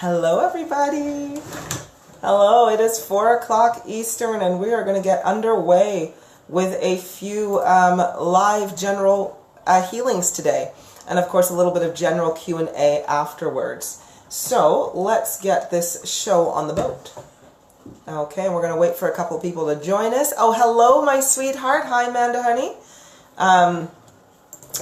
Hello everybody. Hello, it is 4 o'clock Eastern and we are going to get underway with a few live general healings today. And of course a little bit of general Q&A afterwards. So let's get this show on the boat. Okay, we're going to wait for a couple people to join us. Oh, hello my sweetheart. Hi Amanda, honey.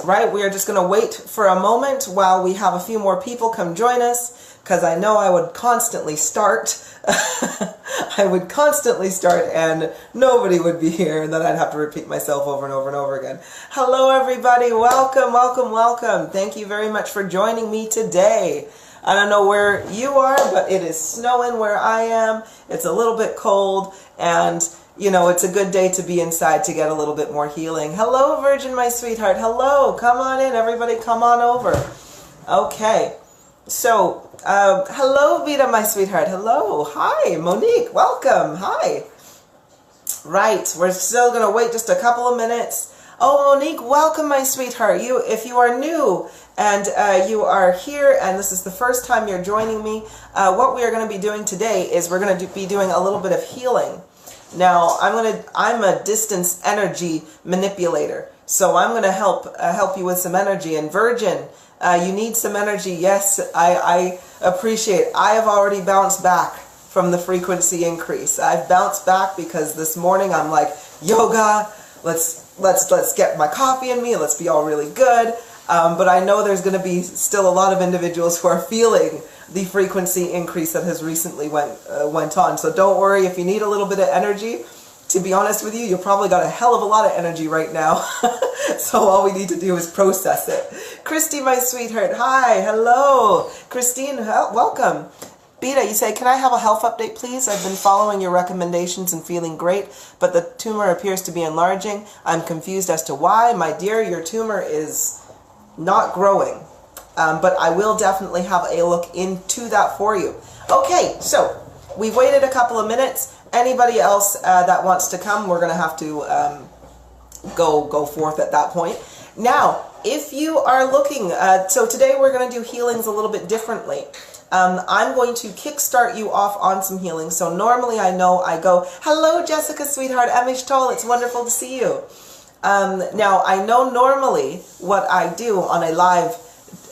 Right, we are just going to wait for a moment while we have a few more people come join us. Because I know I would constantly start. I would constantly start and nobody would be here, and then I'd have to repeat myself over and over and over again. Hello everybody, welcome, welcome, welcome. Thank you very much for joining me today. I don't know where you are, but it is snowing where I am. It's a little bit cold, and you know, it's a good day to be inside to get a little bit more healing. Hello Virgin, my sweetheart. Hello, come on in, everybody come on over. Okay. So, hello Vita, my sweetheart. Hello. Hi, Monique. Welcome. Hi. Right. We're still going to wait just a couple of minutes. Oh, Monique, welcome, my sweetheart. If you are new and you are here and this is the first time you're joining me, what we are going to be doing today is we're going to be doing a little bit of healing. Now, I'm a distance energy manipulator. So I'm going to help you with some energy. And Virgin, you need some energy. Yes, I appreciate. I have already bounced back from the frequency increase. I've bounced back because this morning I'm like, yoga, let's get my coffee in me, let's be all really good. But I know there's going to be still a lot of individuals who are feeling the frequency increase that has recently went on. So don't worry if you need a little bit of energy. To be honest with you, you've probably got a hell of a lot of energy right now. So all we need to do is process it. Christy, my sweetheart. Hi. Hello. Christine, welcome. Beta, you say, can I have a health update, please? I've been following your recommendations and feeling great, but the tumor appears to be enlarging. I'm confused as to why. My dear, your tumor is not growing. But I will definitely have a look into that for you. Okay, so we've waited a couple of minutes. Anybody else that wants to come, we're going to have to go forth at that point. Now, if you are looking, so today we're going to do healings a little bit differently. I'm going to kickstart you off on some healing. So normally I know I go, hello Jessica, sweetheart, Amish Toll, it's wonderful to see you. Now, I know normally what I do on a live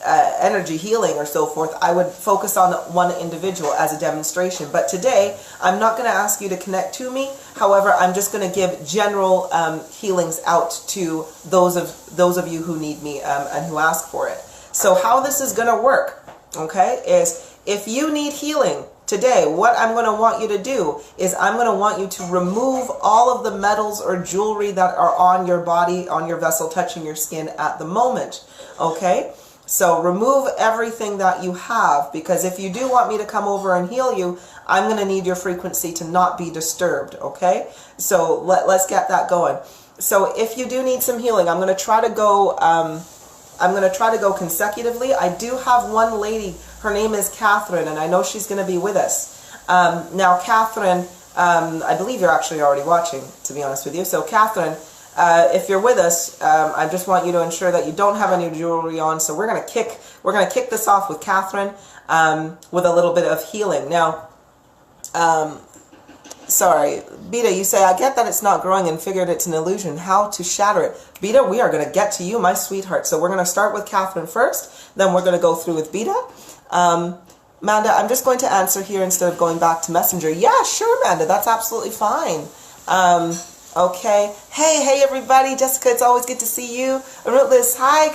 energy healing or so forth, I would focus on one individual as a demonstration. But today, I'm not going to ask you to connect to me. However, I'm just going to give general healings out to those of you who need me and who ask for it. So how this is going to work, okay, is if you need healing today, what I'm going to want you to do is I'm going to want you to remove all of the metals or jewelry that are on your body, on your vessel, touching your skin at the moment, okay? So remove everything that you have, because if you do want me to come over and heal you, I'm going to need your frequency to not be disturbed, okay? So let's get that going. So if you do need some healing, I'm going to try to go consecutively. I do have one lady, her name is Catherine, and I know she's going to be with us. Now Catherine, I believe you're actually already watching, to be honest with you. So Catherine, if you're with us, I just want you to ensure that you don't have any jewelry on. So we're gonna kick this off with Catherine, with a little bit of healing. Now, sorry, Beta, you say, I get that it's not growing and figured it's an illusion. How to shatter it? Beta, we are gonna get to you, my sweetheart. So we're gonna start with Catherine first, then we're gonna go through with Beta. Amanda, I'm just going to answer here instead of going back to Messenger. Yeah, sure, Amanda, that's absolutely fine. Okay. Hey everybody. Jessica, it's always good to see you. Rootless, hi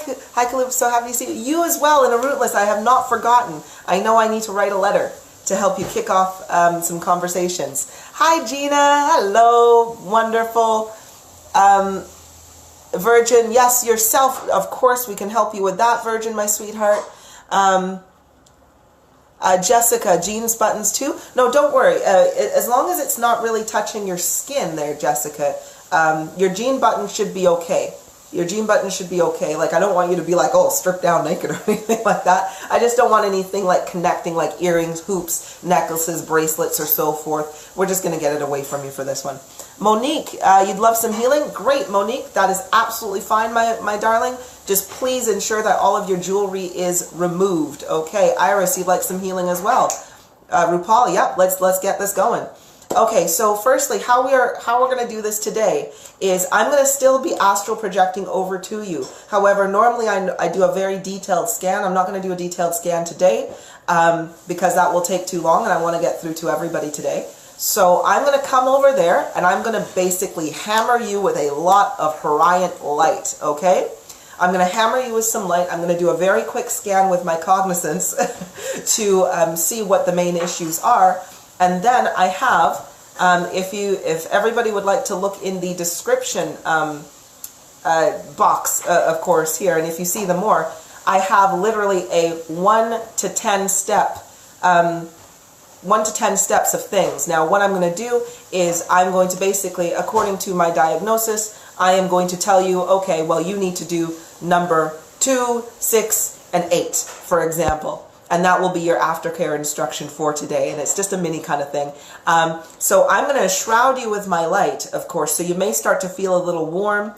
Kulipup, so happy to see you. You as well, and Rootless, I have not forgotten. I know I need to write a letter to help you kick off some conversations. Hi Gina, hello, wonderful. Virgin, yes, yourself, of course, we can help you with that, Virgin, my sweetheart. Jessica, jeans buttons too? No, don't worry. As long as it's not really touching your skin there, Jessica, your jean button should be okay. Your jean button should be okay. Like, I don't want you to be like, oh, stripped down naked or anything like that. I just don't want anything like connecting, like earrings, hoops, necklaces, bracelets, or so forth. We're just going to get it away from you for this one. Monique, you'd love some healing? Great, Monique. That is absolutely fine, my darling. Just please ensure that all of your jewelry is removed. Okay, Iris, you'd like some healing as well. Rupal, yep, let's get this going. Okay, so firstly, how we're going to do this today is I'm going to still be astral projecting over to you. However, normally I do a very detailed scan. I'm not going to do a detailed scan today because that will take too long and I want to get through to everybody today. So I'm going to come over there and I'm going to basically hammer you with a lot of Horiant light, okay? I'm going to hammer you with some light. I'm going to do a very quick scan with my cognizance to see what the main issues are. And then I have, if everybody would like to look in the description box, of course, here, and if you see the more, I have literally a 1 to 10 step, 1 to 10 steps of things. Now, what I'm going to do is I'm going to basically, according to my diagnosis, I am going to tell you, okay, well, you need to do number 2, 6, and 8, for example. And that will be your aftercare instruction for today. And it's just a mini kind of thing. So I'm going to shroud you with my light, of course. So you may start to feel a little warm.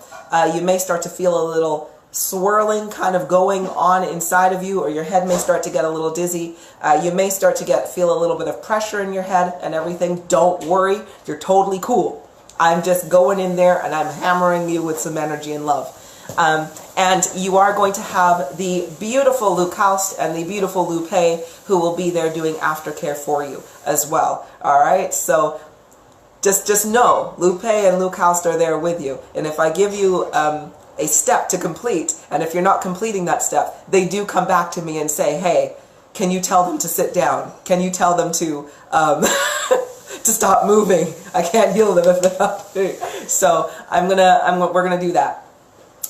You may start to feel a little swirling kind of going on inside of you, or your head may start to get a little dizzy. You may start to feel a little bit of pressure in your head and everything. Don't worry. You're totally cool. I'm just going in there and I'm hammering you with some energy and love. And you are going to have the beautiful Lucaust and the beautiful Lupe who will be there doing aftercare for you as well. All right, so just know Lupe and Lucaust are there with you. And if I give you a step to complete, and if you're not completing that step, they do come back to me and say, hey, can you tell them to sit down? Can you tell them to to stop moving? I can't heal them if they're not moving. So we're gonna do that.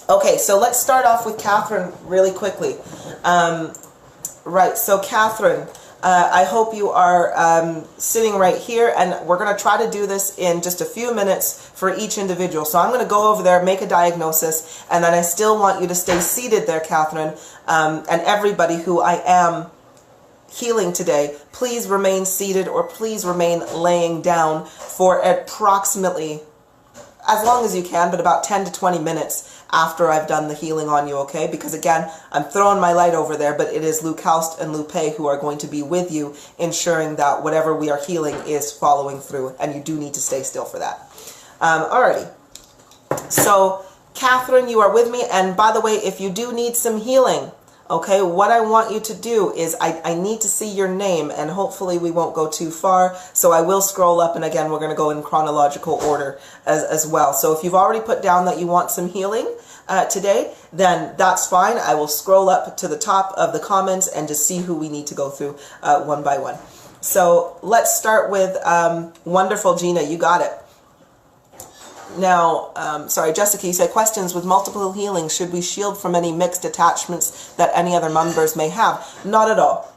Okay, so let's start off with Catherine really quickly. Right, so Catherine, I hope you are sitting right here, and we're going to try to do this in just a few minutes for each individual. So I'm going to go over there, make a diagnosis, and then I still want you to stay seated there, Catherine, and everybody who I am healing today, please remain seated or please remain laying down for approximately, as long as you can, but about 10 to 20 minutes after I've done the healing on you, okay? Because again, I'm throwing my light over there, but it is Lucaust and Lupe who are going to be with you, ensuring that whatever we are healing is following through, and you do need to stay still for that. Alrighty. So, Catherine, you are with me, and by the way, if you do need some healing, okay, what I want you to do is I need to see your name, and hopefully we won't go too far, so I will scroll up, and again, we're going to go in chronological order as well. So if you've already put down that you want some healing today, then that's fine. I will scroll up to the top of the comments and just see who we need to go through one by one. So let's start with wonderful Gina. You got it. Now, sorry, Jessica, you said questions with multiple healings. Should we shield from any mixed attachments that any other members may have? Not at all.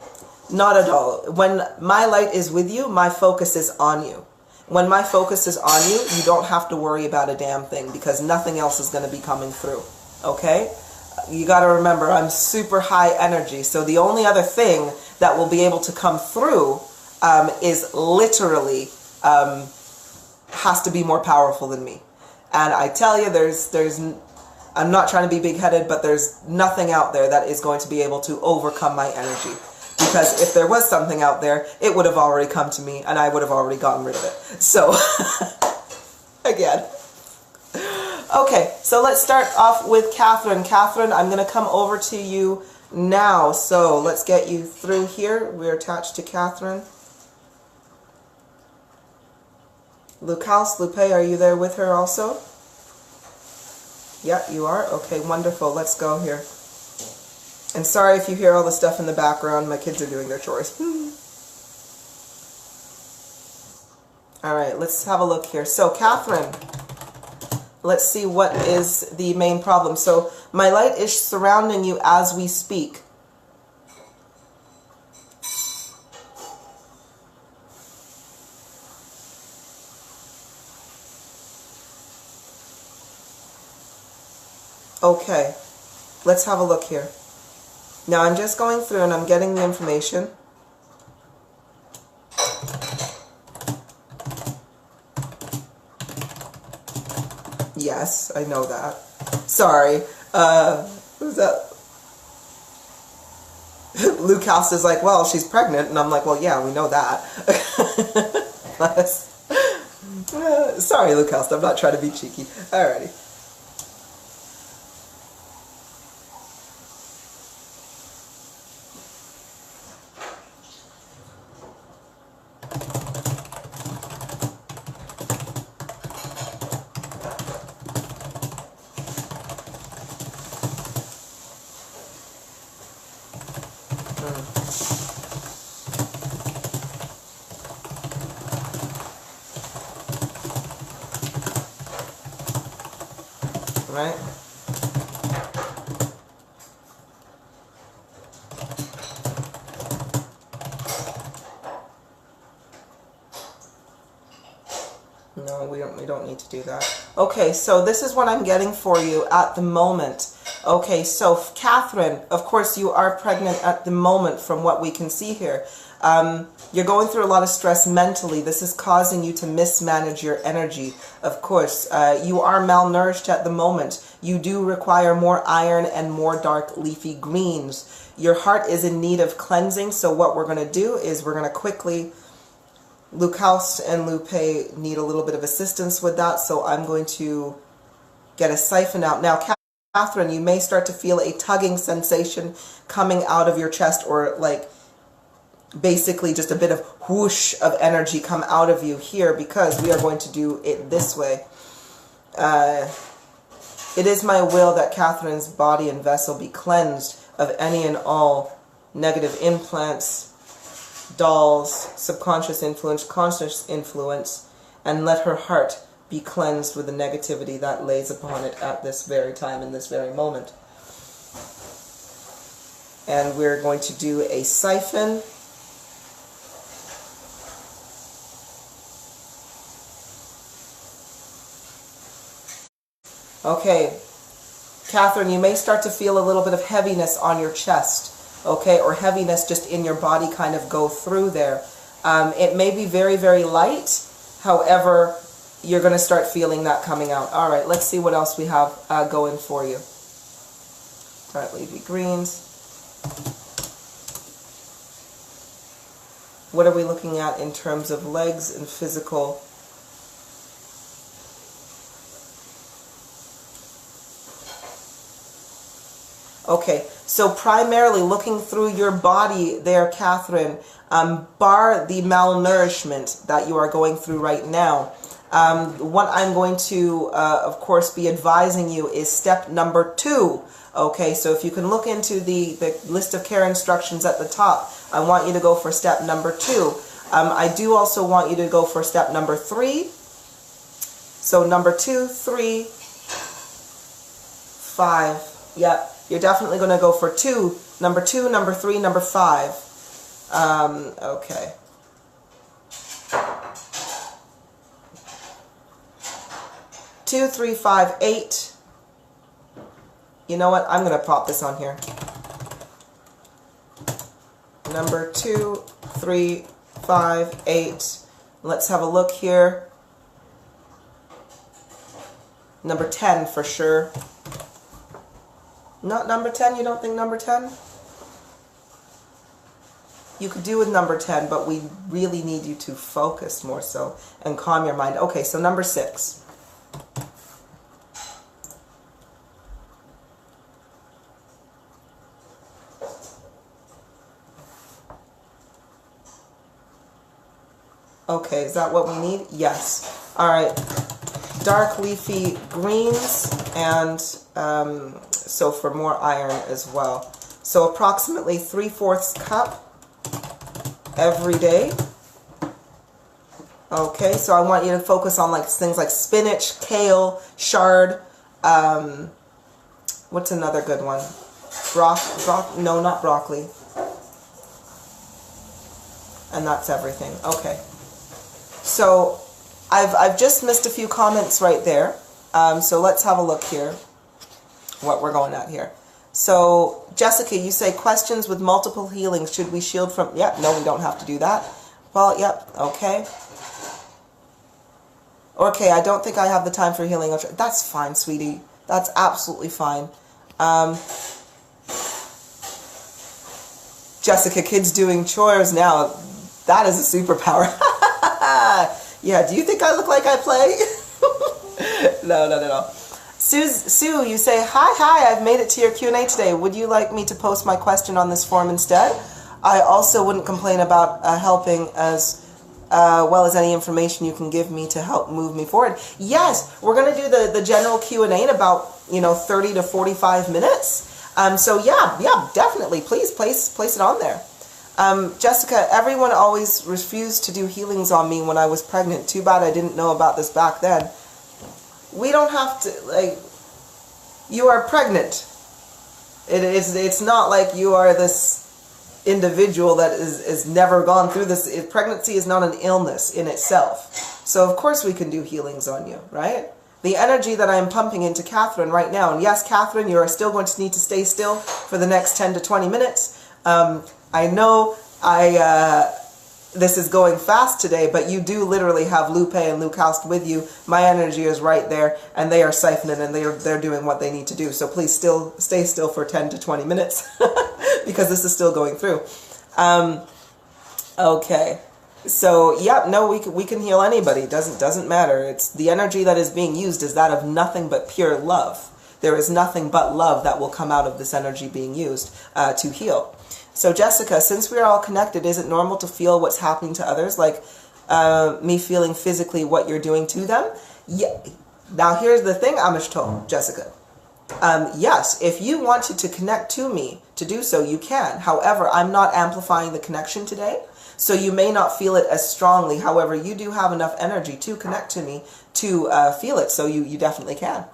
Not at all. When my light is with you, my focus is on you. When my focus is on you, you don't have to worry about a damn thing because nothing else is going to be coming through. Okay? You got to remember, I'm super high energy. So the only other thing that will be able to come through is literally has to be more powerful than me. And I tell you, I'm not trying to be big-headed, but there's nothing out there that is going to be able to overcome my energy. Because if there was something out there, it would have already come to me, and I would have already gotten rid of it. So, again. Okay, so let's start off with Catherine. Catherine, I'm going to come over to you now. So let's get you through here. We're attached to Catherine. Lucaus, Lupe, are you there with her also? Yeah, you are? Okay, wonderful. Let's go here. And sorry if you hear all the stuff in the background. My kids are doing their chores. All right, let's have a look here. So, Catherine, let's see what is the main problem. So, my light is surrounding you as we speak. Okay, let's have a look here. Now I'm just going through and I'm getting the information. Yes, I know that. Sorry. Who's that? Luke House is like, well, she's pregnant. And I'm like, well, yeah, we know that. Sorry, Luke House. I'm not trying to be cheeky. Alrighty. Right? No, we don't need to do that. Okay, so this is what I'm getting for you at the moment. Okay, so Catherine, of course you are pregnant at the moment from what we can see here. You're going through a lot of stress mentally. This is causing you to mismanage your energy. Of course, you are malnourished at the moment. You do require more iron and more dark leafy greens. Your heart is in need of cleansing, so what we're going to do is we're going to quickly... Luke House and Lupe need a little bit of assistance with that, so I'm going to get a siphon out. Now, Catherine, you may start to feel a tugging sensation coming out of your chest, or like basically just a bit of whoosh of energy come out of you here, because we are going to do it this way. It is my will that Catherine's body and vessel be cleansed of any and all negative implants, dolls, subconscious influence, conscious influence, and let her heart be cleansed with the negativity that lays upon it at this very time, in this very moment. And we're going to do a siphon. Okay, Catherine, you may start to feel a little bit of heaviness on your chest. Okay, or heaviness just in your body kind of go through there. It may be very, very light. However, you're going to start feeling that coming out. All right, let's see what else we have going for you. Dark leafy greens. What are we looking at in terms of legs and physical? Okay, so primarily looking through your body there, Catherine, bar the malnourishment that you are going through right now. What I'm going to, of course, be advising you is step number 2. Okay, so if you can look into the list of care instructions at the top, I want you to go for step number 2. I do also want you to go for step number 3. So number 2, 3, 5. Yep. You're definitely going to go for 2, number 3, number 5. Okay. Two, 3, 5, 8. You know what? I'm going to pop this on here. Number 2, 3, 5, 8. Let's have a look here. Number 10 for sure. Not number 10? You don't think number 10? You could do with number 10, but we really need you to focus more so and calm your mind. Okay, so number 6. Okay, is that what we need? Yes. All right. Dark leafy greens and... so for more iron as well. So approximately 3/4 cup every day. Okay, so I want you to focus on like things like spinach, kale, chard. What's another good one? No, not broccoli. And that's everything. Okay. So I've just missed a few comments right there. So let's have a look here. What we're going at here. So Jessica, you say questions with multiple healings. Should we shield from... Yep, no, we don't have to do that. Well, yep, okay. Okay, I don't think I have the time for healing. That's fine, sweetie. That's absolutely fine. Jessica, kids doing chores now. That is a superpower. Yeah, do you think I look like I play? No. Sue, you say, hi, I've made it to your Q&A today. Would you like me to post my question on this form instead? I also wouldn't complain about helping as well as any information you can give me to help move me forward. Yes, we're going to do the general Q&A in about, 30 to 45 minutes. So yeah, definitely. Please place it on there. Jessica, everyone always refused to do healings on me when I was pregnant. Too bad I didn't know about this back then. We don't have to, you are pregnant. It's not like you are this individual that is never gone through this. Pregnancy is not an illness in itself. So of course we can do healings on you, right? The energy that I'm pumping into Catherine right now, and yes, Catherine, you are still going to need to stay still for the next 10 to 20 minutes. I know this is going fast today, but you do literally have Lupe and Lukowsk with you. My energy is right there, and they are siphoning, and they're doing what they need to do. So please stay still for 10 to 20 minutes, because this is still going through. Okay. So, yeah, no, we can heal anybody. Doesn't matter. It's the energy that is being used is that of nothing but pure love. There is nothing but love that will come out of this energy being used to heal. So, Jessica, since we're all connected, is it normal to feel what's happening to others, like me feeling physically what you're doing to them? Yeah. Now, here's the thing, Amishto, Jessica. Yes, if you wanted to connect to me to do so, you can. However, I'm not amplifying the connection today. So you may not feel it as strongly. However, you do have enough energy to connect to me to feel it. So you definitely can.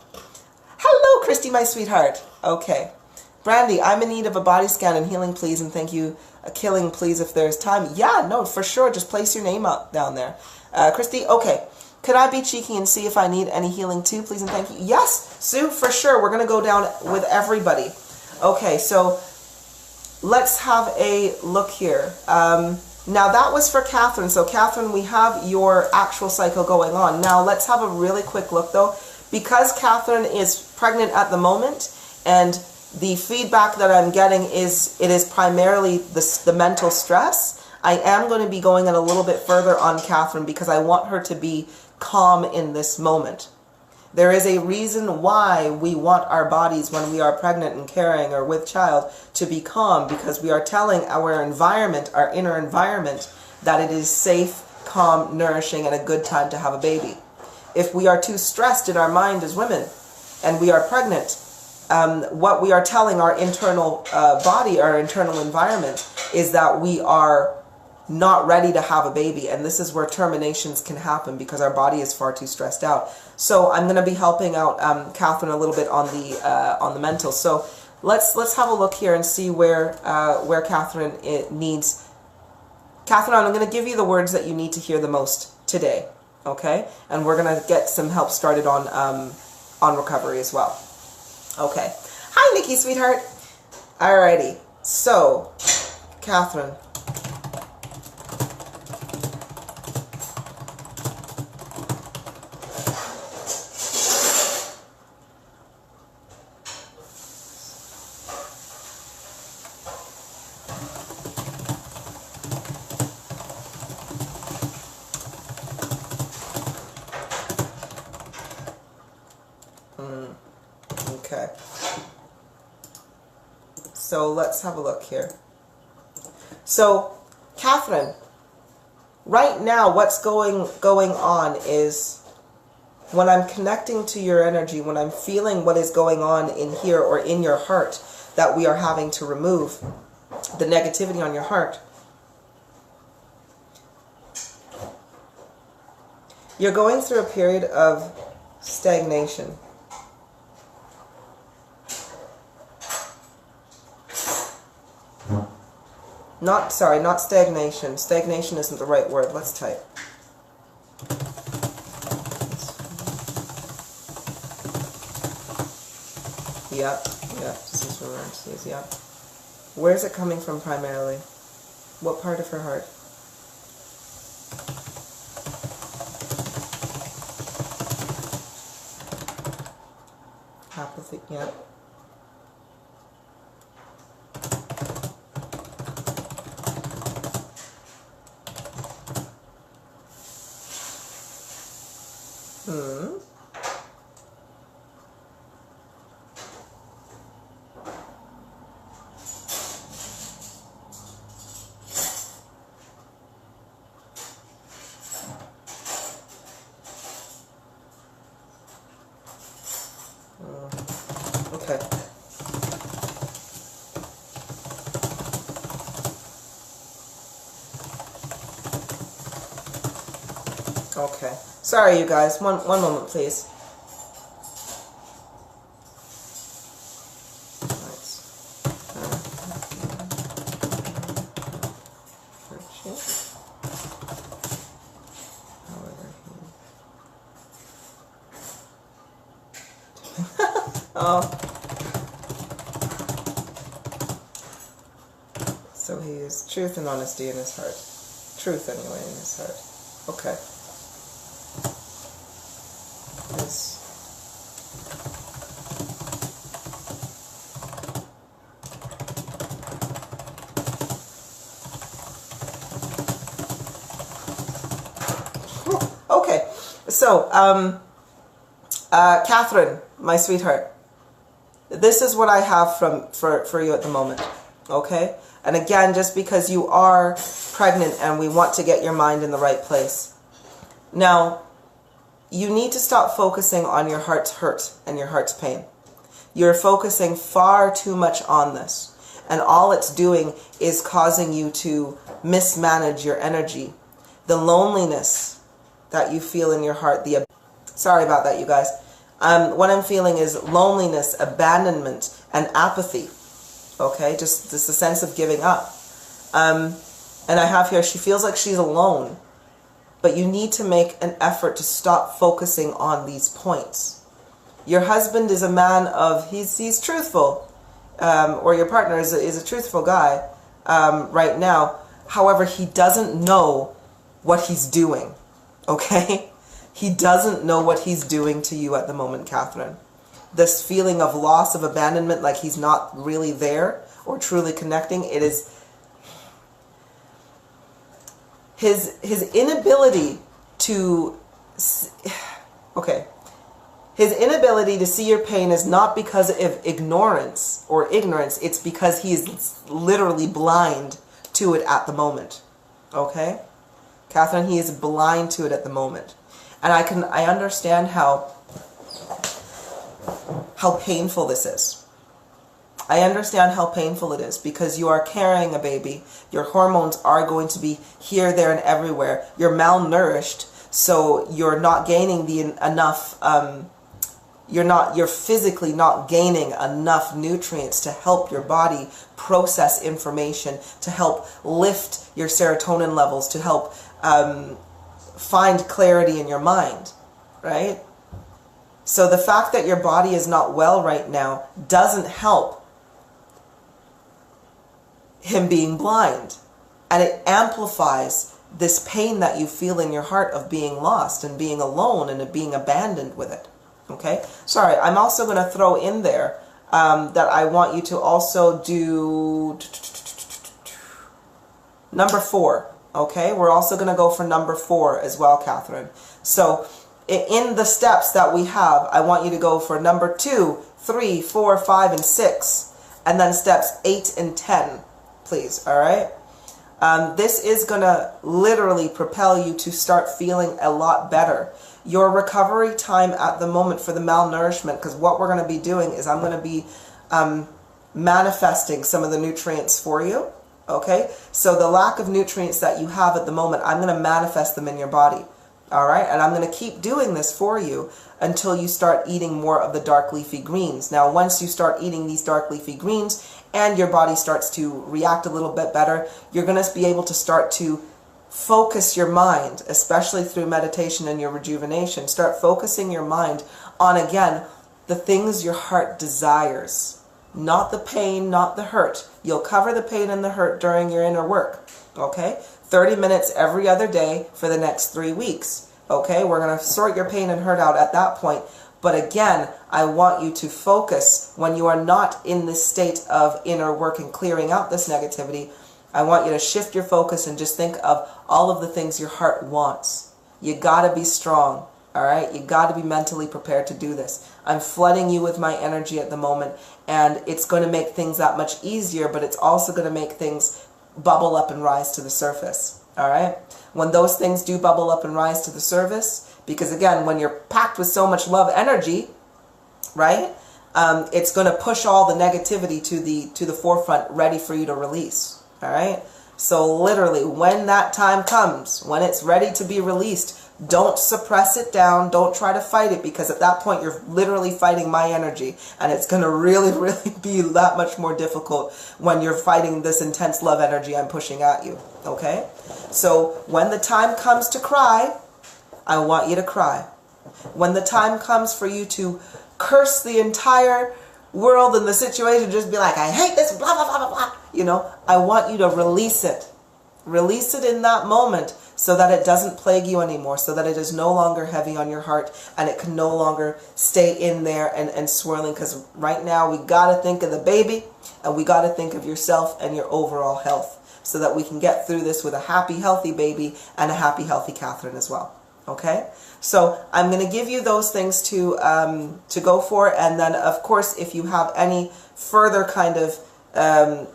Hello, Christy, my sweetheart. Okay. Brandy, I'm in need of a body scan and healing, please. And thank you. Killing, please, if there's time. Yeah, no, for sure. Just place your name up down there. Christy, okay. Could I be cheeky and see if I need any healing too, please and thank you? Yes, Sue, for sure. We're going to go down with everybody. Okay, so let's have a look here. Now, that was for Catherine. So, Catherine, we have your actual cycle going on. Now, let's have a really quick look, though. Because Catherine is pregnant at the moment, and the feedback that I'm getting is it is primarily the mental stress, I am going to be going in a little bit further on Catherine because I want her to be calm in this moment. There is a reason why we want our bodies when we are pregnant and carrying or with child to be calm, because we are telling our environment, our inner environment, that it is safe, calm, nourishing, and a good time to have a baby. If we are too stressed in our mind as women and we are pregnant, what we are telling our internal body, our internal environment, is that we are not ready to have a baby, and this is where terminations can happen because our body is far too stressed out. So I'm going to be helping out Catherine a little bit on the mental. So let's have a look here and see where Catherine needs. Catherine, I'm going to give you the words that you need to hear the most today, okay? And we're going to get some help started on recovery as well. Okay. Hi, Nikki, sweetheart. Alrighty. So, Catherine. Okay. So let's have a look here. So, Catherine, right now what's going on is when I'm connecting to your energy, when I'm feeling what is going on in here or in your heart that we are having to remove, the negativity on your heart, you're going through a period of stagnation. Not stagnation. Stagnation isn't the right word. Let's type. Yep, this is what I'm saying, yep. Where is it coming from primarily? What part of her heart? Yeah. Okay. Okay. Sorry, you guys. One moment, please. Oh. So he is truth and honesty in his heart. Truth, anyway, in his heart. Okay. Yes. Okay. So, Catherine, my sweetheart, this is what I have for you at the moment. Okay? And again, just because you are pregnant and we want to get your mind in the right place. Now, you need to stop focusing on your heart's hurt and your heart's pain. You're focusing far too much on this. And all it's doing is causing you to mismanage your energy. The loneliness that you feel in your heart. Sorry about that, you guys. What I'm feeling is loneliness, abandonment, and apathy. Okay, just a sense of giving up. And I have here, she feels like she's alone. But you need to make an effort to stop focusing on these points. Your husband is a man of, he's truthful. Or your partner is a truthful guy right now. However, he doesn't know what he's doing. Okay? He doesn't know what he's doing to you at the moment, Catherine. This feeling of loss, of abandonment, like he's not really there or truly connecting, it is his inability to, okay, his inability to see your pain is not because of ignorance or ignorance, it's because he is literally blind to it at the moment. Okay? Catherine, he is blind to it at the moment. And I understand how painful this is. I understand how painful it is because you are carrying a baby. Your hormones are going to be here, there, and everywhere. You're malnourished, so you're not gaining enough. You're physically not gaining enough nutrients to help your body process information, to help lift your serotonin levels, to help find clarity in your mind, right? So the fact that your body is not well right now doesn't help him being blind. And it amplifies this pain that you feel in your heart of being lost and being alone and of being abandoned with it. Okay? Sorry, I'm also going to throw in there that I want you to also do number 4. Okay? We're also going to go for number 4 as well, Catherine. So in the steps that we have, I want you to go for number 2, 3, 4, 5, and 6. And then steps 8 and 10, please. All right? This is going to literally propel you to start feeling a lot better. Your recovery time at the moment for the malnourishment, because what we're going to be doing is I'm going to be manifesting some of the nutrients for you. Okay? So the lack of nutrients that you have at the moment, I'm going to manifest them in your body. All right? And I'm going to keep doing this for you until you start eating more of the dark leafy greens. Now, once you start eating these dark leafy greens and your body starts to react a little bit better, you're going to be able to start to focus your mind, especially through meditation and your rejuvenation. Start focusing your mind on, again, the things your heart desires. Not the pain, not the hurt. You'll cover the pain and the hurt during your inner work. Okay? 30 minutes every other day for the next 3 weeks. Okay? We're going to sort your pain and hurt out at that point. But again, I want you to focus when you are not in this state of inner work and clearing out this negativity. I want you to shift your focus and just think of all of the things your heart wants. You got to be strong, all right? You got to be mentally prepared to do this. I'm flooding you with my energy at the moment, and it's going to make things that much easier, but it's also going to make things bubble up and rise to the surface, all right? When those things do bubble up and rise to the surface, because again, when you're packed with so much love energy, right, it's going to push all the negativity to the forefront, ready for you to release, all right? So literally, when that time comes, when it's ready to be released, don't suppress it down. Don't try to fight it, because at that point, you're literally fighting my energy, and it's going to really, really be that much more difficult when you're fighting this intense love energy I'm pushing at you, okay? So when the time comes to cry, I want you to cry. When the time comes for you to curse the entire world and the situation, just be like, I hate this, blah, blah, blah, blah, blah. You know, I want you to release it. Release it in that moment so that it doesn't plague you anymore, so that it is no longer heavy on your heart and it can no longer stay in there and swirling. Because right now we got to think of the baby, and we got to think of yourself and your overall health, so that we can get through this with a happy, healthy baby and a happy, healthy Catherine as well. Okay, so I'm going to give you those things to go for, and then of course if you have any further kind of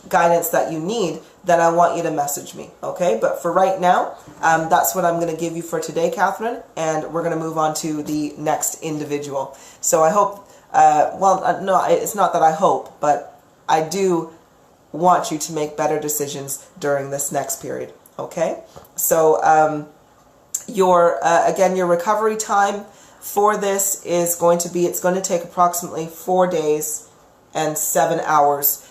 guidance that you need, then I want you to message me. Okay, but for right now, that's what I'm going to give you for today, Catherine, and we're going to move on to the next individual. So I hope, no, it's not that I hope, but I do want you to make better decisions during this next period. Okay, so again, your recovery time for this is going to be, it's going to take approximately 4 days and 7 hours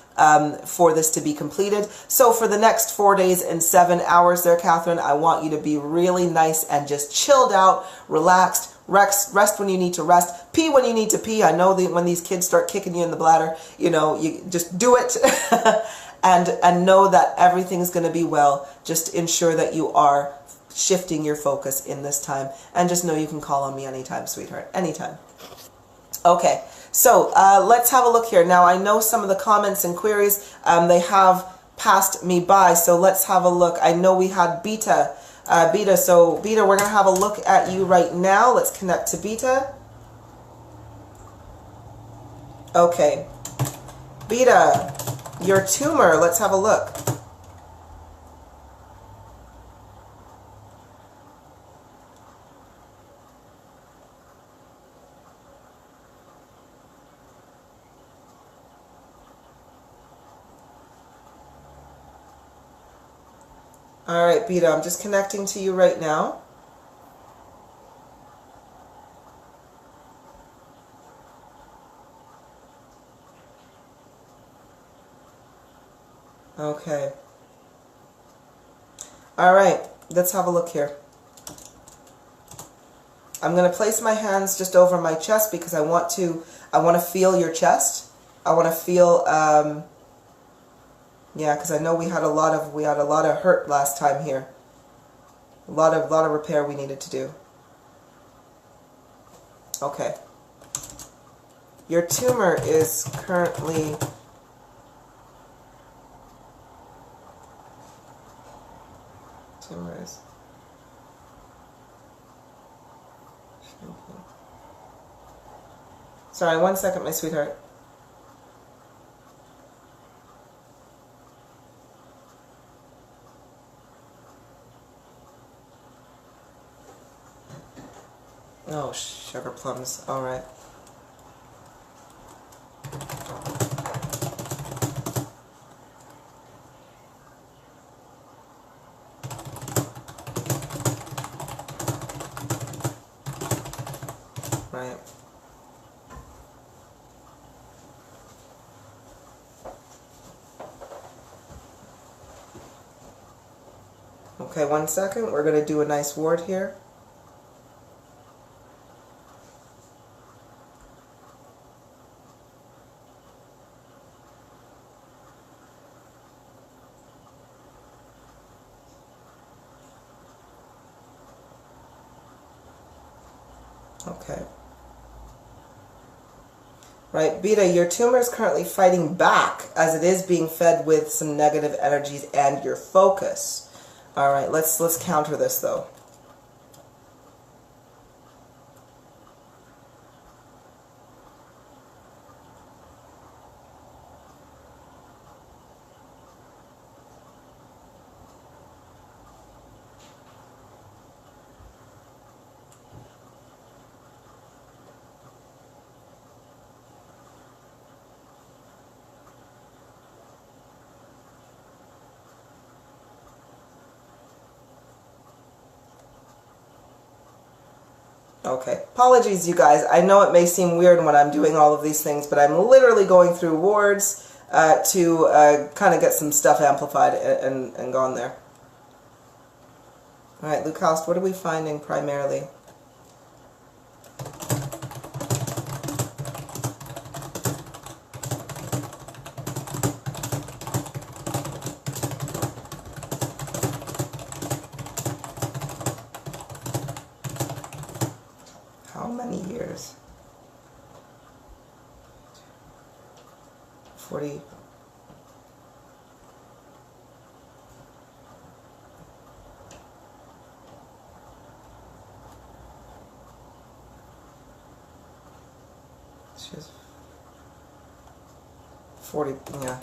for this to be completed. So for the next 4 days and 7 hours there, Catherine, I want you to be really nice and just chilled out, relaxed, rest when you need to rest, pee when you need to pee. I know that when these kids start kicking you in the bladder, you know, you just do it. and know that everything's going to be well. Just ensure that you are shifting your focus in this time, and just know you can call on me anytime, sweetheart, anytime. Okay, so let's have a look here. Now I know some of the comments and queries, they have passed me by, so let's have a look. I know we had Beta, so Beta, we're going to have a look at you right now. Let's connect to Beta. Okay, Beta, your tumor, let's have a look. All right, Beta, I'm just connecting to you right now. Okay. All right, let's have a look here. I'm going to place my hands just over my chest because I want to feel your chest. I want to feel yeah, because I know we had a lot of hurt last time here. A lot of repair we needed to do. Okay. Your tumor is currently tumors. Sorry, 1 second, my sweetheart. Oh, sugar plums. All right. Right. Okay, 1 second. We're going to do a nice ward here. Okay. Right, Beta, your tumor is currently fighting back as it is being fed with some negative energies and your focus. All right, let's counter this though. Okay, apologies you guys. I know it may seem weird when I'm doing all of these things, but I'm literally going through wards to kind of get some stuff amplified and gone there. Alright, Luke House, what are we finding primarily? How many years? 40. She has 40, yeah.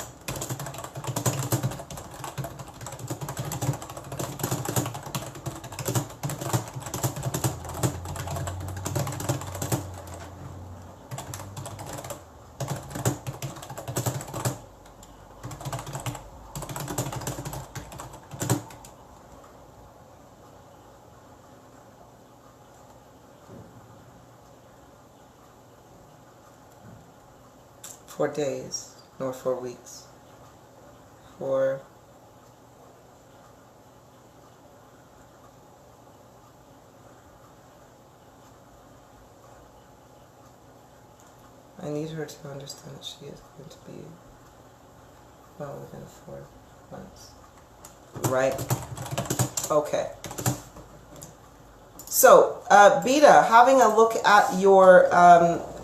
For days, nor for weeks. For I need her to understand that she is going to be well within 4 months. Right? Okay. So, Beta, having a look at your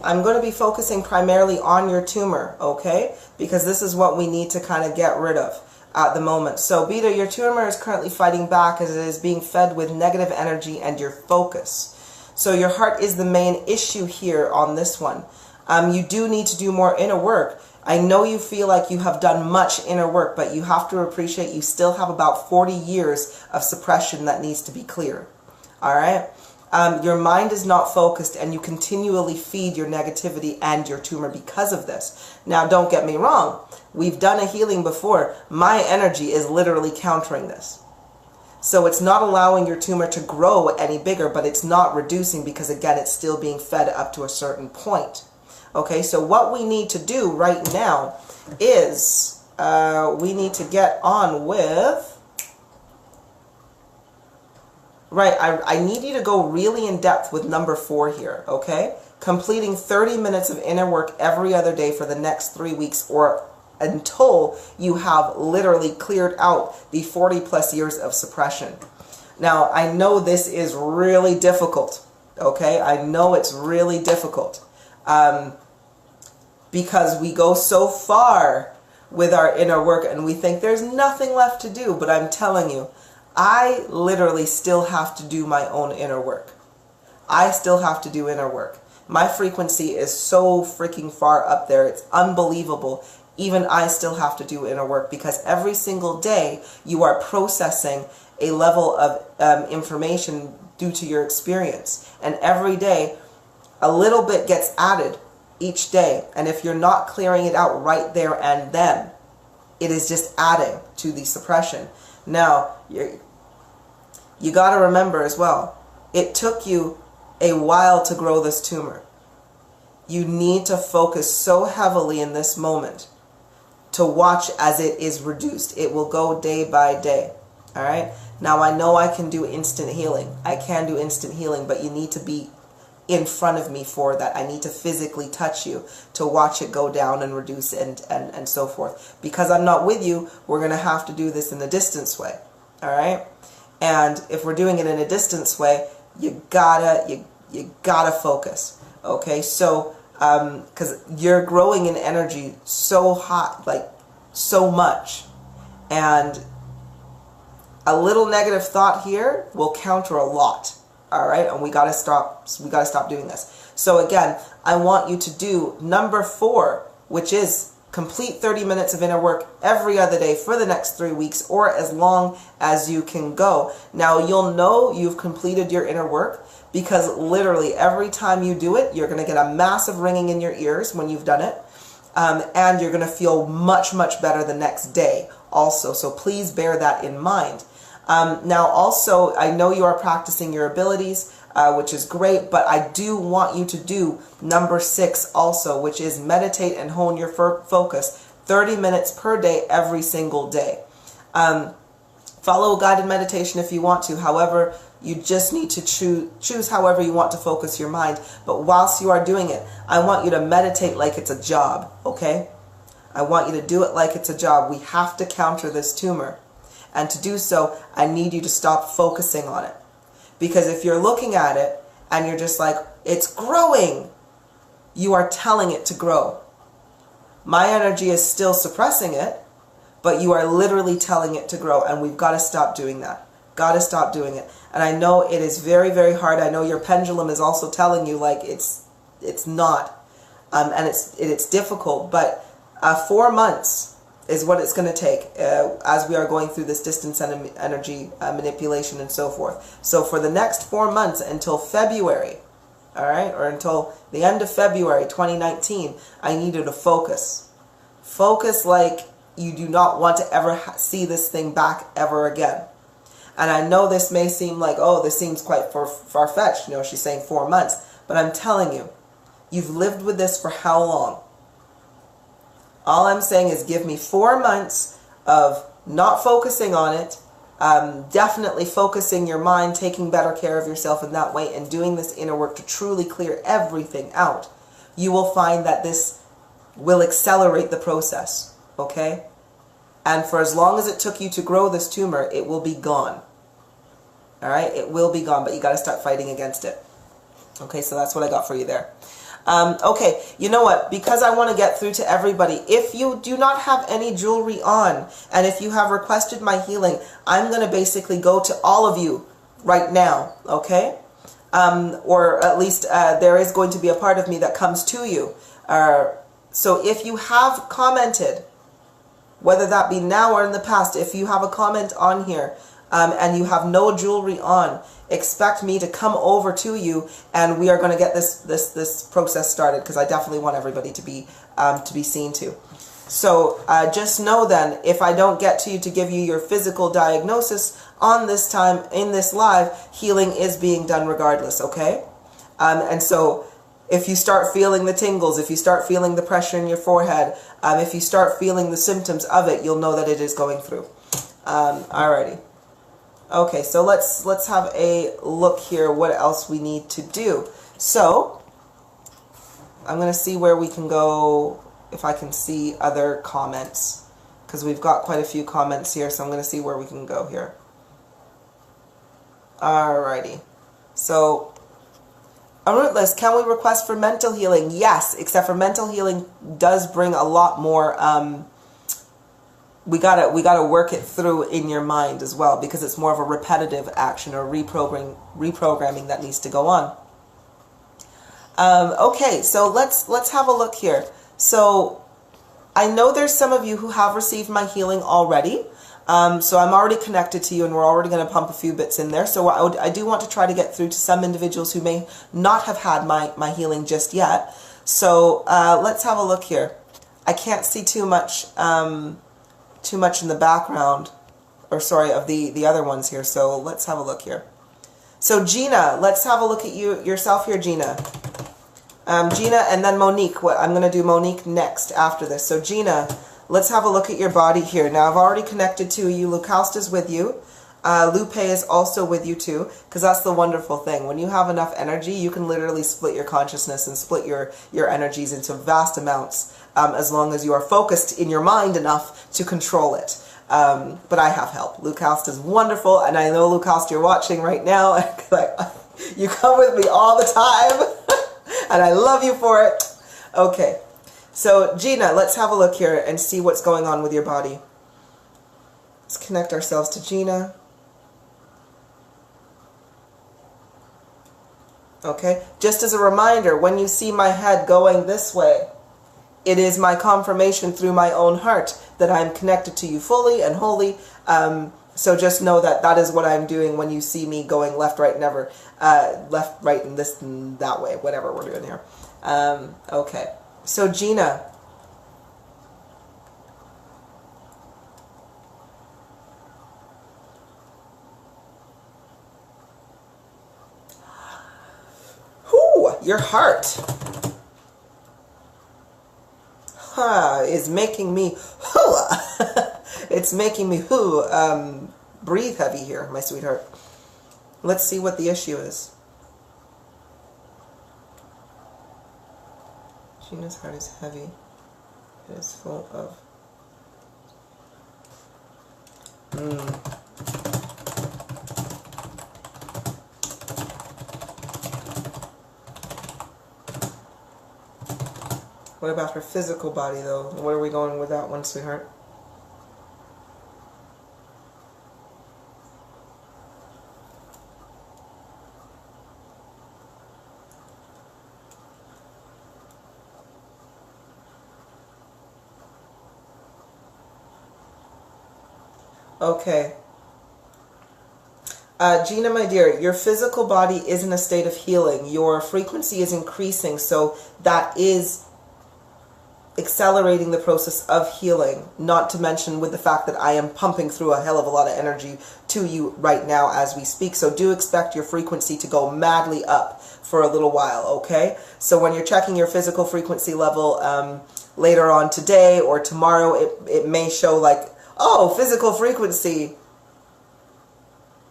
I'm going to be focusing primarily on your tumor, okay? Because this is what we need to kind of get rid of at the moment. So, Beta, your tumor is currently fighting back as it is being fed with negative energy and your focus. So, your heart is the main issue here on this one. You do need to do more inner work. I know you feel like you have done much inner work, but you have to appreciate you still have about 40 years of suppression that needs to be cleared. All right? Your mind is not focused and you continually feed your negativity and your tumor because of this. Now, don't get me wrong. We've done a healing before. My energy is literally countering this. So it's not allowing your tumor to grow any bigger, but it's not reducing because, again, it's still being fed up to a certain point. Okay, so what we need to do right now is we need to get on with... Right, I need you to go really in depth with number 4 here, okay? Completing 30 minutes of inner work every other day for the next 3 weeks or until you have literally cleared out the 40 plus years of suppression. Now, I know this is really difficult, okay? I know it's really difficult because we go so far with our inner work and we think there's nothing left to do, but I'm telling you, I literally still have to do my own inner work. I still have to do inner work. My frequency is so freaking far up there. It's unbelievable. Even I still have to do inner work because every single day you are processing a level of information due to your experience. And every day a little bit gets added each day. And if you're not clearing it out right there and then, it is just adding to the suppression. Now, you got to remember as well, it took you a while to grow this tumor. You need to focus so heavily in this moment to watch as it is reduced. It will go day by day. All right? Now, I know I can do instant healing. I can do instant healing, but you need to be in front of me for that. I need to physically touch you to watch it go down and reduce and so forth. Because I'm not with you, we're going to have to do this in a distance way. All right? And if we're doing it in a distance way, you gotta focus. Okay, so because you're growing in energy so hot, like so much, and a little negative thought here will counter a lot. All right, and we gotta stop doing this. So again, I want you to do number 4, which is complete 30 minutes of inner work every other day for the next 3 weeks, or as long as you can go. Now, you'll know you've completed your inner work because literally every time you do it, you're going to get a massive ringing in your ears when you've done it. And you're going to feel much, much better the next day also. So please bear that in mind. Now, also, I know you are practicing your abilities, which is great, but I do want you to do number 6 also, which is meditate and hone your focus 30 minutes per day, every single day. Follow a guided meditation if you want to. However, you just need to choose however you want to focus your mind. But whilst you are doing it, I want you to meditate like it's a job, okay? I want you to do it like it's a job. We have to counter this tumor. And to do so, I need you to stop focusing on it. Because if you're looking at it and you're just like, it's growing, you are telling it to grow. My energy is still suppressing it, but you are literally telling it to grow, and we've got to stop doing that. Got to stop doing it. And I know it is very, very hard. I know your pendulum is also telling you like it's not, and it's difficult. But 4 months is what it's going to take as we are going through this distance and energy manipulation and so forth. So for the next 4 months until February, all right, or until the end of February 2019, I need you to focus. Focus like you do not want to ever see this thing back ever again. And I know this may seem like, oh, this seems quite far-fetched. You know, she's saying 4 months. But I'm telling you, you've lived with this for how long? All I'm saying is give me 4 months of not focusing on it, definitely focusing your mind, taking better care of yourself in that way, and doing this inner work to truly clear everything out. You will find that this will accelerate the process, okay? And for as long as it took you to grow this tumor, it will be gone. All right? It will be gone, but you got to start fighting against it. Okay, so that's what I got for you there. Okay, you know what? Because I want to get through to everybody, if you do not have any jewelry on, and if you have requested my healing, I'm going to basically go to all of you right now, okay? Or at least there is going to be a part of me that comes to you. So if you have commented, whether that be now or in the past, if you have a comment on here and you have no jewelry on, expect me to come over to you, and we are going to get this process started, because I definitely want everybody to be seen to. So just know then, if I don't get to you to give you your physical diagnosis on this time in this live, healing is being done regardless, okay? And so if you start feeling the tingles, if you start feeling the pressure in your forehead, if you start feeling the symptoms of it, you'll know that it is going through. Alrighty. Okay, so let's have a look here what else we need to do. So I'm going to see where we can go, if I can see other comments, because we've got quite a few comments here, so I'm going to see where we can go here. Alrighty. So, Rootless, can we request for mental healing? Yes, except for mental healing does bring a lot more, we gotta work it through in your mind as well, because it's more of a repetitive action or reprogramming that needs to go on. Okay, so let's have a look here. So I know there's some of you who have received my healing already. So I'm already connected to you, and we're already going to pump a few bits in there. So I do want to try to get through to some individuals who may not have had my healing just yet. So let's have a look here. I can't see too much in the background, or sorry, of the other ones here. So let's have a look here. So Gina, let's have a look at yourself here, Gina. Gina, and then Monique. I'm going to do Monique next after this. So Gina, let's have a look at your body here. Now, I've already connected to you. Lucausta's with you. Lupe is also with you too, because that's the wonderful thing. When you have enough energy, you can literally split your consciousness and split your energies into vast amounts, as long as you are focused in your mind enough to control it. But I have help. Lucausta's wonderful, and I know, Lucausta, you're watching right now. You come with me all the time, and I love you for it. Okay. So, Gina, let's have a look here and see what's going on with your body. Let's connect ourselves to Gina. Okay. Just as a reminder, when you see my head going this way, it is my confirmation through my own heart that I'm connected to you fully and wholly. So just know that that is what I'm doing when you see me going left, right, never. Left, right, and this and that way. Whatever we're doing here. Okay. So Gina. Whew, your heart. Is making me it's making me breathe heavy here, my sweetheart. Let's see what the issue is. Gina's heart is heavy. It is full of What about her physical body, though? Where are we going with that one, sweetheart? Okay. Gina, my dear, your physical body is in a state of healing. Your frequency is increasing, so that is accelerating the process of healing, not to mention with the fact that I am pumping through a hell of a lot of energy to you right now as we speak. So do expect your frequency to go madly up for a little while, okay? So when you're checking your physical frequency level later on today or tomorrow, it may show like, oh, physical frequency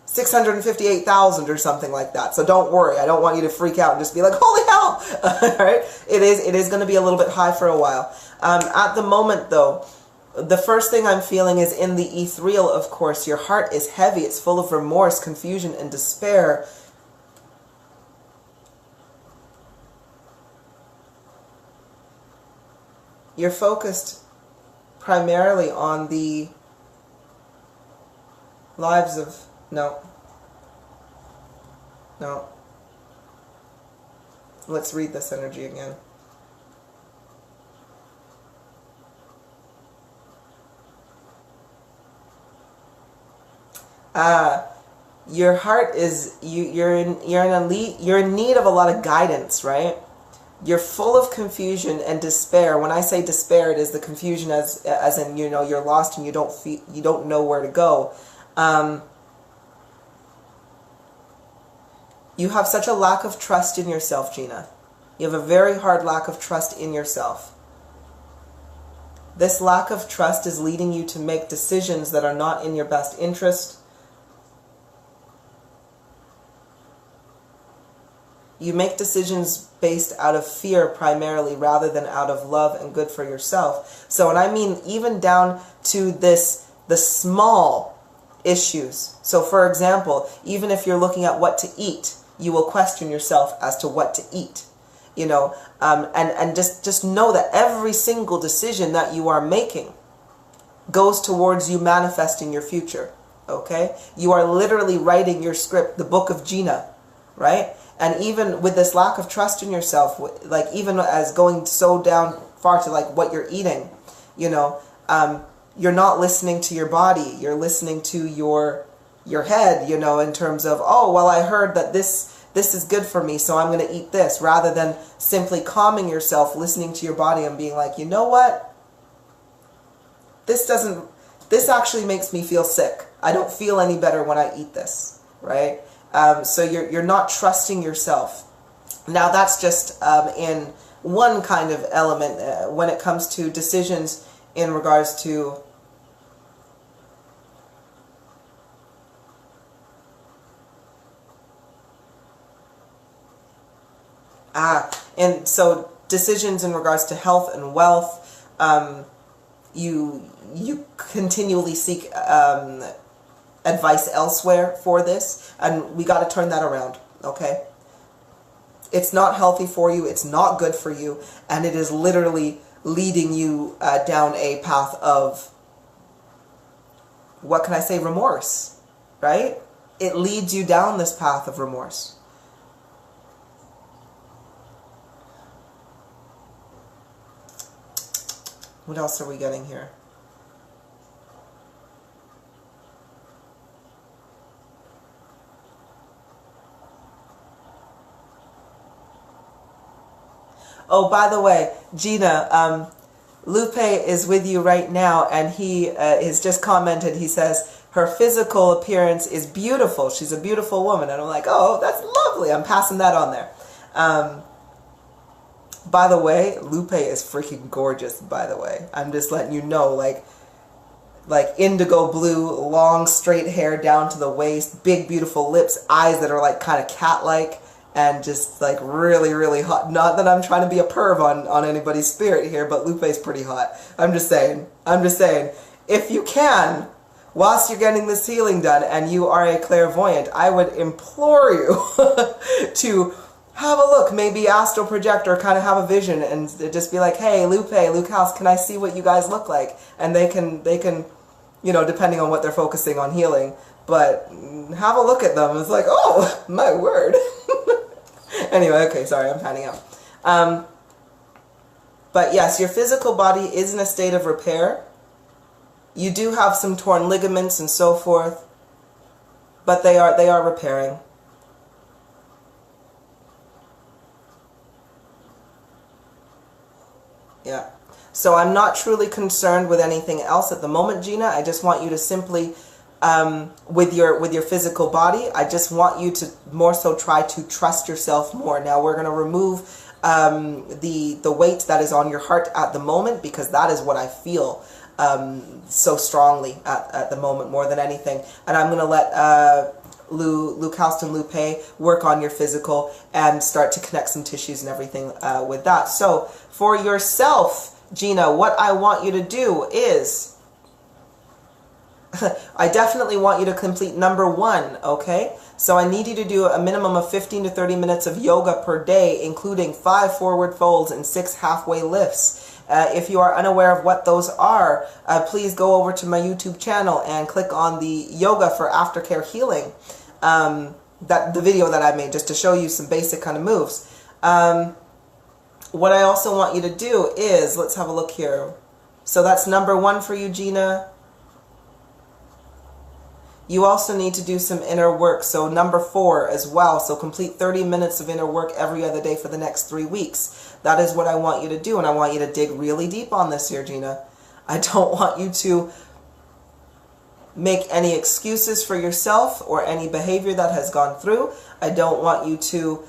658,000 or something like that. So don't worry. I don't want you to freak out and just be like, holy hell! All right? It is going to be a little bit high for a while. At the moment, though, the first thing I'm feeling is in the ethereal, of course. Your heart is heavy. It's full of remorse, confusion, and despair. You're focused primarily on the lives of... No. Let's read this energy again. Your heart is you're in need of a lot of guidance, right? You're full of confusion and despair. When I say despair, it is the confusion as in, you know, you're lost and you don't know where to go. You have such a lack of trust in yourself, Gina. You have a very hard lack of trust in yourself. This lack of trust is leading you to make decisions that are not in your best interest. You make decisions based out of fear primarily rather than out of love and good for yourself. So, and I mean even down to the small issues. So for example, even if you're looking at what to eat, you will question yourself as to what to eat. You know, and just know that every single decision that you are making goes towards you manifesting your future. Okay? You are literally writing your script, the book of Gina, right? And even with this lack of trust in yourself, like even as going so down far to like what you're eating, you know, you're not listening to your body. You're listening to your head, you know, in terms of, oh, well, I heard that this is good for me, so I'm going to eat this, rather than simply calming yourself, listening to your body and being like, you know what? This actually makes me feel sick. I don't feel any better when I eat this, right? So you're not trusting yourself. Now that's just in one kind of element when it comes to decisions in regards to and so decisions in regards to health and wealth, you continually seek advice elsewhere for this, and we got to turn that around, okay? It's not healthy for you. It's not good for you. And it is literally leading you down a path of, what can I say, remorse, right? It leads you down this path of remorse. What else are we getting here? Oh, by the way, Gina, Lupe is with you right now, and he has just commented. He says, her physical appearance is beautiful. She's a beautiful woman. And I'm like, oh, that's lovely. I'm passing that on there. By the way, Lupe is freaking gorgeous, by the way. I'm just letting you know, like indigo blue, long straight hair down to the waist, big beautiful lips, eyes that are like kind of cat-like, and just like really, really hot. Not that I'm trying to be a perv on anybody's spirit here, but Lupe's pretty hot. I'm just saying, if you can, whilst you're getting this healing done and you are a clairvoyant, I would implore you to have a look, maybe astral project, or kind of have a vision and just be like, hey, Luke House, can I see what you guys look like? And they can, you know, depending on what they're focusing on healing, but have a look at them. It's like, oh, my word. Anyway, okay, sorry, I'm panning out. But yes, your physical body is in a state of repair. You do have some torn ligaments and so forth, but they are repairing. Yeah. So I'm not truly concerned with anything else at the moment, Gina. I just want you to simply, with your physical body, I just want you to more so try to trust yourself more. Now we're going to remove the weight that is on your heart at the moment, because that is what I feel so strongly at the moment more than anything. And I'm going to let Luke Houston Lupe work on your physical and start to connect some tissues and everything with that. So for yourself, Gina, what I want you to do is, I definitely want you to complete number 1, okay? So I need you to do a minimum of 15 to 30 minutes of yoga per day, including 5 forward folds and 6 halfway lifts. If you are unaware of what those are, please go over to my YouTube channel and click on the Yoga for Aftercare Healing, the video that I made, just to show you some basic kind of moves. What I also want you to do is, let's have a look here. So that's number 1 for you, Gina. You also need to do some inner work, so number 4 as well. So complete 30 minutes of inner work every other day for the next 3 weeks. That is what I want you to do, and I want you to dig really deep on this here, Gina. I don't want you to make any excuses for yourself or any behavior that has gone through. I don't want you to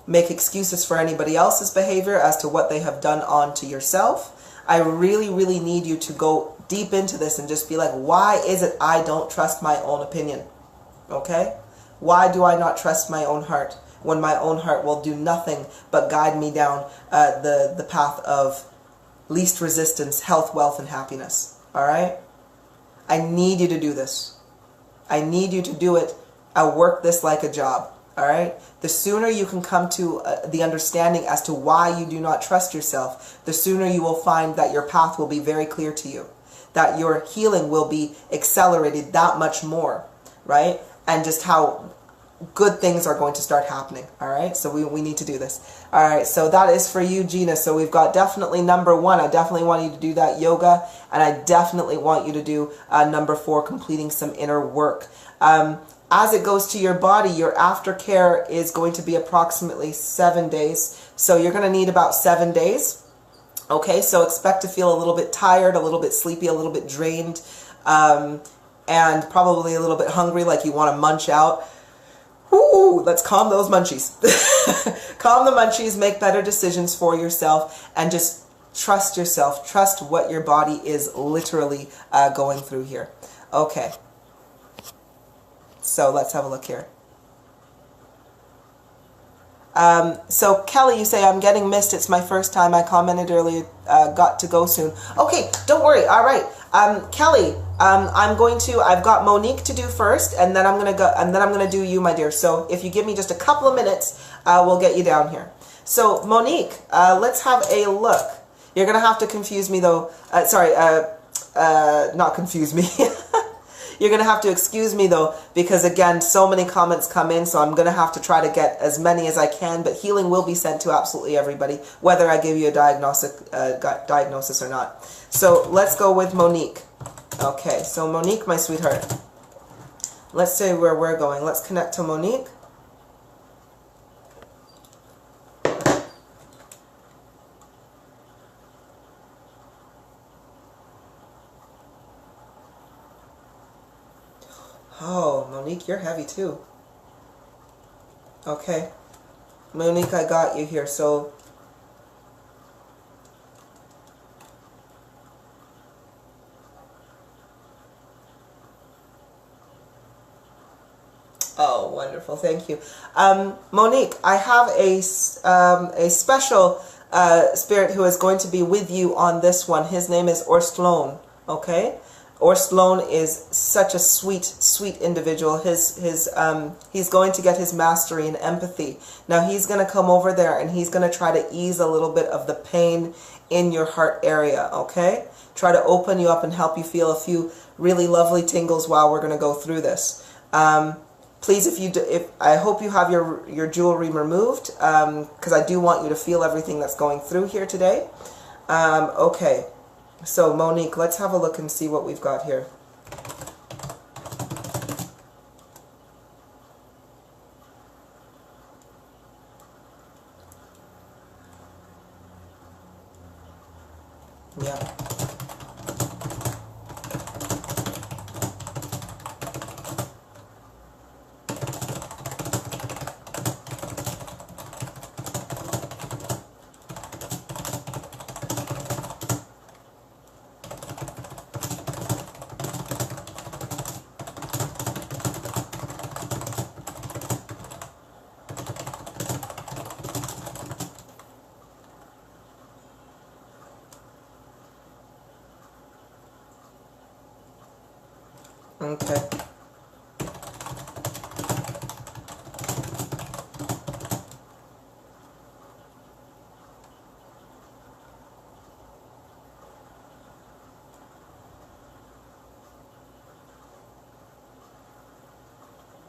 make excuses for anybody else's behavior as to what they have done on to yourself. I really, really need you to go deep into this and just be like, why is it I don't trust my own opinion? Okay? Why do I not trust my own heart when my own heart will do nothing but guide me down the path of least resistance, health, wealth, and happiness? All right? I need you to do this. I need you to do it. I work this like a job. All right? The sooner you can come to the understanding as to why you do not trust yourself, the sooner you will find that your path will be very clear to you, that your healing will be accelerated that much more, right? And just how good things are going to start happening, all right? So we need to do this. All right, so that is for you, Gina. So we've got definitely number 1. I definitely want you to do that yoga, and I definitely want you to do number 4, completing some inner work. As it goes to your body, your aftercare is going to be approximately 7 days. So you're going to need about 7 days. Okay, so expect to feel a little bit tired, a little bit sleepy, a little bit drained, and probably a little bit hungry, like you want to munch out. Ooh, let's calm those munchies. Calm the munchies, make better decisions for yourself, and just trust yourself. Trust what your body is literally going through here. Okay. So let's have a look here. So Kelly, you say, I'm getting missed. It's my first time. I commented earlier, got to go soon. Okay, don't worry. All right. Kelly, I've got Monique to do first, and then I'm going to do you, my dear. So if you give me just a couple of minutes, we'll get you down here. So Monique, let's have a look. You're going to have to confuse me though. Not confuse me. You're going to have to excuse me though, because again, so many comments come in, so I'm going to have to try to get as many as I can, but healing will be sent to absolutely everybody, whether I give you a diagnosis or not. So let's go with Monique. Okay, so Monique, my sweetheart. Let's say where we're going. Let's connect to Monique. Oh, Monique, you're heavy too. Okay. Monique, I got you here, so... Oh, wonderful. Thank you. Monique, I have a special spirit who is going to be with you on this one. His name is Orslone, okay? Orslone is such a sweet, sweet individual. He's going to get his mastery in empathy. Now he's going to come over there and he's going to try to ease a little bit of the pain in your heart area, okay? Try to open you up and help you feel a few really lovely tingles while we're going to go through this. Please, I hope you have your jewelry removed, because I do want you to feel everything that's going through here today. Okay. So, Monique, let's have a look and see what we've got here. Yeah. Okay.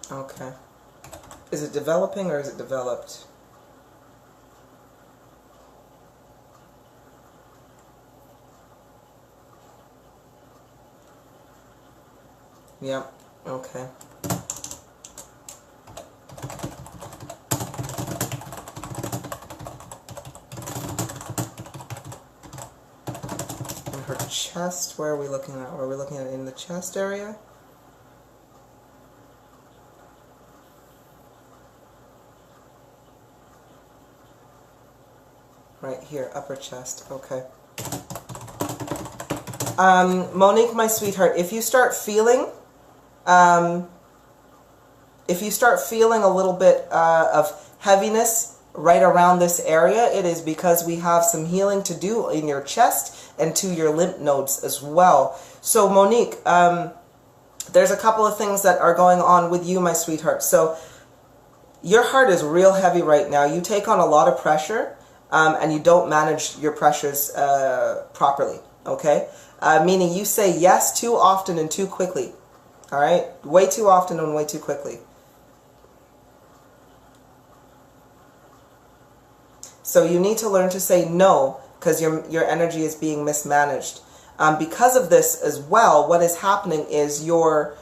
Okay. Is it developing or is it developed? Yep. Okay. And her chest, where are we looking at? Are we looking at it in the chest area? Right here, upper chest. Okay. Monique, my sweetheart, if you start feeling a little bit of heaviness right around this area, it is because we have some healing to do in your chest and to your lymph nodes as well. So Monique, there's a couple of things that are going on with you, my sweetheart. So your heart is real heavy right now. You take on a lot of pressure, and you don't manage your pressures properly, okay? Meaning you say yes too often and too quickly. All right? Way too often and way too quickly. So you need to learn to say no, because your energy is being mismanaged. Because of this as well, what is happening is your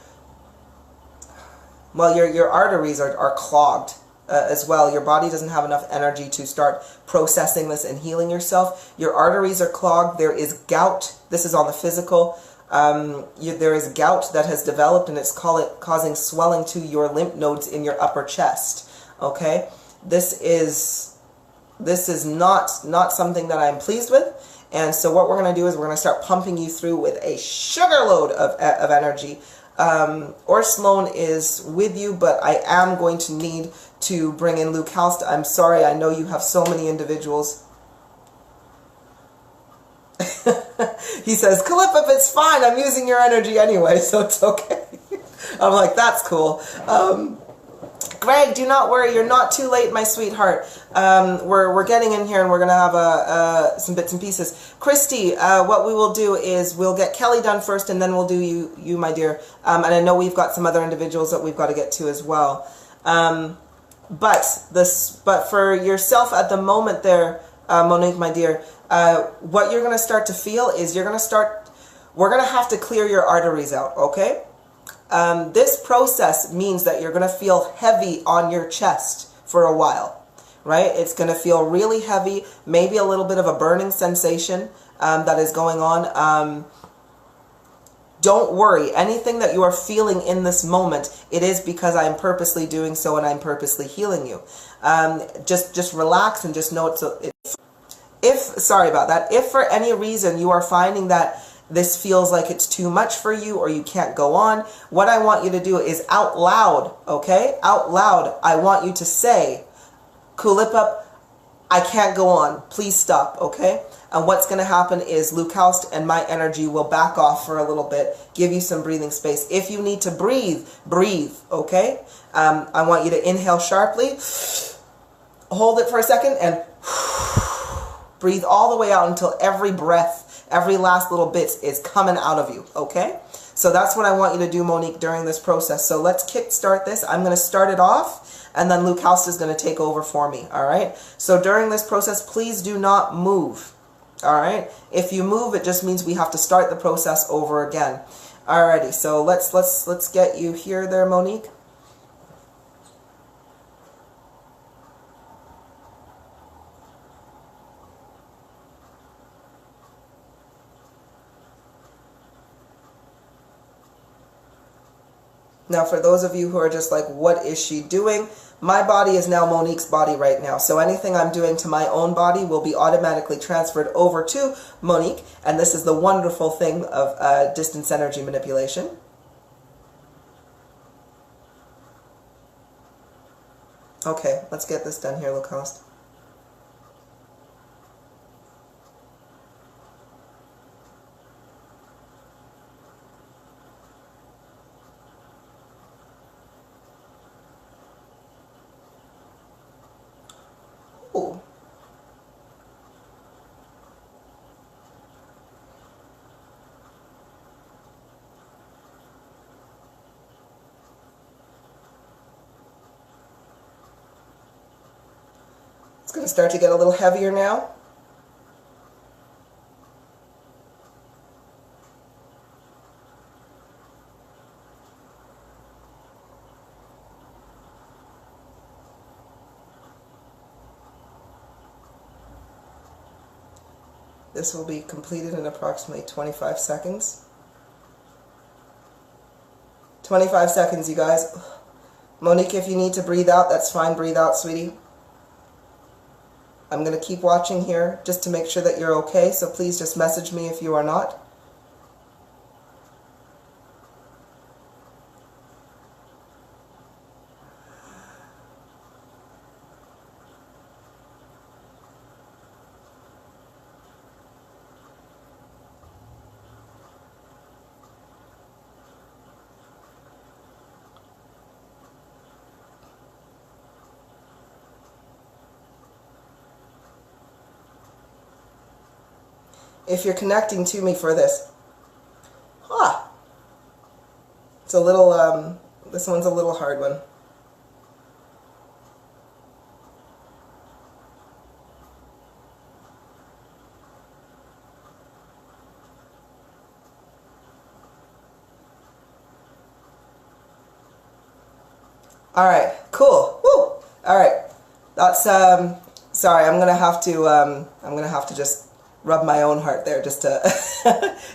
arteries are clogged as well. Your body doesn't have enough energy to start processing this and healing yourself. Your arteries are clogged. There is gout. This is on the physical. There is gout that has developed, and it's causing swelling to your lymph nodes in your upper chest. Okay, this is not something that I'm pleased with. And so what we're going to do is we're going to start pumping you through with a sugar load of energy. Orslone is with you, but I am going to need to bring in Luke Halst. I'm sorry, I know you have so many individuals. He says, Kulipup, it's fine. I'm using your energy anyway, so it's okay. I'm like, that's cool. Greg, do not worry. You're not too late, my sweetheart. We're getting in here and we're going to have some bits and pieces. Christy, what we will do is we'll get Kelly done first and then we'll do you, my dear. And I know we've got some other individuals that we've got to get to as well. But for yourself at the moment there, Monique, my dear, what you're going to start to feel is we're going to have to clear your arteries out, okay? This process means that you're going to feel heavy on your chest for a while, right? It's going to feel really heavy, maybe a little bit of a burning sensation that is going on. Don't worry. Anything that you are feeling in this moment, it is because I'm purposely doing so and I'm purposely healing you. Just relax and just know sorry about that. If for any reason you are finding that this feels like it's too much for you or you can't go on, what I want you to do is out loud, okay? Out loud, I want you to say, Kulipup, I can't go on. Please stop, okay? And what's going to happen is Lucaust and my energy will back off for a little bit, give you some breathing space. If you need to breathe, breathe, okay? I want you to inhale sharply, hold it for a second, and breathe all the way out until every breath, every last little bit is coming out of you, okay? So that's what I want you to do, Monique, during this process. So let's kickstart this. I'm going to start it off, and then Lucaust is going to take over for me, all right? So during this process, please do not move. All right. If you move, it just means we have to start the process over again. Alrighty. So let's get you here, there, Monique. Now, for those of you who are just like, what is she doing? My body is now Monique's body right now. So anything I'm doing to my own body will be automatically transferred over to Monique. And this is the wonderful thing of distance energy manipulation. Okay, let's get this done here, Lucaust. Ooh. It's going to start to get a little heavier now. This will be completed in approximately 25 seconds. 25 seconds, you guys. Monique, if you need to breathe out, that's fine. Breathe out, sweetie. I'm going to keep watching here just to make sure that you're okay, so please just message me if you are not. If you're connecting to me for this. It's a little, this one's a little hard one. All right, cool. Woo! All right, that's sorry. I'm gonna have to just rub my own heart there just to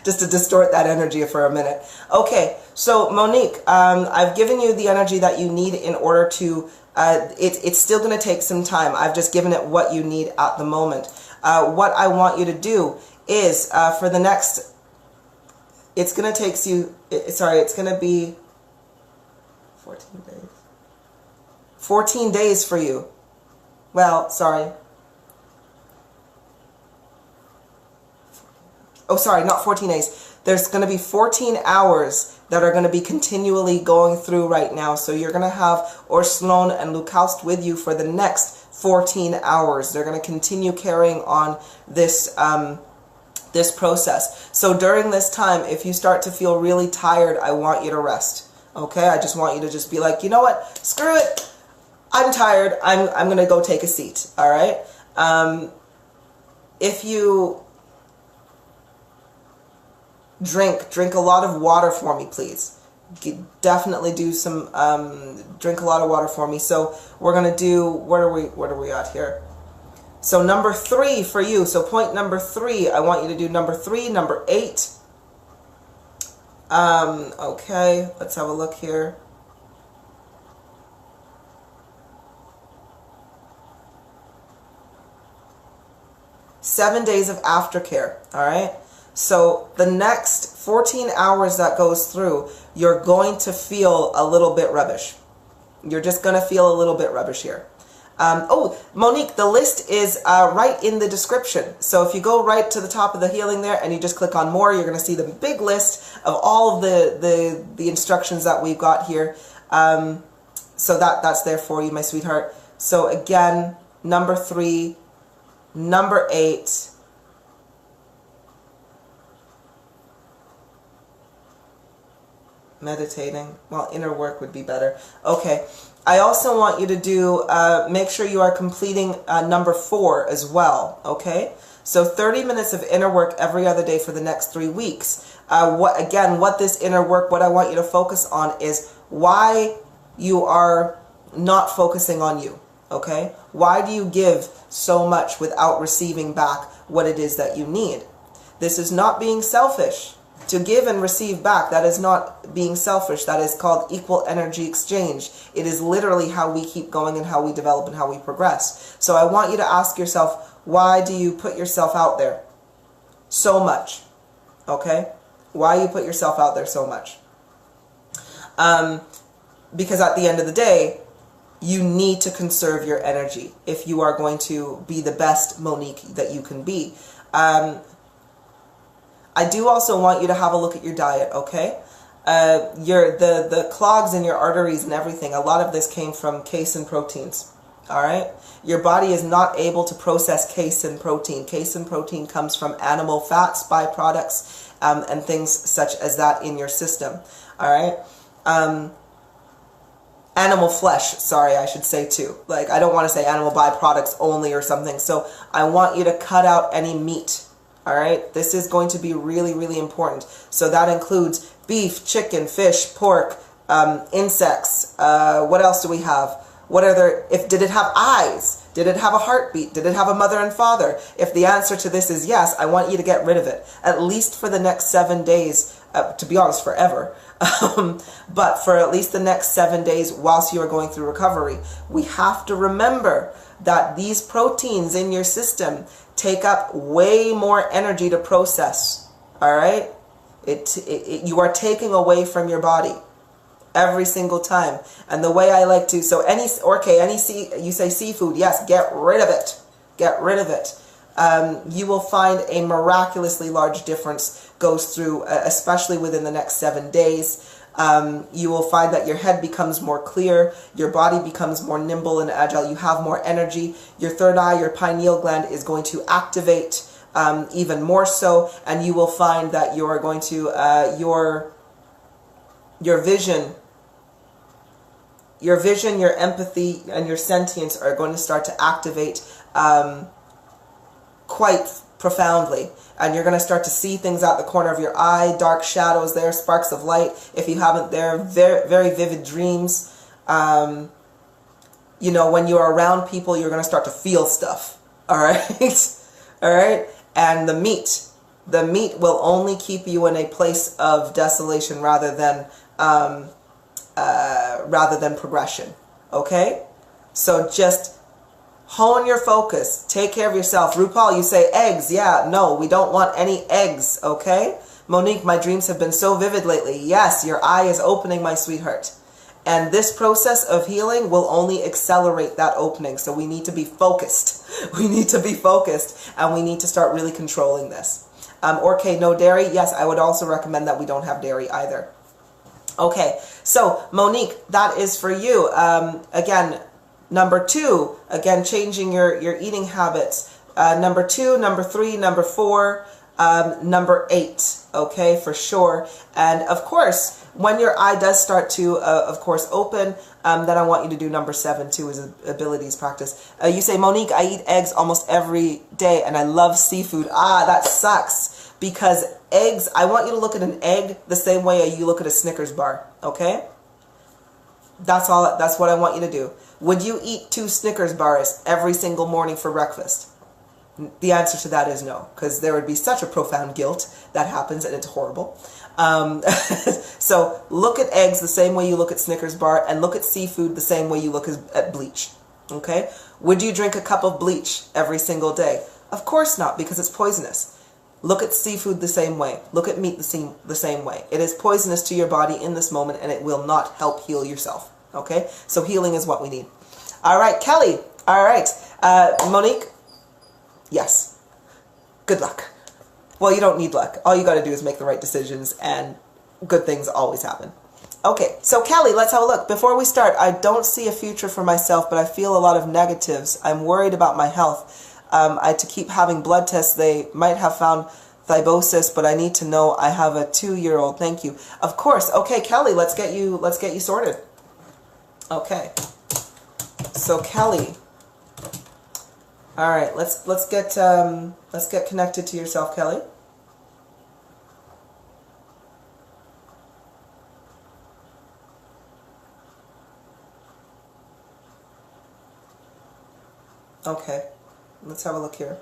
just to distort that energy for a minute. Okay, so Monique, I've given you the energy that you need in order to. It's still gonna take some time. I've just given it what you need at the moment. What I want you to do is for the next. It's gonna take you. Sorry, it's gonna be 14 days. 14 days for you. Well, sorry. Oh, sorry, not 14 days. There's going to be 14 hours that are going to be continually going through right now. So you're going to have Orslon and Lukaust with you for the next 14 hours. They're going to continue carrying on this this process. So during this time, if you start to feel really tired, I want you to rest. Okay? I just want you to just be like, you know what? Screw it. I'm tired. I'm going to go take a seat. All right? If you drink a lot of water for me, please. Definitely do some drink a lot of water for me. So we're going to do, what are we at here? So number 3 for you. So point number 3, I want you to do number 3, number 8. Okay, let's have a look here. Seven days of aftercare, all right? So the next 14 hours that goes through, you're going to feel a little bit rubbish. You're just going to feel a little bit rubbish here. Oh, Monique, the list is right in the description. So if you go right to the top of the healing there and you just click on more, you're going to see the big list of all of the instructions that we've got here. So that's there for you, my sweetheart. So again, number 3, number 8, meditating. Well, inner work would be better. Okay. I also want you to do, make sure you are completing number 4 as well. Okay. So 30 minutes of inner work every other day for the next 3 weeks. What this inner work, what I want you to focus on is why you are not focusing on you. Okay. Why do you give so much without receiving back what it is that you need? This is not being selfish. To give and receive back, that is not being selfish. That is called equal energy exchange. It is literally how we keep going and how we develop and how we progress. So I want you to ask yourself, why do you put yourself out there so much? Okay? Why you put yourself out there so much? Because at the end of the day, you need to conserve your energy if you are going to be the best Monique that you can be. I do also want you to have a look at your diet, okay? The clogs in your arteries and everything, a lot of this came from casein proteins, all right? Your body is not able to process casein protein. Casein protein comes from animal fats, byproducts, and things such as that in your system, all right? Animal flesh, sorry, I should say too. Like, I don't want to say animal byproducts only or something. So I want you to cut out any meat. All right, this is going to be really, really important. So that includes beef, chicken, fish, pork, insects. What else do we have? What are there? Did it have eyes? Did it have a heartbeat? Did it have a mother and father? If the answer to this is yes, I want you to get rid of it, at least for the next 7 days. To be honest, forever. But for at least the next 7 days whilst you are going through recovery, we have to remember that these proteins in your system take up way more energy to process. All right? You are taking away from your body every single time. And the way I like to, you say seafood, yes, get rid of it. Get rid of it. You will find a miraculously large difference goes through, especially within the next 7 days. You will find that your head becomes more clear, your body becomes more nimble and agile, you have more energy, your third eye, your pineal gland is going to activate even more so, and you will find that you are going to, your vision, your empathy, and your sentience are going to start to activate quite profoundly. And you're going to start to see things out the corner of your eye, dark shadows there, sparks of light. If you haven't, there, very, very vivid dreams. You know, when you're around people, you're going to start to feel stuff. All right? All right? And the meat will only keep you in a place of desolation rather than progression. Okay? So just hone your focus. Take care of yourself. RuPaul, you say eggs. Yeah, no, we don't want any eggs, okay? Monique, my dreams have been so vivid lately. Yes, your eye is opening, my sweetheart. And this process of healing will only accelerate that opening. So we need to be focused. We need to be focused, and we need to start really controlling this. Okay, no dairy. Yes, I would also recommend that we don't have dairy either. Okay, so Monique, that is for you. Again, number 2, again, changing your eating habits. Number 2, number 3, number 4, number 8. Okay, for sure. And of course, when your eye does start to, of course, open, then I want you to do number 7 too, is abilities practice. You say, Monique, I eat eggs almost every day and I love seafood. Ah, that sucks. Because eggs, I want you to look at an egg the same way you look at a Snickers bar, okay? That's what I want you to do. Would you eat 2 Snickers bars every single morning for breakfast? The answer to that is no, because there would be such a profound guilt that happens, and it's horrible. So look at eggs the same way you look at Snickers bar, and look at seafood the same way you look at bleach, okay? Would you drink a cup of bleach every single day? Of course not, because it's poisonous. Look at seafood the same way. Look at meat the same way. It is poisonous to your body in this moment, and it will not help heal yourself. Okay? So healing is what we need. All right, Kelly. All right. Monique? Yes. Good luck. Well, you don't need luck. All you got to do is make the right decisions, and good things always happen. Okay, so Kelly, let's have a look. Before we start, I don't see a future for myself, but I feel a lot of negatives. I'm worried about my health. I had to keep having blood tests. They might have found thrombosis, but I need to know. I have a 2-year-old. Thank you. Of course. Okay, Kelly, let's get you sorted. Okay. So Kelly. All right, let's get connected to yourself, Kelly. Okay. Let's have a look here.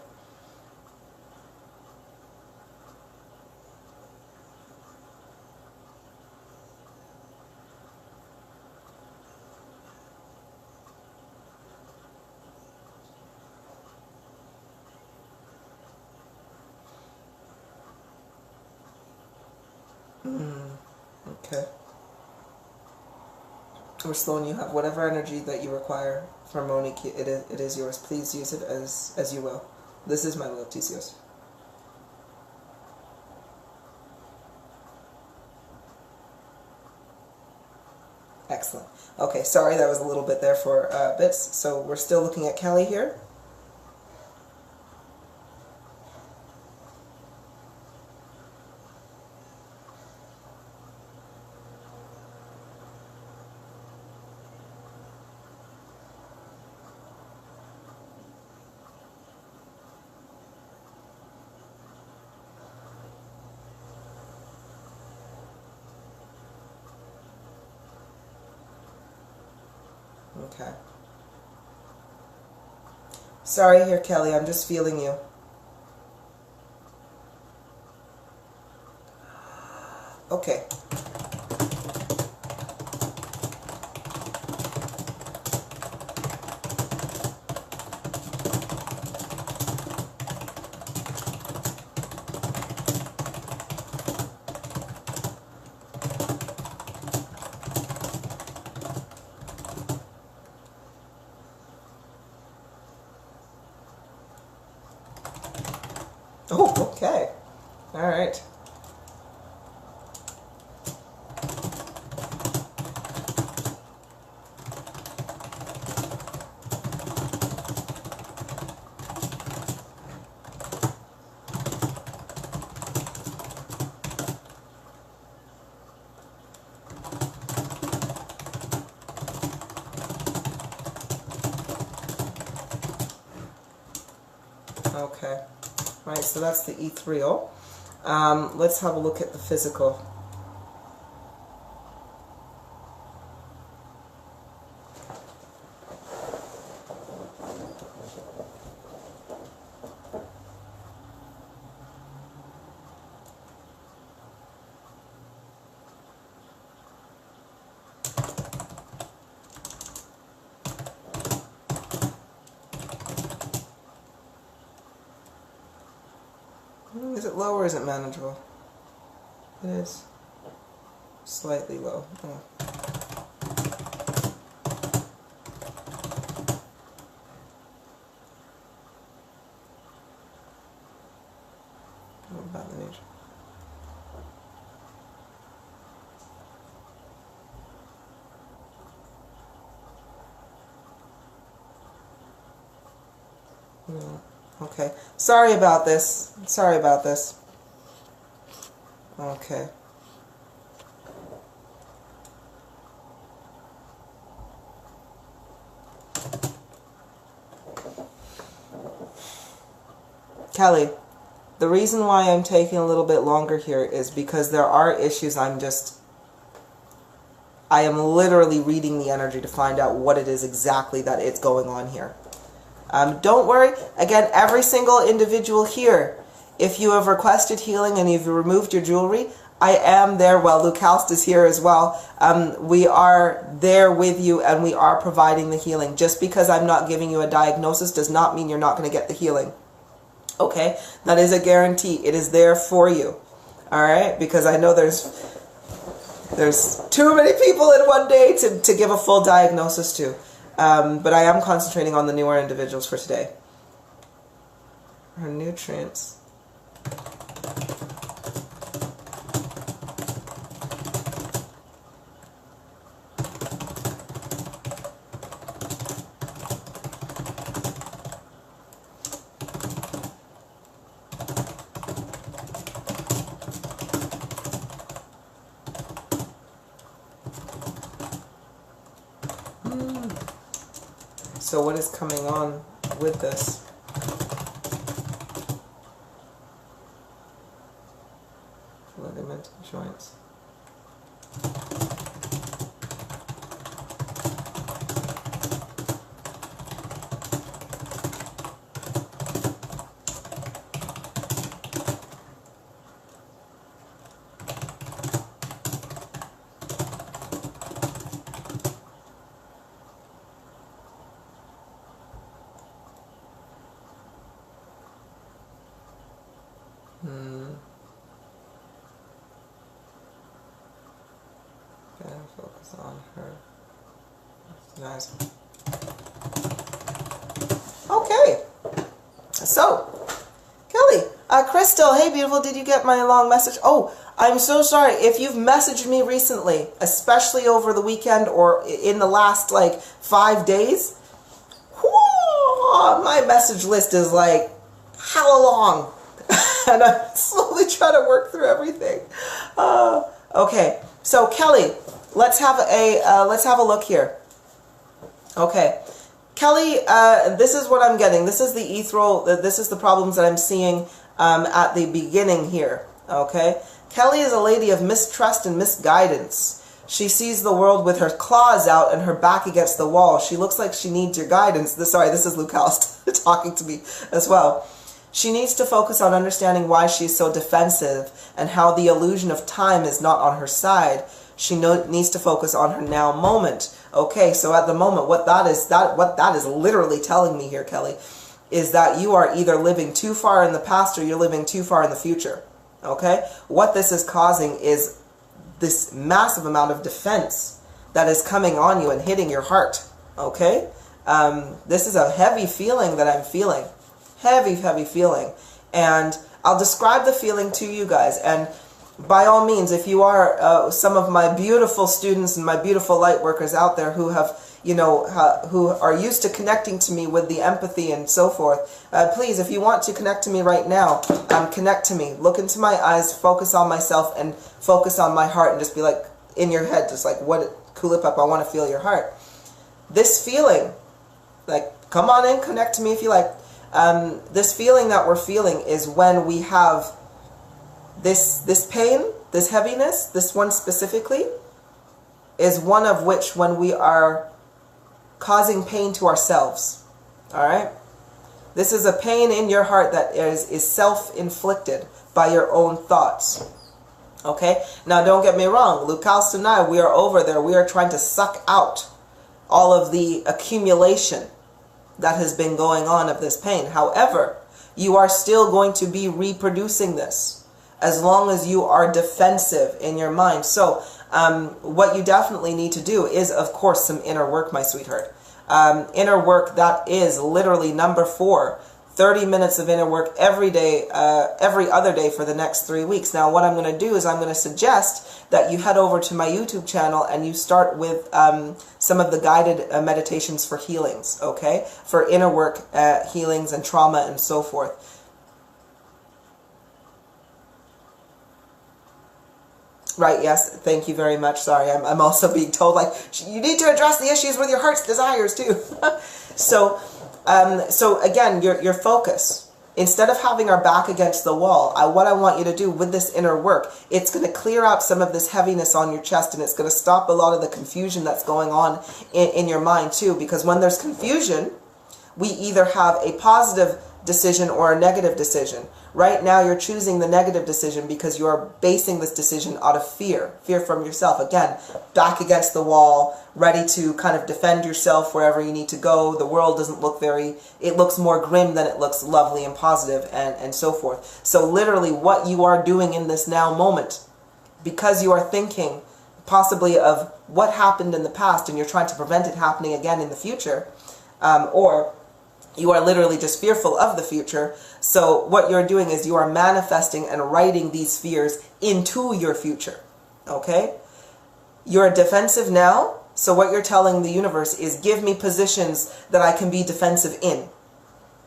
Okay. We're slowing you up. Whatever energy that you require from Monique, it is yours. Please use it as you will. This is my love, TCOs. Excellent. Okay, sorry, that was a little bit there for bits. So we're still looking at Kelly here. Okay. Sorry here, Kelly. I'm just feeling you. Okay. Oh, okay. All right. Okay. All right, so that's the ethereal. Let's have a look at the physical. Is it low or is it manageable? It is slightly low. Oh. What about the nature? Okay. Sorry about this. Sorry about this. Okay. Kelly, the reason why I'm taking a little bit longer here is because there are issues I am literally reading the energy to find out what it is exactly that it's going on here. Don't worry. Again, every single individual here, if you have requested healing and you've removed your jewelry, I am there. Well, Luke Halst is here as well. We are there with you and we are providing the healing. Just because I'm not giving you a diagnosis does not mean you're not going to get the healing. Okay? That is a guarantee. It is there for you. All right? Because I know there's too many people in one day to give a full diagnosis to. But I am concentrating on the newer individuals for today. Our nutrients. So what is coming on with this? Ligament joints. Focus on her. Nice. Okay. So, Kelly, Crystal, hey beautiful, did you get my long message? Oh, I'm so sorry. If you've messaged me recently, especially over the weekend or in the last like 5 days, whoo, my message list is like hella long. And I'm slowly trying to work through everything. Okay. So Kelly, let's have a look here. Okay, Kelly, this is what I'm getting. This is the ethereal. This is the problems that I'm seeing at the beginning here. Okay, Kelly is a lady of mistrust and misguidance. She sees the world with her claws out and her back against the wall. She looks like she needs your guidance. Sorry, this is Luke Halst talking to me as well. She needs to focus on understanding why she's so defensive and how the illusion of time is not on her side. She needs to focus on her now moment. Okay, so at the moment, what that is literally telling me here, Kelly, is that you are either living too far in the past or you're living too far in the future. Okay? What this is causing is this massive amount of defense that is coming on you and hitting your heart. Okay? This is a heavy feeling that I'm feeling. Heavy, heavy feeling. And I'll describe the feeling to you guys. And by all means, if you are some of my beautiful students and my beautiful light workers out there who have, who are used to connecting to me with the empathy and so forth, please, if you want to connect to me right now, connect to me. Look into my eyes, focus on myself, and focus on my heart, and just be like, in your head, just like, what, Kulipup, I want to feel your heart. This feeling, like, come on in, connect to me if you like. This feeling that we're feeling is when we have this pain, this heaviness, this one specifically, is one of which when we are causing pain to ourselves. All right? This is a pain in your heart that is self-inflicted by your own thoughts. Okay? Now, don't get me wrong. Luke Halst and I, we are over there. We are trying to suck out all of the accumulation that has been going on of this pain. However, you are still going to be reproducing this as long as you are defensive in your mind. So what you definitely need to do is, of course, some inner work, my sweetheart. Inner work that is literally number 4. 30 minutes of inner work every day, every other day for the next 3 weeks. Now, what I'm going to do is I'm going to suggest that you head over to my YouTube channel and you start with some of the guided meditations for healings, okay? For inner work healings and trauma and so forth. Right, yes, thank you very much. Sorry, I'm also being told, like, you need to address the issues with your heart's desires, too. So again, your focus. Instead of having our back against the wall, what I want you to do with this inner work, it's going to clear out some of this heaviness on your chest, and it's going to stop a lot of the confusion that's going on in your mind, too. Because when there's confusion, we either have a positive decision or a negative decision. Right now you're choosing the negative decision because you are basing this decision out of fear. Fear from yourself. Again, back against the wall, ready to kind of defend yourself wherever you need to go. The world doesn't look it looks more grim than it looks lovely and positive and so forth. So literally what you are doing in this now moment, because you are thinking possibly of what happened in the past and you're trying to prevent it happening again in the future, or you are literally just fearful of the future. So what you're doing is you are manifesting and writing these fears into your future. Okay? You're defensive now. So what you're telling the universe is, give me positions that I can be defensive in.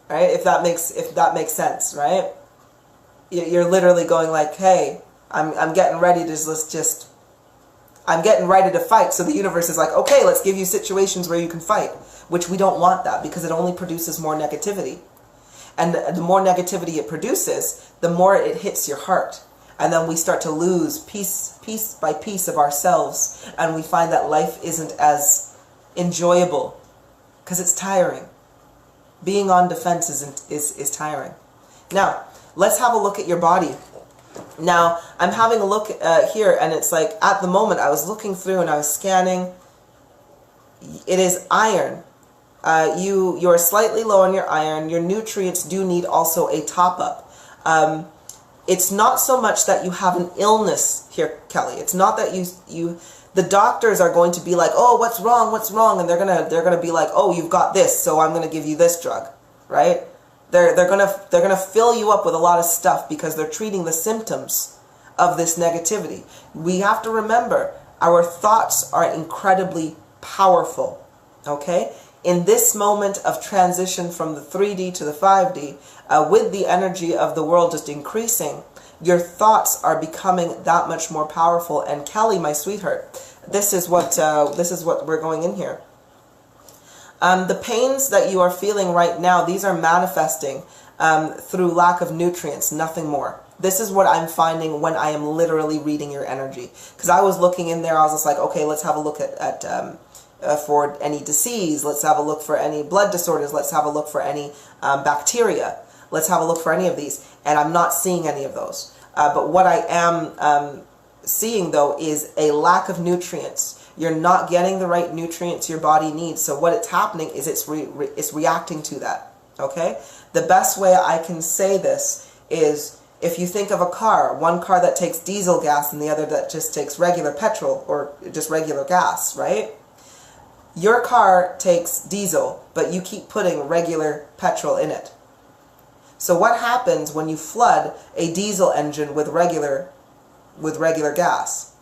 Right? If that makes sense, right? You're literally going like, hey, I'm getting ready to I'm getting ready to fight. So the universe is like, okay, let's give you situations where you can fight. Which we don't want that, because it only produces more negativity. And the more negativity it produces, the more it hits your heart. And then we start to lose piece by piece of ourselves. And we find that life isn't as enjoyable, because it's tiring. Being on defense is tiring. Now, let's have a look at your body. Now, I'm having a look here, and it's like, at the moment, I was looking through and I was scanning. It is iron. You're slightly low on your iron. Your nutrients do need also a top-up. It's not so much that you have an illness here, Kelly. It's not that the doctors are going to be like, oh, what's wrong? And they're gonna be like, oh, you've got this, so I'm gonna give you this drug, right? They're gonna fill you up with a lot of stuff because they're treating the symptoms of this negativity. We have to remember, our thoughts are incredibly powerful, okay? In this moment of transition from the 3D to the 5D, with the energy of the world just increasing, your thoughts are becoming that much more powerful. And Kelly, my sweetheart, this is what we're going in here. The pains that you are feeling right now, these are manifesting through lack of nutrients, nothing more. This is what I'm finding when I am literally reading your energy. Because I was looking in there, I was just like, okay, let's have a look at for any disease. Let's have a look for any blood disorders. Let's have a look for any bacteria. Let's have a look for any of these. And I'm not seeing any of those. But what I am seeing, though, is a lack of nutrients. You're not getting the right nutrients your body needs. So what it's happening is it's reacting to that. Okay? The best way I can say this is, if you think of a car, one car that takes diesel gas and the other that just takes regular petrol or just regular gas, right? Your car takes diesel, but you keep putting regular petrol in it. So what happens when you flood a diesel engine with regular gas?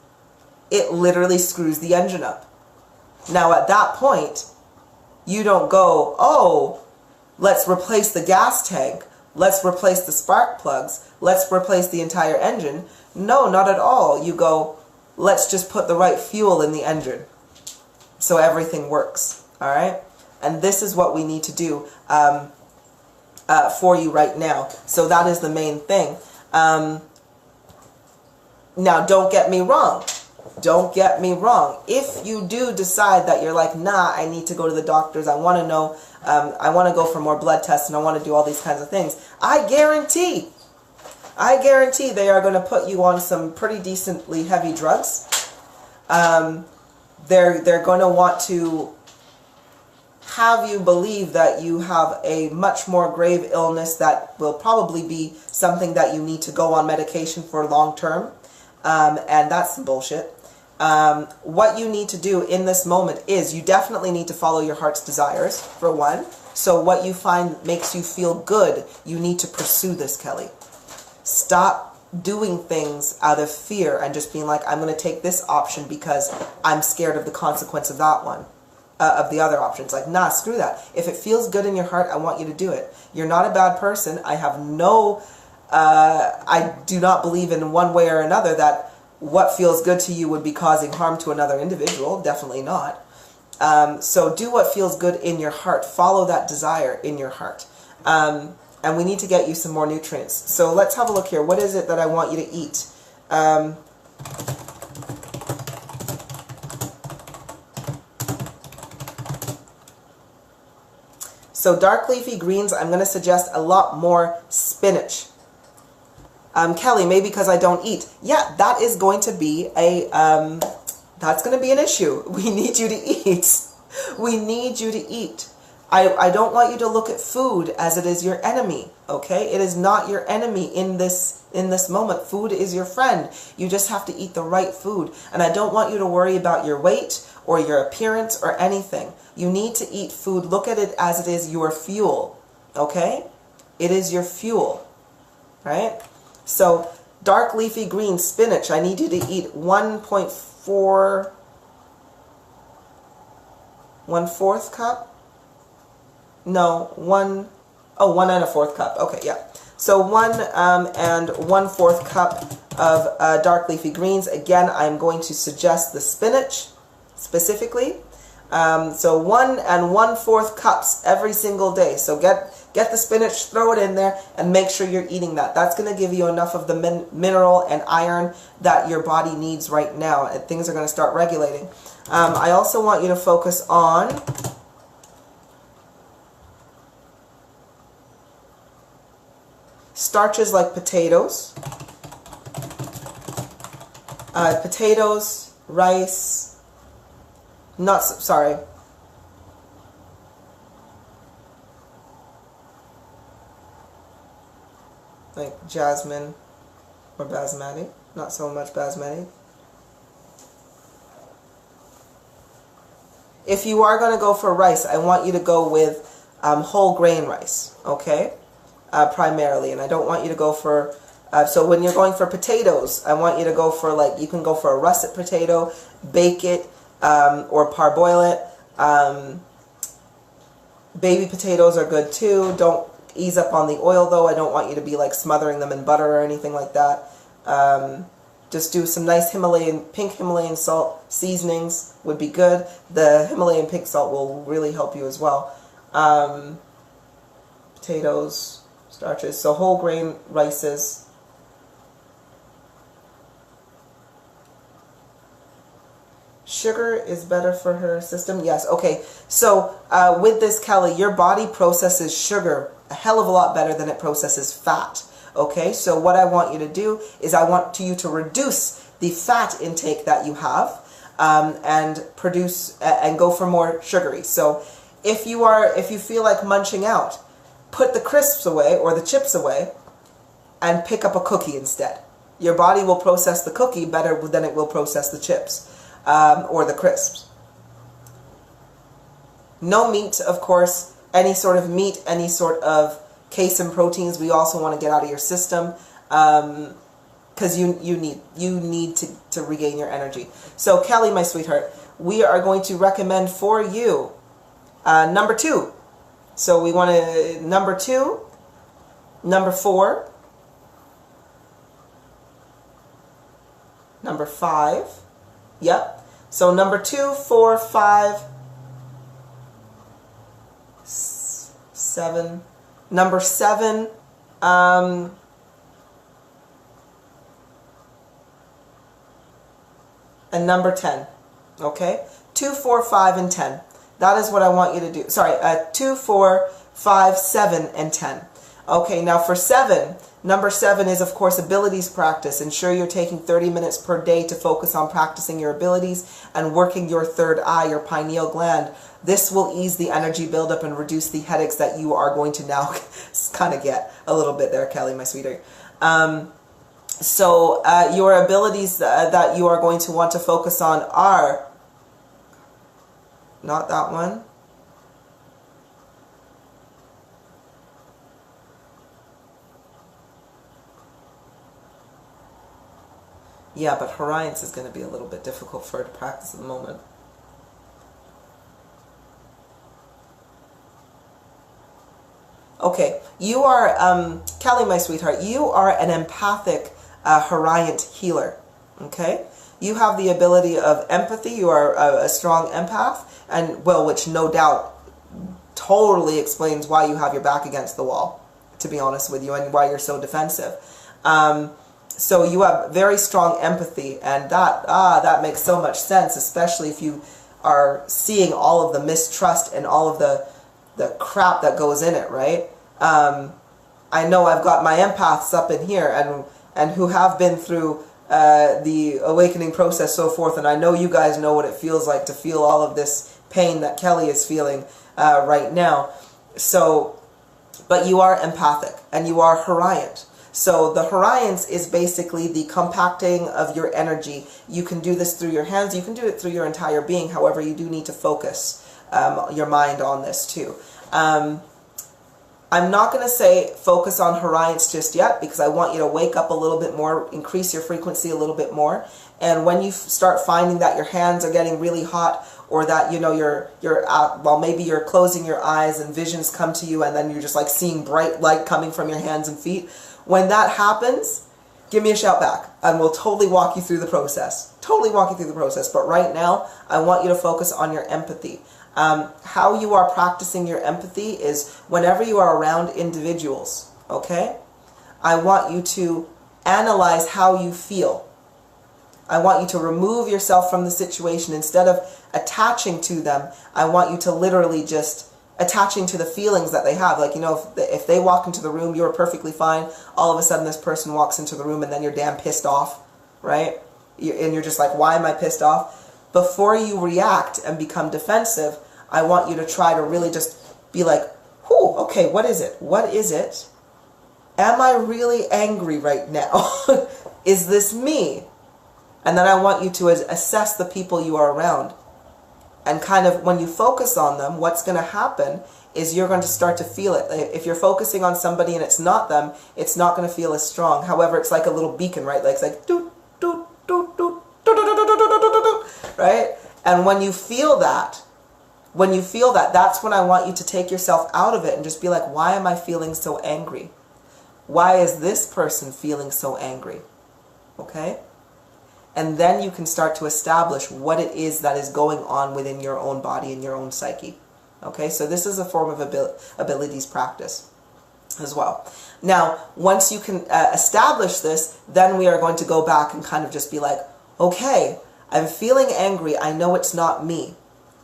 It literally screws the engine up. Now at that point, you don't go, oh, let's replace the gas tank, let's replace the spark plugs, let's replace the entire engine. No, not at all. You go, let's just put the right fuel in the engine so everything works, all right? And this is what we need to do for you right now. So that is the main thing. Now, don't get me wrong. Don't get me wrong. If you do decide that you're like, nah, I need to go to the doctors, I want to know, I want to go for more blood tests, and I want to do all these kinds of things, I guarantee they are going to put you on some pretty decently heavy drugs. They're going to want to have you believe that you have a much more grave illness that will probably be something that you need to go on medication for long term. And that's some bullshit. What you need to do in this moment is you definitely need to follow your heart's desires, for one. So what you find makes you feel good, you need to pursue this, Kelly. Stop doing things out of fear and just being like, I'm going to take this option because I'm scared of the consequence of that one, of the other options. Like, nah, screw that. If it feels good in your heart, I want you to do it. You're not a bad person. I do not believe in one way or another that what feels good to you would be causing harm to another individual. Definitely not. So do what feels good in your heart. Follow that desire in your heart. And we need to get you some more nutrients. So let's have a look here. What is it that I want you to eat? So dark leafy greens, I'm going to suggest a lot more spinach. Kelly, maybe because I don't eat. Yeah, that is going to be that's going to be an issue. We need you to eat. We need you to eat. I don't want you to look at food as it is your enemy, okay? It is not your enemy in this moment. Food is your friend. You just have to eat the right food. And I don't want you to worry about your weight or your appearance or anything. You need to eat food. Look at it as it is your fuel, okay? It is your fuel, right? So dark leafy green spinach, I need you to eat 1.4 1/4 cup. No, 1 1/4 cup. Okay, yeah. So 1 and 1/4 cup of dark leafy greens. Again, I'm going to suggest the spinach specifically. So 1 and 1/4 cups every single day. So get the spinach, throw it in there, and make sure you're eating that. That's going to give you enough of the mineral and iron that your body needs right now, and things are going to start regulating. I also want you to focus on starches like potatoes, rice, nuts, sorry, like jasmine or basmati, not so much basmati. If you are going to go for rice, I want you to go with whole grain rice, okay? Primarily, and I don't want you to go for, so when you're going for potatoes, I want you to go for, like, you can go for a russet potato, bake it, or parboil it. Baby potatoes are good too. Don't ease up on the oil though. I don't want you to be like smothering them in butter or anything like that. Just do some nice pink Himalayan salt seasonings would be good. The Himalayan pink salt will really help you as well. Potatoes, starches, so whole grain rices. Sugar is better for her system. Yes, okay. So with this, Kelly, your body processes sugar a hell of a lot better than it processes fat. Okay, so what I want you to do is I want you to reduce the fat intake that you have and produce and go for more sugary. So if you feel like munching out, put the crisps away or the chips away and pick up a cookie instead. Your body will process the cookie better than it will process the chips or the crisps. No meat, of course. Any sort of meat, any sort of casein proteins, we also want to get out of your system because you need to regain your energy. So Kelly, my sweetheart, we are going to recommend for you number 2. So we want to number 2, number 4, number 5. Yep. So number 2, 4, 5, 7. Number 7, and number 10. Okay? 2, 4, 5, and 10. That is what I want you to do. Sorry, 2, 4, 5, 7, and 10. Okay, now for 7, number 7 is, of course, abilities practice. Ensure you're taking 30 minutes per day to focus on practicing your abilities and working your third eye, your pineal gland. This will ease the energy buildup and reduce the headaches that you are going to now kind of get a little bit there, Kelly, my sweetheart. So your abilities that you are going to want to focus on are, not that one. Yeah, but Horions is going to be a little bit difficult for her to practice at the moment. Okay, you are, Kelly, my sweetheart, you are an empathic Horiant healer, okay? You have the ability of empathy. You are a strong empath, and, well, which no doubt totally explains why you have your back against the wall, to be honest with you, and why you're so defensive. So you have very strong empathy, and that makes so much sense, especially if you are seeing all of the mistrust and all of the crap that goes in it, right? I know I've got my empaths up in here, and who have been through the awakening process, so forth, and I know you guys know what it feels like to feel all of this pain that Kelly is feeling right now. So, but you are empathic, and you are Horiant. So the Horions is basically the compacting of your energy. You can do this through your hands. You can do it through your entire being. However, you do need to focus your mind on this too. I'm not going to say focus on Horions just yet, because I want you to wake up a little bit more, increase your frequency a little bit more. And when you start finding that your hands are getting really hot, or that, you know, well, maybe you're closing your eyes and visions come to you, and then you're just like seeing bright light coming from your hands and feet. When that happens, give me a shout back, and we'll totally walk you through the process. Totally walk you through the process. But right now, I want you to focus on your empathy. How you are practicing your empathy is whenever you are around individuals, okay? I want you to analyze how you feel. I want you to remove yourself from the situation. Instead of attaching to them, I want you to literally just attaching to the feelings that they have. Like, you know, if they walk into the room, you're perfectly fine. All of a sudden this person walks into the room, and then you're damn pissed off, right? And you're just like, why am I pissed off? Before you react and become defensive, I want you to try to really just be like, whew, okay, what is it? What is it? Am I really angry right now? Is this me? And then I want you to assess the people you are around. And kind of, when you focus on them, what's going to happen is you're going to start to feel it. If you're focusing on somebody and it's not them, it's not going to feel as strong. However, it's like a little beacon, right? Like, it's like, doot, doot, doot, doot, doot, doot, doot, doot, doot, doot, right? And when you feel that, that's when I want you to take yourself out of it and just be like, why am I feeling so angry? Why is this person feeling so angry? Okay? And then you can start to establish what it is that is going on within your own body and your own psyche. Okay, so this is a form of abilities practice as well. Now, once you can establish this, then we are going to go back and kind of just be like, okay, I'm feeling angry. I know it's not me.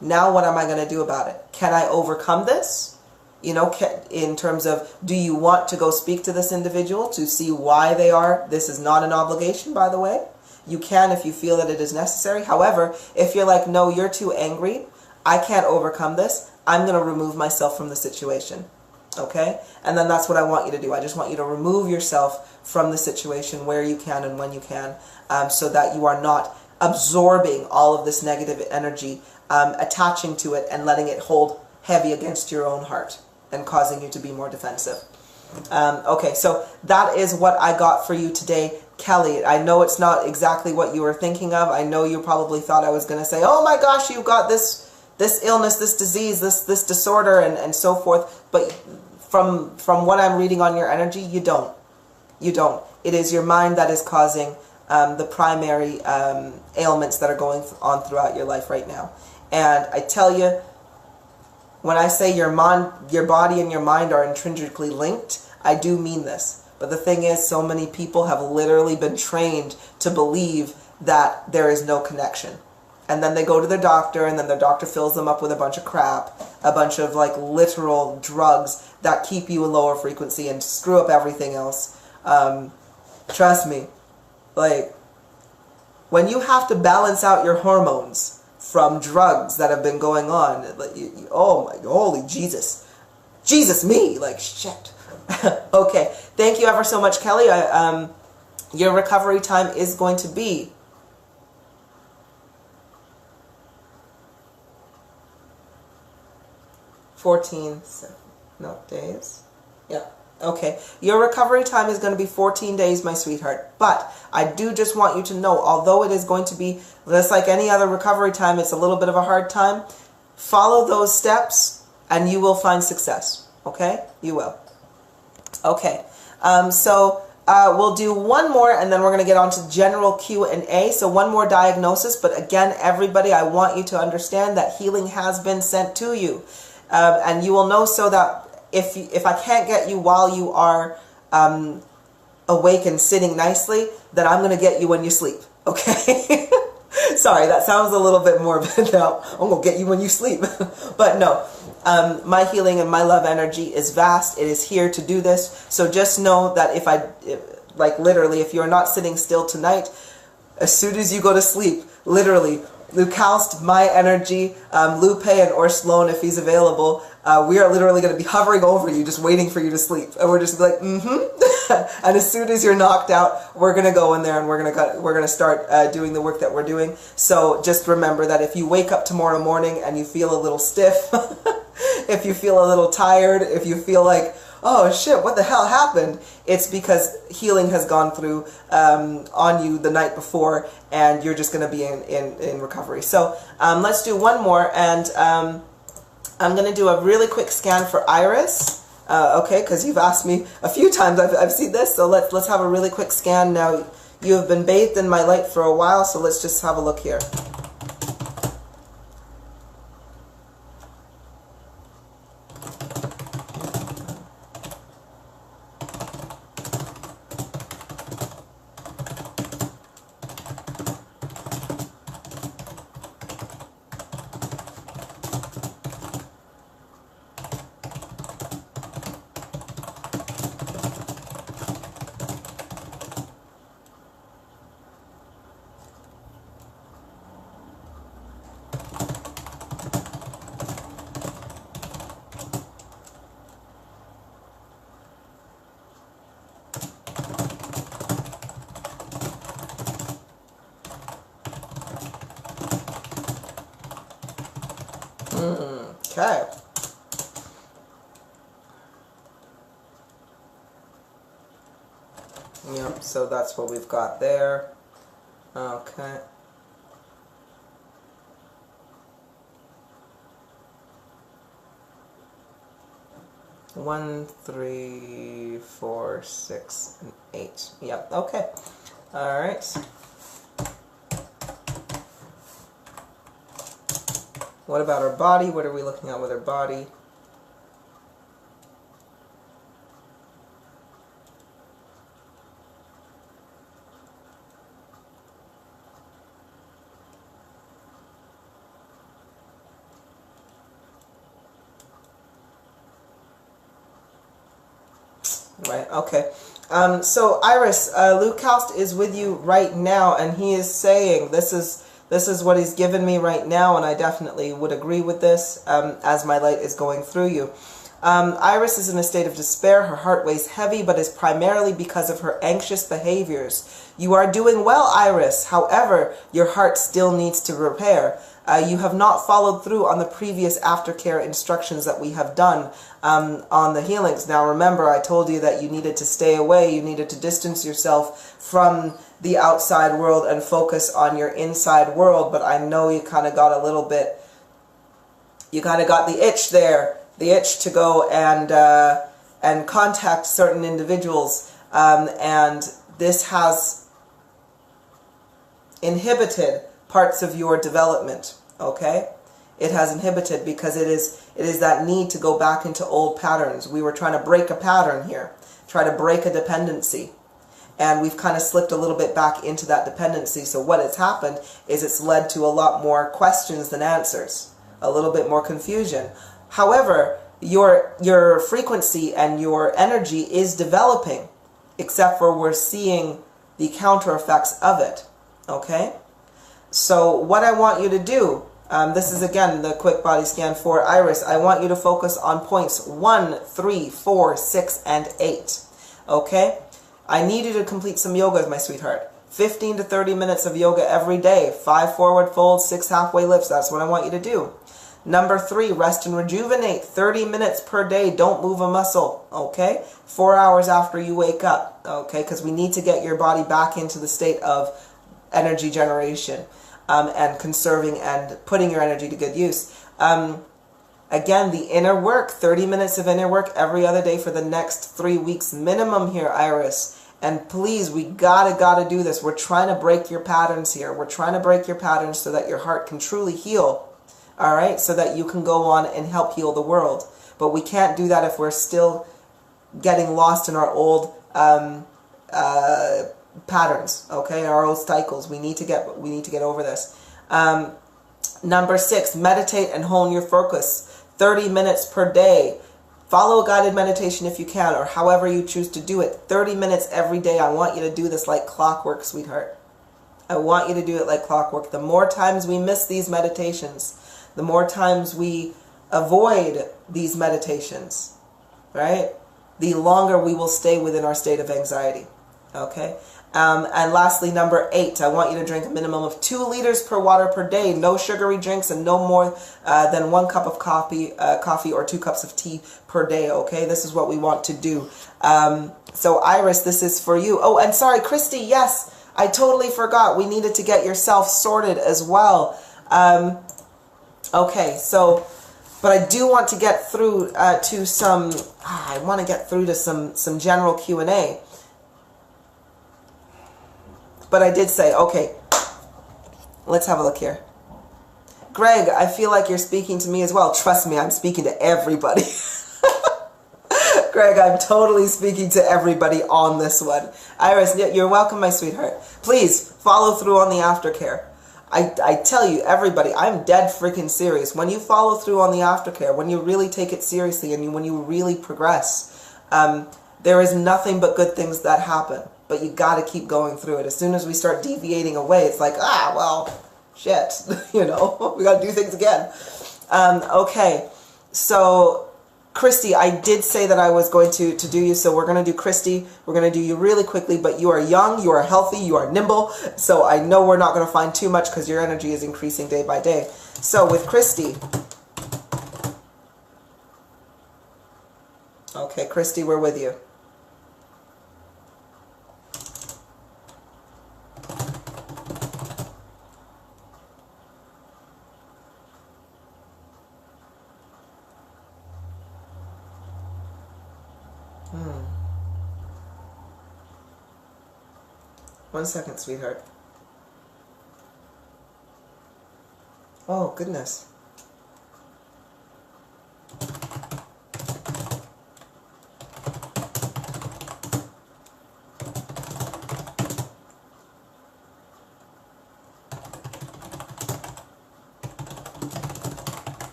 Now what am I going to do about it? Can I overcome this? You know, in terms of, do you want to go speak to this individual to see why they are? This is not an obligation, by the way. You can if you feel that it is necessary. However, if you're like, no, you're too angry, I can't overcome this, I'm going to remove myself from the situation. Okay? And then that's what I want you to do. I just want you to remove yourself from the situation where you can and when you can, so that you are not absorbing all of this negative energy, attaching to it and letting it hold heavy against your own heart and causing you to be more defensive. Okay, so that is what I got for you today, Kelly. I know it's not exactly what you were thinking of. I know you probably thought I was going to say, oh my gosh, you've got this illness, this disease, this disorder, and so forth. But from what I'm reading on your energy, you don't. You don't. It is your mind that is causing the primary ailments that are going on throughout your life right now. And I tell you, when I say your body and your mind are intrinsically linked, I do mean this. But the thing is, so many people have literally been trained to believe that there is no connection. And then they go to their doctor, and then their doctor fills them up with a bunch of crap, a bunch of like literal drugs that keep you in lower frequency and screw up everything else. Trust me, like, when you have to balance out your hormones from drugs that have been going on, like, oh my, holy Jesus me, like, shit. Okay, thank you ever so much, Kelly. Your recovery time is going to be 14 days. Yeah. Okay. Your recovery time is going to be 14 days, my sweetheart. But I do just want you to know, although it is going to be just like any other recovery time, it's a little bit of a hard time. Follow those steps and you will find success. Okay? You will. Okay. We'll do one more and then we're going to get on to general Q&A. So one more diagnosis. But again, everybody, I want you to understand that healing has been sent to you. And you will know so that if I can't get you while you are awake and sitting nicely, then I'm going to get you when you sleep. Okay? Sorry, that sounds a little bit morbid now. I'm going to get you when you sleep. But no, my healing and my love energy is vast. It is here to do this. So just know that literally, if you're not sitting still tonight, as soon as you go to sleep, literally, Lucaust, my energy, Lupe and or Sloan, if he's available, we are literally going to be hovering over you, just waiting for you to sleep. And we're just like, And as soon as you're knocked out, we're going to go in there and we're going to start doing the work that we're doing. So just remember that if you wake up tomorrow morning and you feel a little stiff, if you feel a little tired, if you feel like, oh shit, what the hell happened? It's because healing has gone through on you the night before and you're just going to be in recovery. So let's do one more, and I'm going to do a really quick scan for Iris. Okay, because you've asked me a few times, I've seen this, so let's have a really quick scan. Now, you have been bathed in my light for a while, so let's just have a look here. Okay. Yep, so that's what we've got there. Okay. One, 3, 4, 6, and 8. Yep, okay. All right. What about her body? What are we looking at with her body? Right, okay. So Iris, Lucaust is with you right now, and he is saying this is what he's given me right now, and I definitely would agree with this as my light is going through you. Iris is in a state of despair. Her heart weighs heavy, but is primarily because of her anxious behaviors. You are doing well, Iris. However, your heart still needs to repair. You have not followed through on the previous aftercare instructions that we have done on the healings. Now, remember, I told you that you needed to stay away. You needed to distance yourself from the outside world and focus on your inside world. But I know you kind of got a little bit, you kind of got the itch there, the itch to go and contact certain individuals. And this has inhibited parts of your development, okay? It has inhibited because it is that need to go back into old patterns. We were trying to break a pattern here, try to break a dependency. And we've kind of slipped a little bit back into that dependency. So what has happened is it's led to a lot more questions than answers, a little bit more confusion. However, your frequency and your energy is developing, except for we're seeing the counter effects of it, okay? So what I want you to do, this is again the quick body scan for Iris. I want you to focus on points 1, 3, 4, 6, and 8. Okay? I need you to complete some yoga, my sweetheart. 15 to 30 minutes of yoga every day. 5 forward folds, 6 halfway lifts. That's what I want you to do. Number 3, rest and rejuvenate. 30 minutes per day. Don't move a muscle, okay? 4 hours after you wake up, okay? Because we need to get your body back into the state of energy generation and conserving and putting your energy to good use. Again, the inner work, 30 minutes of inner work every other day for the next 3 weeks minimum here, Iris. And please, we gotta do this. We're trying to break your patterns here. We're trying to break your patterns so that your heart can truly heal. All right, so that you can go on and help heal the world. But we can't do that if we're still getting lost in our old patterns, okay, our old cycles. We need to get over this. Number 6, meditate and hone your focus. 30 minutes per day. Follow a guided meditation if you can, or however you choose to do it. 30 minutes every day. I want you to do this like clockwork, sweetheart. I want you to do it like clockwork. The more times we miss these meditations, the more times we avoid these meditations, right? The longer we will stay within our state of anxiety, okay? And lastly, number 8, I want you to drink a minimum of 2 liters per water per day. No sugary drinks and no more than 1 cup of coffee or 2 cups of tea per day, okay? This is what we want to do. So Iris, this is for you. Oh, and sorry, Christy, yes, I totally forgot. We needed to get yourself sorted as well. Okay, so, but I do want to get through to some, I want to get through to some general Q&A. But I did say, okay, let's have a look here. Greg, I feel like you're speaking to me as well. Trust me, I'm speaking to everybody. Greg, I'm totally speaking to everybody on this one. Iris, you're welcome, my sweetheart. Please follow through on the aftercare. I tell you, everybody, I'm dead freaking serious. When you follow through on the aftercare, when you really take it seriously and when you really progress, there is nothing but good things that happen. But you got to keep going through it. As soon as we start deviating away, it's like, well, shit, you know, we got to do things again. Okay, so Christy, I did say that I was going to do you, so we're going to do Christy. We're going to do you really quickly, but you are young, you are healthy, you are nimble, so I know we're not going to find too much because your energy is increasing day by day. So with Christy, okay, Christy, we're with you. One second, sweetheart. Oh, goodness.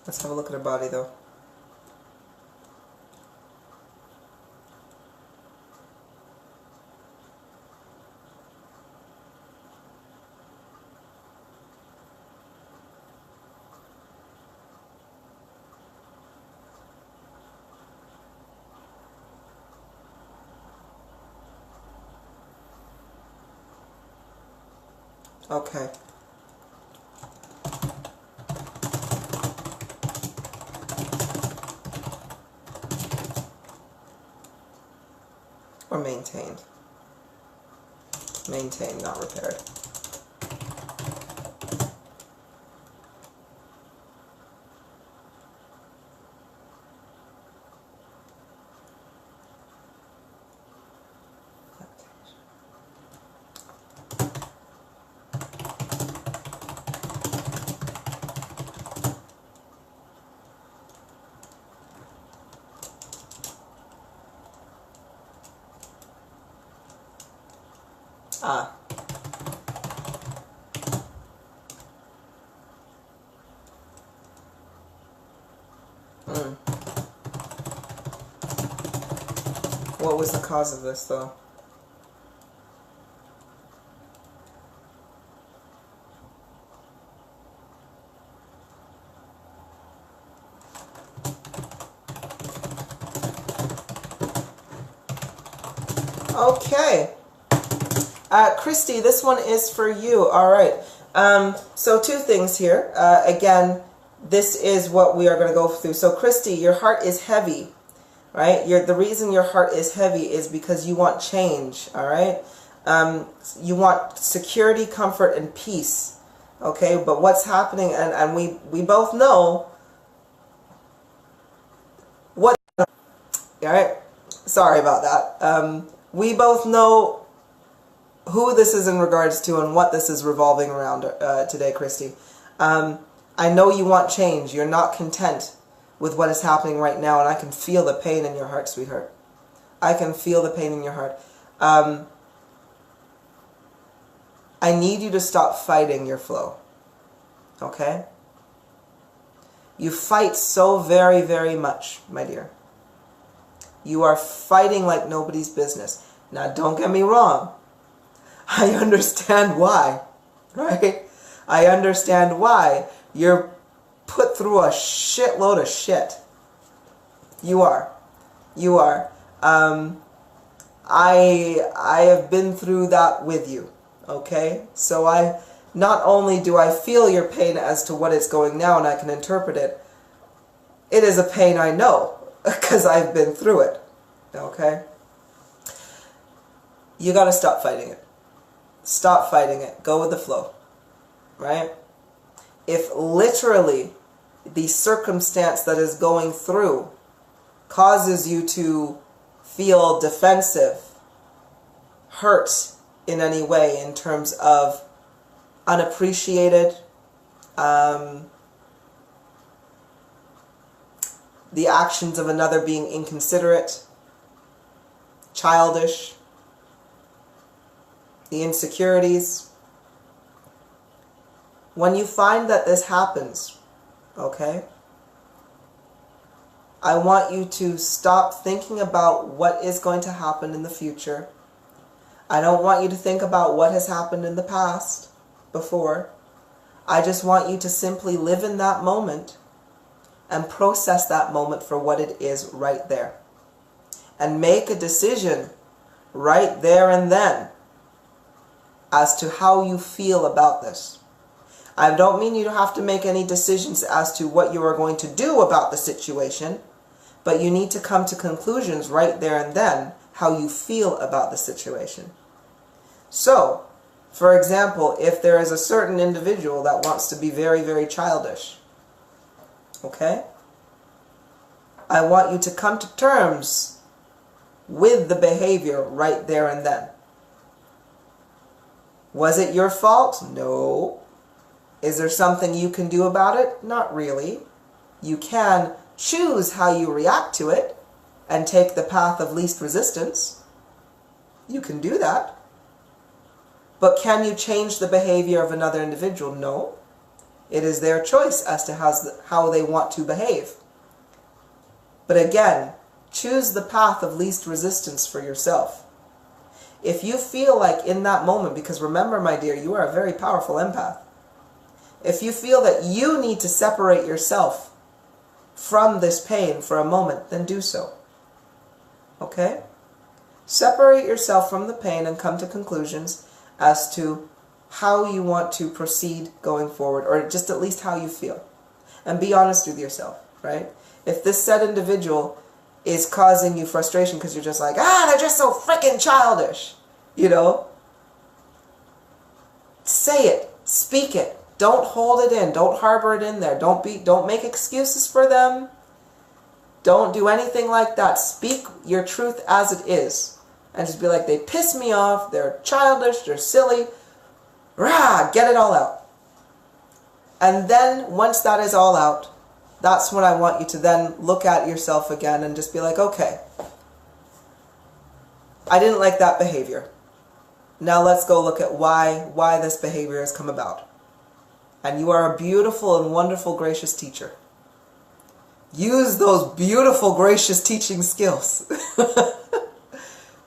Let's have a look at her body, though. Okay. Or maintained. Maintained, not repaired. Ah. What was the cause of this, though? Okay. Christy, this one is for you. All right. So two things here. Again, this is what we are going to go through. So Christy, your heart is heavy, right? The reason your heart is heavy is because you want change, all right? You want security, comfort, and peace, okay? But what's happening, and we both know what, all right? Sorry about that. We both know who this is in regards to and what this is revolving around today, Christy. I know you want change. You're not content with what is happening right now, and I can feel the pain in your heart, sweetheart. I can feel the pain in your heart. I need you to stop fighting your flow, okay? You fight so very, very much, my dear. You are fighting like nobody's business. Now, don't get me wrong. I understand why, right? I understand why. You're put through a shitload of shit. You are. You are. I have been through that with you, okay? So not only do I feel your pain as to what is going now and I can interpret it, it is a pain I know because I've been through it, okay? You got to stop fighting it. Stop fighting it. Go with the flow, right? If literally the circumstance that is going through causes you to feel defensive, hurt in any way in terms of unappreciated, the actions of another being inconsiderate, childish, the insecurities. When you find that this happens, okay, I want you to stop thinking about what is going to happen in the future. I don't want you to think about what has happened in the past before. I just want you to simply live in that moment and process that moment for what it is right there. And make a decision right there and then as to how you feel about this. I don't mean you to have to make any decisions as to what you are going to do about the situation, but you need to come to conclusions right there and then how you feel about the situation. So, for example, if there is a certain individual that wants to be very, very childish, okay? I want you to come to terms with the behavior right there and then. Was it your fault? No. Is there something you can do about it? Not really. You can choose how you react to it and take the path of least resistance. You can do that. But can you change the behavior of another individual? No. It is their choice as to how they want to behave. But again, choose the path of least resistance for yourself. If you feel like in that moment, because remember, my dear, you are a very powerful empath. If you feel that you need to separate yourself from this pain for a moment, then do so. Okay? Separate yourself from the pain and come to conclusions as to how you want to proceed going forward, or just at least how you feel. And be honest with yourself, right? If this said individual is causing you frustration because you're just like, they're just so freaking childish, you know? Say it. Speak it. Don't hold it in. Don't harbor it in there. Don't make excuses for them. Don't do anything like that. Speak your truth as it is. And just be like, they piss me off, they're childish, they're silly. Rah! Get it all out. And then, once that is all out, that's when I want you to then look at yourself again and just be like, okay, I didn't like that behavior. Now let's go look at why this behavior has come about. And you are a beautiful and wonderful, gracious teacher. Use those beautiful, gracious teaching skills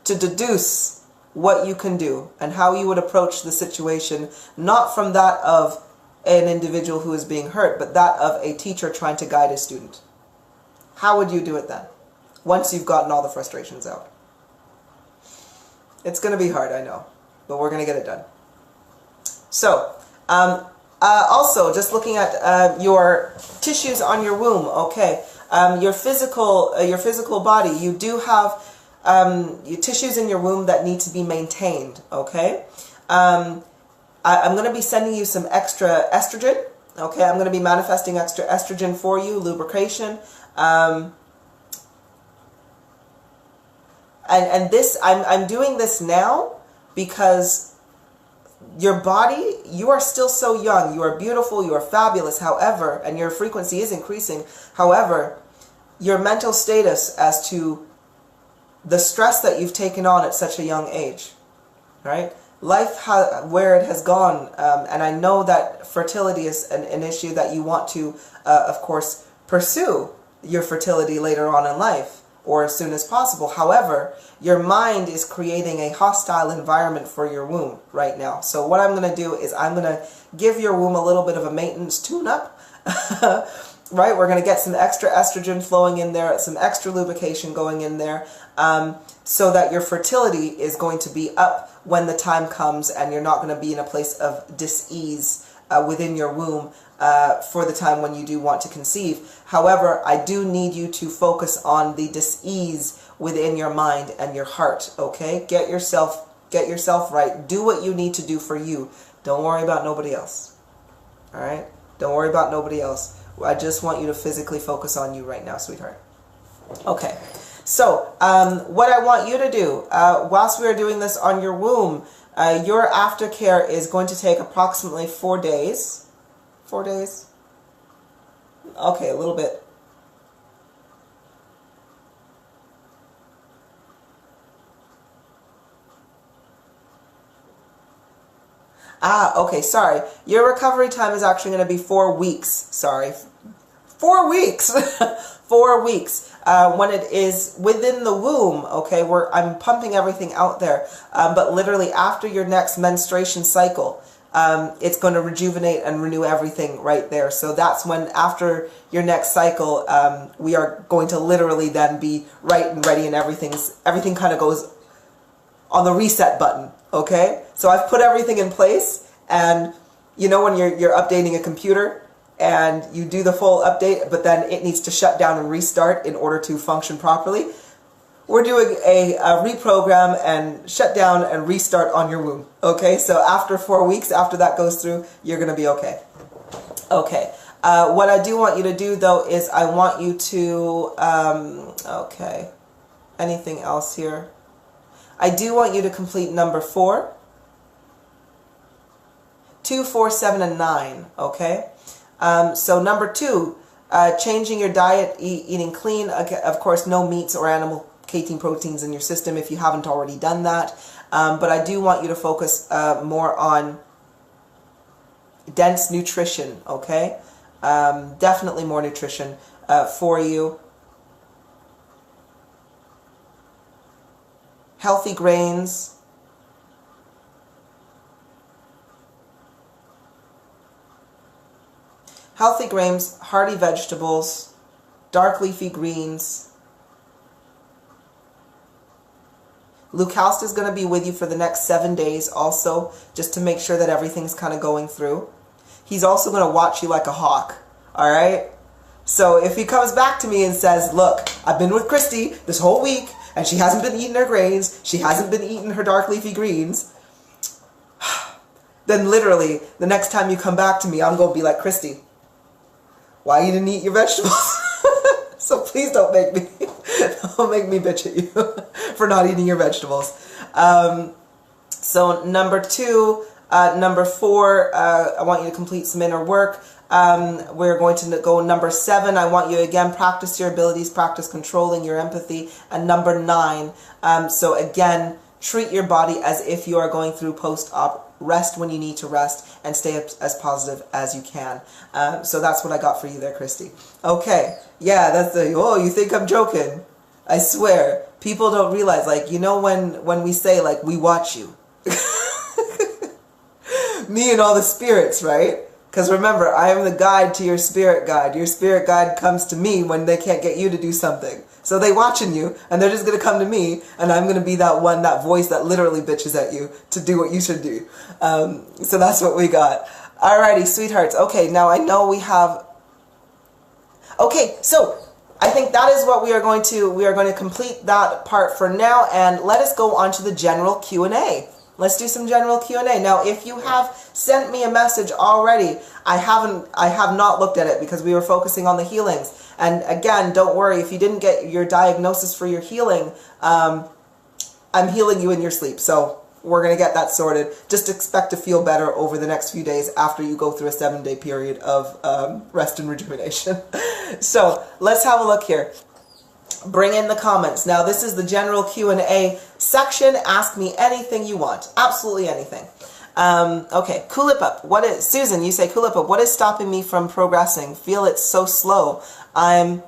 to deduce what you can do and how you would approach the situation, not from that of an individual who is being hurt, but that of a teacher trying to guide a student. How would you do it then, once you've gotten all the frustrations out? It's going to be hard, I know, but we're going to get it done. So, also, just looking at your tissues on your womb, okay, your physical body, you do have your tissues in your womb that need to be maintained, okay? I'm going to be sending you some extra estrogen, okay? I'm going to be manifesting extra estrogen for you, lubrication. And this, I'm doing this now because your body, you are still so young. You are beautiful, you are fabulous, however, and your frequency is increasing. However, your mental status as to the stress that you've taken on at such a young age, right? Life, where it has gone, and I know that fertility is an issue that you want to, of course, pursue your fertility later on in life, or as soon as possible. However, your mind is creating a hostile environment for your womb right now. So what I'm going to do is I'm going to give your womb a little bit of a maintenance tune-up. Right? We're going to get some extra estrogen flowing in there, some extra lubrication going in there, so that your fertility is going to be up when the time comes, and you're not going to be in a place of dis-ease within your womb for the time when you do want to conceive. However, I do need you to focus on the dis-ease within your mind and your heart, okay? Get yourself right. Do what you need to do for you. Don't worry about nobody else, all right? Don't worry about nobody else. I just want you to physically focus on you right now, sweetheart. Okay, so what I want you to do, whilst we are doing this on your womb, your aftercare is going to take approximately 4 days. 4 days? Okay, a little bit. Okay, sorry. Your recovery time is actually going to be 4 weeks. Sorry. 4 weeks! 4 weeks. When it is within the womb, okay, where I'm pumping everything out there, but literally after your next menstruation cycle, it's going to rejuvenate and renew everything right there. So that's when, after your next cycle, we are going to literally then be right and ready, and everything kind of goes on the reset button, okay? So I've put everything in place, and you know when you're updating a computer and you do the full update, but then it needs to shut down and restart in order to function properly? We're doing a reprogram and shut down and restart on your womb, okay? So after 4 weeks, after that goes through, you're going to be okay. Okay. What I do want you to do, though, is I want you to, okay, anything else here? I do want you to complete number 4, 2, 4, 7, and 9, okay? So number 2, changing your diet, eating clean, of course, no meats or animal casein proteins in your system if you haven't already done that. But I do want you to focus more on dense nutrition, okay? Definitely more nutrition for you. Healthy grains. Healthy grains, hearty vegetables, dark leafy greens. Lucalst is going to be with you for the next 7 days also, just to make sure that everything's kind of going through. He's also going to watch you like a hawk, all right? So if he comes back to me and says, look, I've been with Christy this whole week, and she hasn't been eating her grains, she hasn't been eating her dark leafy greens, then literally, the next time you come back to me, I'm going to be like, Christy, why you didn't eat your vegetables? So please don't make me bitch at you for not eating your vegetables. So number 2, number 4, I want you to complete some inner work. We're going to go number 7. I want you to again practice your abilities, practice controlling your empathy. And number 9, so again, treat your body as if you are going through post-op. Rest when you need to rest, and stay as positive as you can. So that's what I got for you there, Christy. Okay, yeah, that's the, oh, you think I'm joking? I swear, people don't realize, like, you know when we say, like, we watch you. Me and all the spirits, right? Because remember, I am the guide to your spirit guide. Your spirit guide comes to me when they can't get you to do something. So they watching you, and they're just going to come to me, and I'm going to be that one, that voice that literally bitches at you to do what you should do. So that's what we got. Alrighty, sweethearts. Okay, now I know we have... Okay, so I think that is what we are going to complete that part for now, and let us go on to the general Q&A. Let's do some general Q&A. Now, if you have sent me a message already, I have not looked at it because we were focusing on the healings. And again, don't worry, if you didn't get your diagnosis for your healing, I'm healing you in your sleep. So we're going to get that sorted. Just expect to feel better over the next few days after you go through a 7-day period of rest and rejuvenation. So let's have a look here. Bring in the comments. Now, this is the general Q&A section. Ask me anything you want. Absolutely anything. Okay, Kulipup. What is... Susan, you say, Kulipup, what is stopping me from progressing? Feel it's so slow. I'm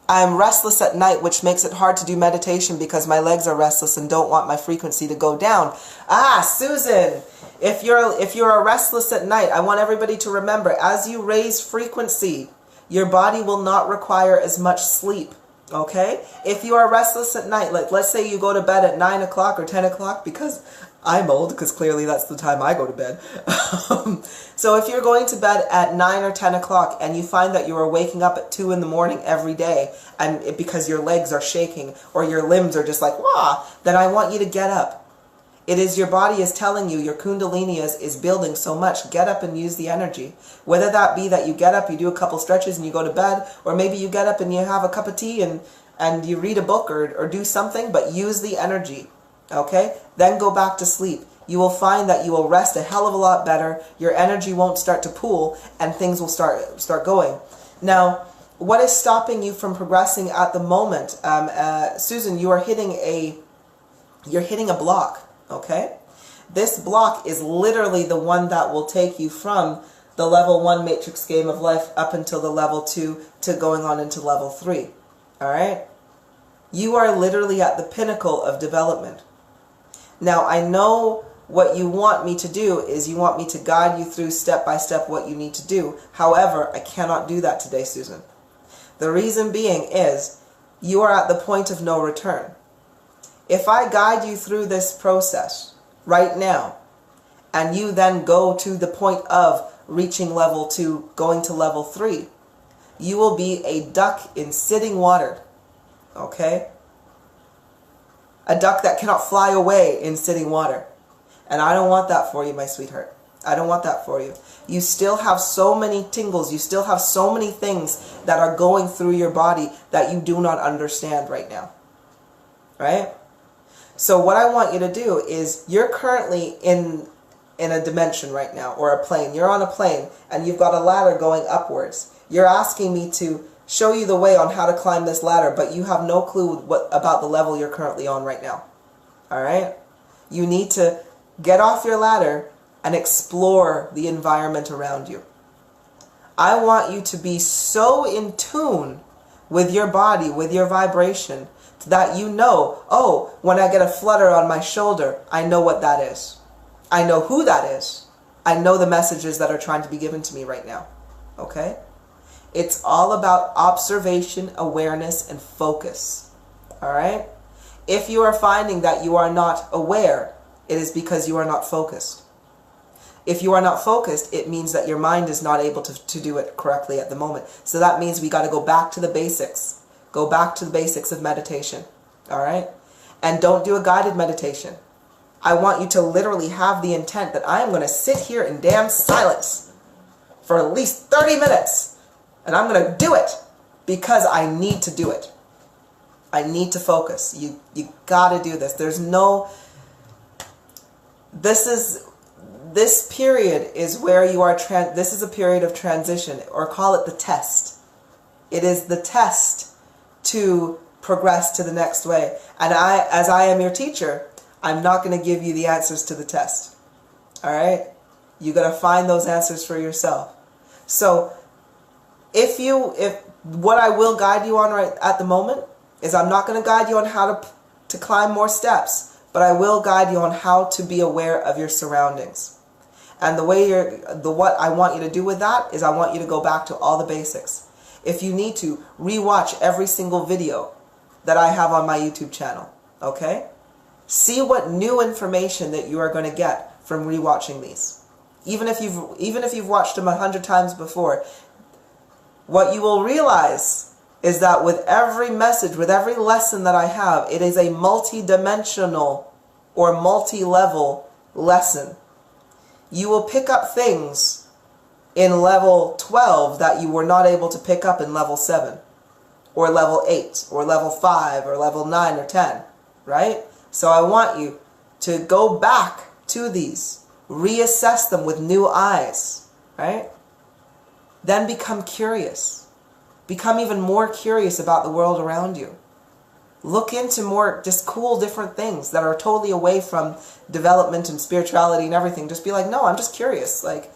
restless at night, which makes it hard to do meditation because my legs are restless and don't want my frequency to go down. Ah, Susan, if you're restless at night, I want everybody to remember, as you raise frequency, your body will not require as much sleep. Okay? If you are restless at night, like let's say you go to bed at 9 o'clock or 10 o'clock, because I'm old, because clearly that's the time I go to bed. So if you're going to bed at 9 or 10 o'clock and you find that you are waking up at 2 in the morning every day, and because your legs are shaking or your limbs are just like, wah, then I want you to get up. It is your body is telling you, your kundalini is building so much. Get up and use the energy. Whether that be that you get up, you do a couple stretches and you go to bed, or maybe you get up and you have a cup of tea and you read a book or do something, but use the energy. Okay? Then go back to sleep. You will find that you will rest a hell of a lot better. Your energy won't start to pool and things will start going. Now, what is stopping you from progressing at the moment? Susan, you are hitting a block. Okay? This block is literally the one that will take you from the level 1 matrix game of life up until the level 2 to going on into level 3. Alright? You are literally at the pinnacle of development. Now, I know what you want me to do is you want me to guide you through step by step what you need to do. However, I cannot do that today, Susan. The reason being is you are at the point of no return. If I guide you through this process right now, and you then go to the point of reaching level 2, going to level 3, you will be a duck in sitting water. Okay? A duck that cannot fly away in sitting water. And I don't want that for you, my sweetheart. I don't want that for you. You still have so many tingles. You still have so many things that are going through your body that you do not understand right now. Right? So what I want you to do is, you're currently in a dimension right now, or a plane. You're on a plane, and you've got a ladder going upwards. You're asking me to show you the way on how to climb this ladder, but you have no clue about the level you're currently on right now. Alright? You need to get off your ladder and explore the environment around you. I want you to be so in tune with your body, with your vibration, that you know, oh, when I get a flutter on my shoulder, I know what that is. I know who that is. I know the messages that are trying to be given to me right now. Okay? It's all about observation, awareness, and focus. Alright? If you are finding that you are not aware, it is because you are not focused. If you are not focused, it means that your mind is not able to do it correctly at the moment. So that means we got to go back to the basics. Go back to the basics of meditation. Alright? And don't do a guided meditation. I want you to literally have the intent that I am going to sit here in damn silence for at least 30 minutes. And I'm going to do it because I need to do it. I need to focus. You got to do this. There's no... This period is where you are... This is a period of transition, or call it the test. It is the test to progress to the next way. And as I am your teacher, I'm not going to give you the answers to the test. Alright? You got to find those answers for yourself. So, if what I will guide you on right at the moment is, I'm not going to guide you on how to climb more steps, but I will guide you on how to be aware of your surroundings. And what I want you to do with that is I want you to go back to all the basics. If you need to, rewatch every single video that I have on my YouTube channel, okay? See what new information that you are going to get from rewatching these. Even if you've watched them 100 times before, what you will realize is that with every message, with every lesson that I have, it is a multi-dimensional or multi-level lesson. You will pick up things in level 12 that you were not able to pick up in level 7, or level 8, or level 5, or level 9 or 10, right? So I want you to go back to these, reassess them with new eyes, right? Then become curious. Become even more curious about the world around you. Look into more just cool different things that are totally away from development and spirituality and everything. Just be like, no, I'm just curious. Like,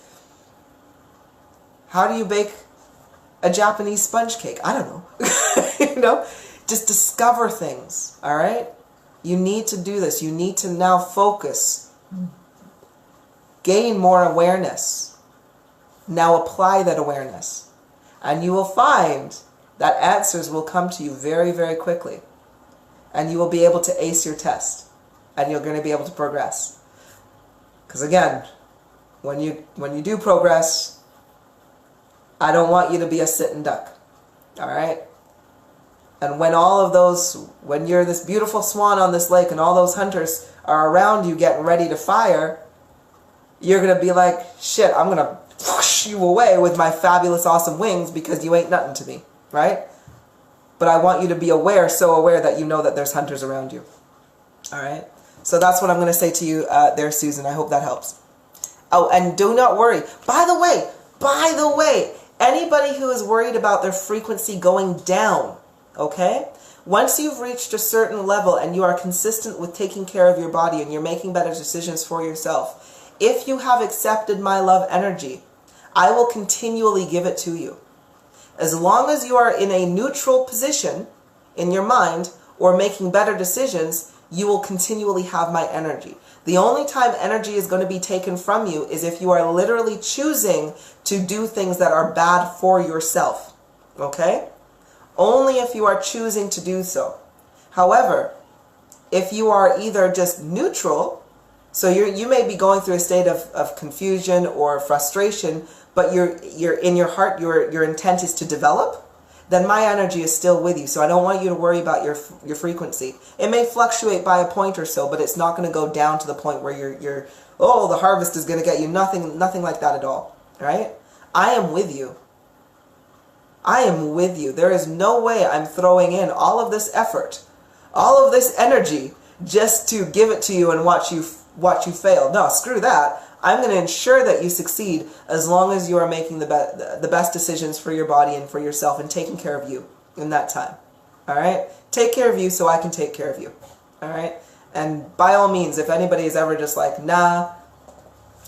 how do you bake a Japanese sponge cake? I don't know. You know, just discover things, all right? You need to do this. You need to now focus. Gain more awareness. Now apply that awareness. And you will find that answers will come to you very, very quickly. And you will be able to ace your test. And you're going to be able to progress. Because again, when you do progress, I don't want you to be a sitting duck. Alright? And when you're this beautiful swan on this lake and all those hunters are around you getting ready to fire, you're going to be like, shit, I'm going to whoosh you away with my fabulous, awesome wings because you ain't nothing to me. Right? But I want you to be aware, so aware that you know that there's hunters around you. Alright? So that's what I'm going to say to you there, Susan. I hope that helps. Oh, and do not worry. By the way, anybody who is worried about their frequency going down, okay? Once you've reached a certain level and you are consistent with taking care of your body and you're making better decisions for yourself, if you have accepted my love energy, I will continually give it to you. As long as you are in a neutral position in your mind or making better decisions, you will continually have my energy. The only time energy is going to be taken from you is if you are literally choosing to do things that are bad for yourself. Okay? Only if you are choosing to do so. However, if you are either just neutral, so you may be going through a state of confusion or frustration, but you're in your heart, your intent is to develop, then my energy is still with you. So I don't want you to worry about your frequency. It may fluctuate by a point or so, but it's not going to go down to the point where you're oh, the harvest is going to get you. Nothing like that at all. Right? I am with you. I am with you. There is no way I'm throwing in all of this effort, all of this energy, just to give it to you and watch you fail. No, screw that. I'm going to ensure that you succeed as long as you are making the best decisions for your body and for yourself and taking care of you in that time. Alright? Take care of you so I can take care of you. Alright? And by all means, if anybody is ever just like, nah,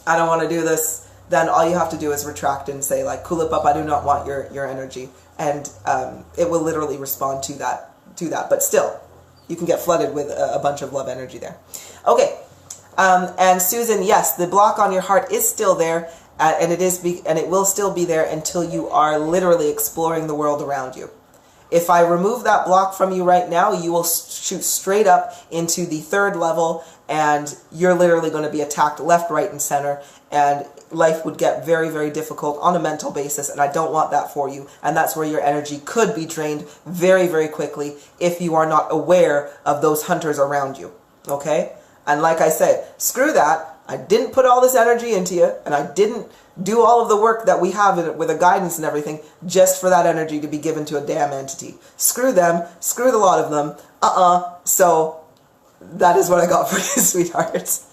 I don't want to do this, then all you have to do is retract and say, like, Kulipup, I do not want your energy. And it will literally respond to that. But still, you can get flooded with a bunch of love energy there. Okay. And Susan, yes, the block on your heart is still there, and it will still be there until you are literally exploring the world around you. If I remove that block from you right now, you will shoot straight up into the 3rd level, and you're literally going to be attacked left, right, and center, and life would get very, very difficult on a mental basis, and I don't want that for you. And that's where your energy could be drained very, very quickly if you are not aware of those hunters around you. Okay? And like I said, screw that. I didn't put all this energy into you, and I didn't do all of the work that we have with the guidance and everything just for that energy to be given to a damn entity. Screw them. Screw the lot of them. So that is what I got for you, sweethearts.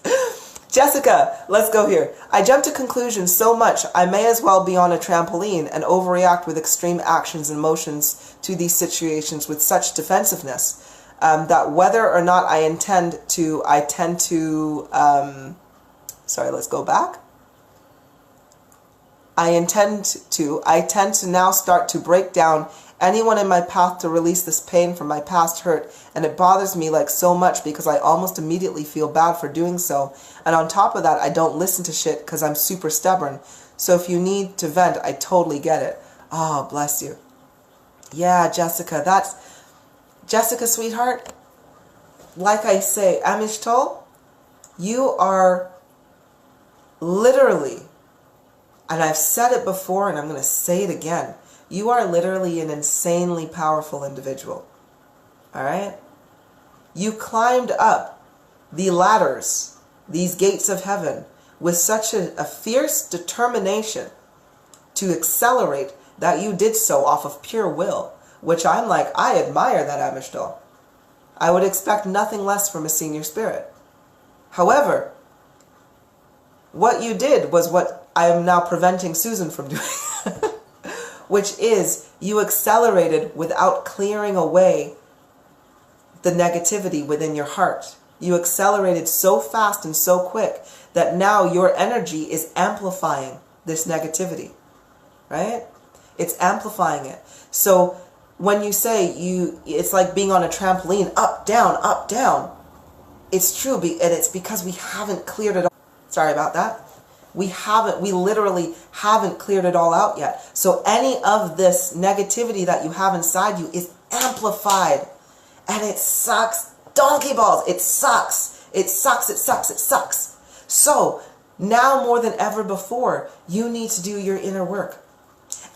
Jessica, let's go here. I jump to conclusions so much I may as well be on a trampoline and overreact with extreme actions and motions to these situations with such defensiveness. That whether or not I tend to, sorry, let's go back. I tend to now start to break down anyone in my path to release this pain from my past hurt, and it bothers me like so much because I almost immediately feel bad for doing so. And on top of that, I don't listen to shit because I'm super stubborn. So if you need to vent, I totally get it. Oh, bless you. Yeah, Jessica, Jessica, sweetheart, like I say, Amishtol, you are literally, and I've said it before and I'm going to say it again, you are literally an insanely powerful individual. All right? You climbed up the ladders, these gates of heaven, with such a fierce determination to accelerate that you did so off of pure will, which I'm like, I admire that, Amishtol. I would expect nothing less from a senior spirit. However, what you did was what I am now preventing Susan from doing, which is you accelerated without clearing away the negativity within your heart. You accelerated so fast and so quick that now your energy is amplifying this negativity, right? It's amplifying it. So when you say it's like being on a trampoline, up, down, it's true, and it's because we haven't cleared it all. Sorry about that. We literally haven't cleared it all out yet. So any of this negativity that you have inside you is amplified. And it sucks donkey balls. It sucks. It sucks. It sucks. It sucks. So now more than ever before, you need to do your inner work.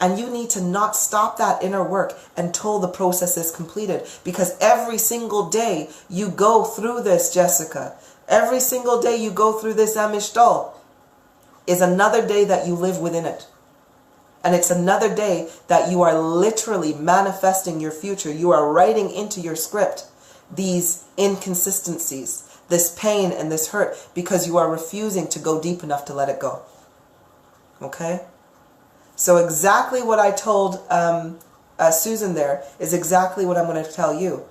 And you need to not stop that inner work until the process is completed. Because every single day you go through this, Jessica, every single day you go through this Amishtal is another day that you live within it. And it's another day that you are literally manifesting your future. You are writing into your script these inconsistencies, this pain and this hurt, because you are refusing to go deep enough to let it go. Okay? So exactly what I told Susan there is exactly what I'm going to tell you.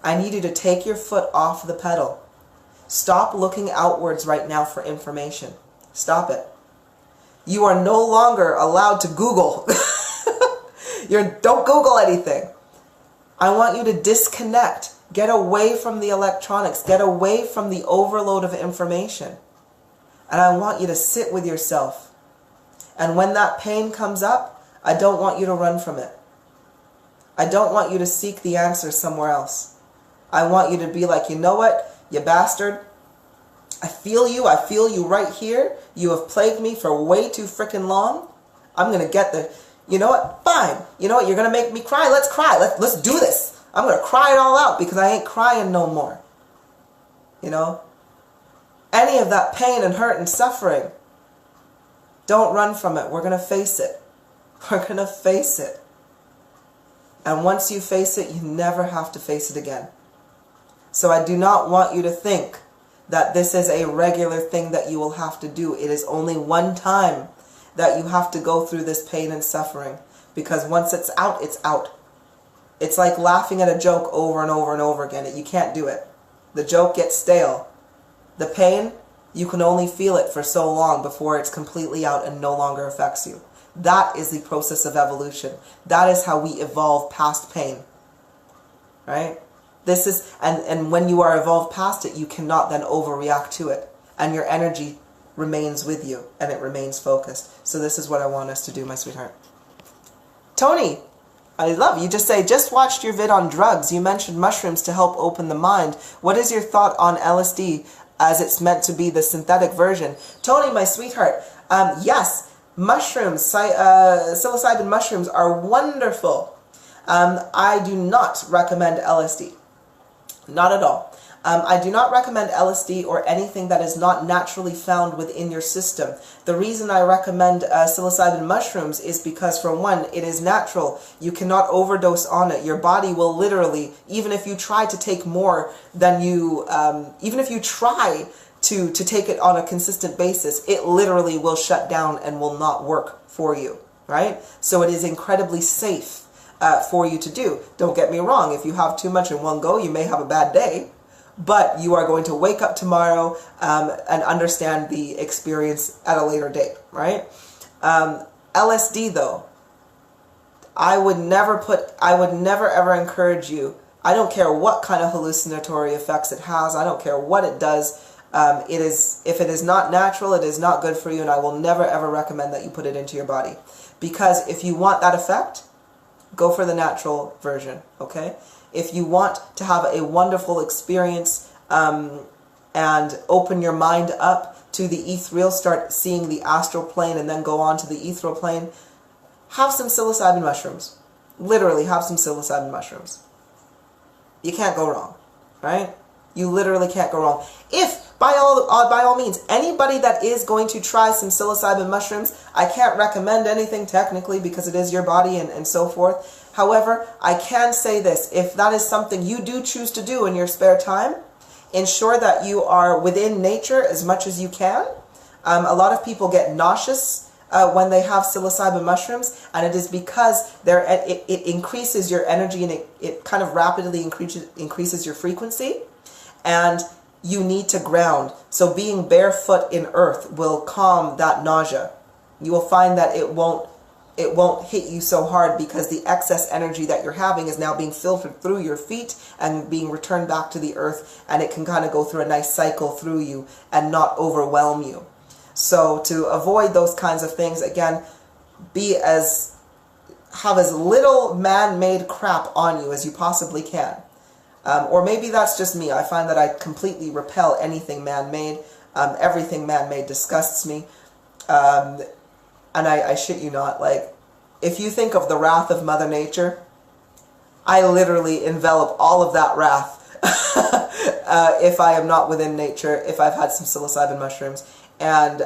I need you to take your foot off the pedal. Stop looking outwards right now for information. Stop it. You are no longer allowed to Google. Don't Google anything. I want you to disconnect. Get away from the electronics. Get away from the overload of information. And I want you to sit with yourself. And when that pain comes up, I don't want you to run from it. I don't want you to seek the answer somewhere else. I want you to be like, you know what, you bastard? I feel you right here. You have plagued me for way too freaking long. I'm going to get the, you know what, fine. You know what, you're going to make me cry. Let's cry. Let's do this. I'm going to cry it all out because I ain't crying no more. You know? Any of that pain and hurt and suffering, don't run from it. We're going to face it. We're going to face it. And once you face it, you never have to face it again. So I do not want you to think that this is a regular thing that you will have to do. It is only one time that you have to go through this pain and suffering. Because once it's out, it's out. It's like laughing at a joke over and over and over again. You can't do it. The joke gets stale. The pain, you can only feel it for so long before it's completely out and no longer affects you. That is the process of evolution. That is how we evolve past pain. Right? This is, and when you are evolved past it, you cannot then overreact to it. And your energy remains with you and it remains focused. So this is what I want us to do, my sweetheart. Tony, I love you. Just say, just watched your vid on drugs. You mentioned mushrooms to help open the mind. What is your thought on LSD as it's meant to be the synthetic version? Tony, my sweetheart, yes, mushrooms, psilocybin mushrooms are wonderful. I do not recommend LSD. Not at all. I do not recommend LSD or anything that is not naturally found within your system. The reason I recommend psilocybin mushrooms is because, for one, it is natural. You cannot overdose on it. Your body will literally, even if you try to take more than you, even if you try to take it on a consistent basis, it literally will shut down and will not work for you, right? So it is incredibly safe for you to do. Don't get me wrong, if you have too much in one go, you may have a bad day, but you are going to wake up tomorrow and understand the experience at a later date, right? LSD though, I would never ever encourage you. I don't care what kind of hallucinatory effects it has. I don't care what it does. If it is not natural, it is not good for you, and I will never ever recommend that you put it into your body. Because if you want that effect, go for the natural version, okay? If you want to have a wonderful experience and open your mind up to the ethereal, start seeing the astral plane and then go on to the ethereal plane, have some psilocybin mushrooms. Literally, have some psilocybin mushrooms. You can't go wrong, right? You literally can't go wrong. If, by all means, anybody that is going to try some psilocybin mushrooms, I can't recommend anything technically because it is your body and so forth. However, I can say this. If that is something you do choose to do in your spare time, ensure that you are within nature as much as you can. A lot of people get nauseous when they have psilocybin mushrooms, and it is because it increases your energy and it kind of rapidly increases your frequency, and you need to ground. So being barefoot in earth will calm that nausea. You will find that it won't hit you so hard because the excess energy that you're having is now being filtered through your feet and being returned back to the earth, and it can kind of go through a nice cycle through you and not overwhelm you. So to avoid those kinds of things, again, have as little man-made crap on you as you possibly can. Or maybe that's just me. I find that I completely repel anything man-made. Everything man-made disgusts me. And I shit you not, like, if you think of the wrath of Mother Nature, I literally envelop all of that wrath if I am not within nature, if I've had some psilocybin mushrooms. And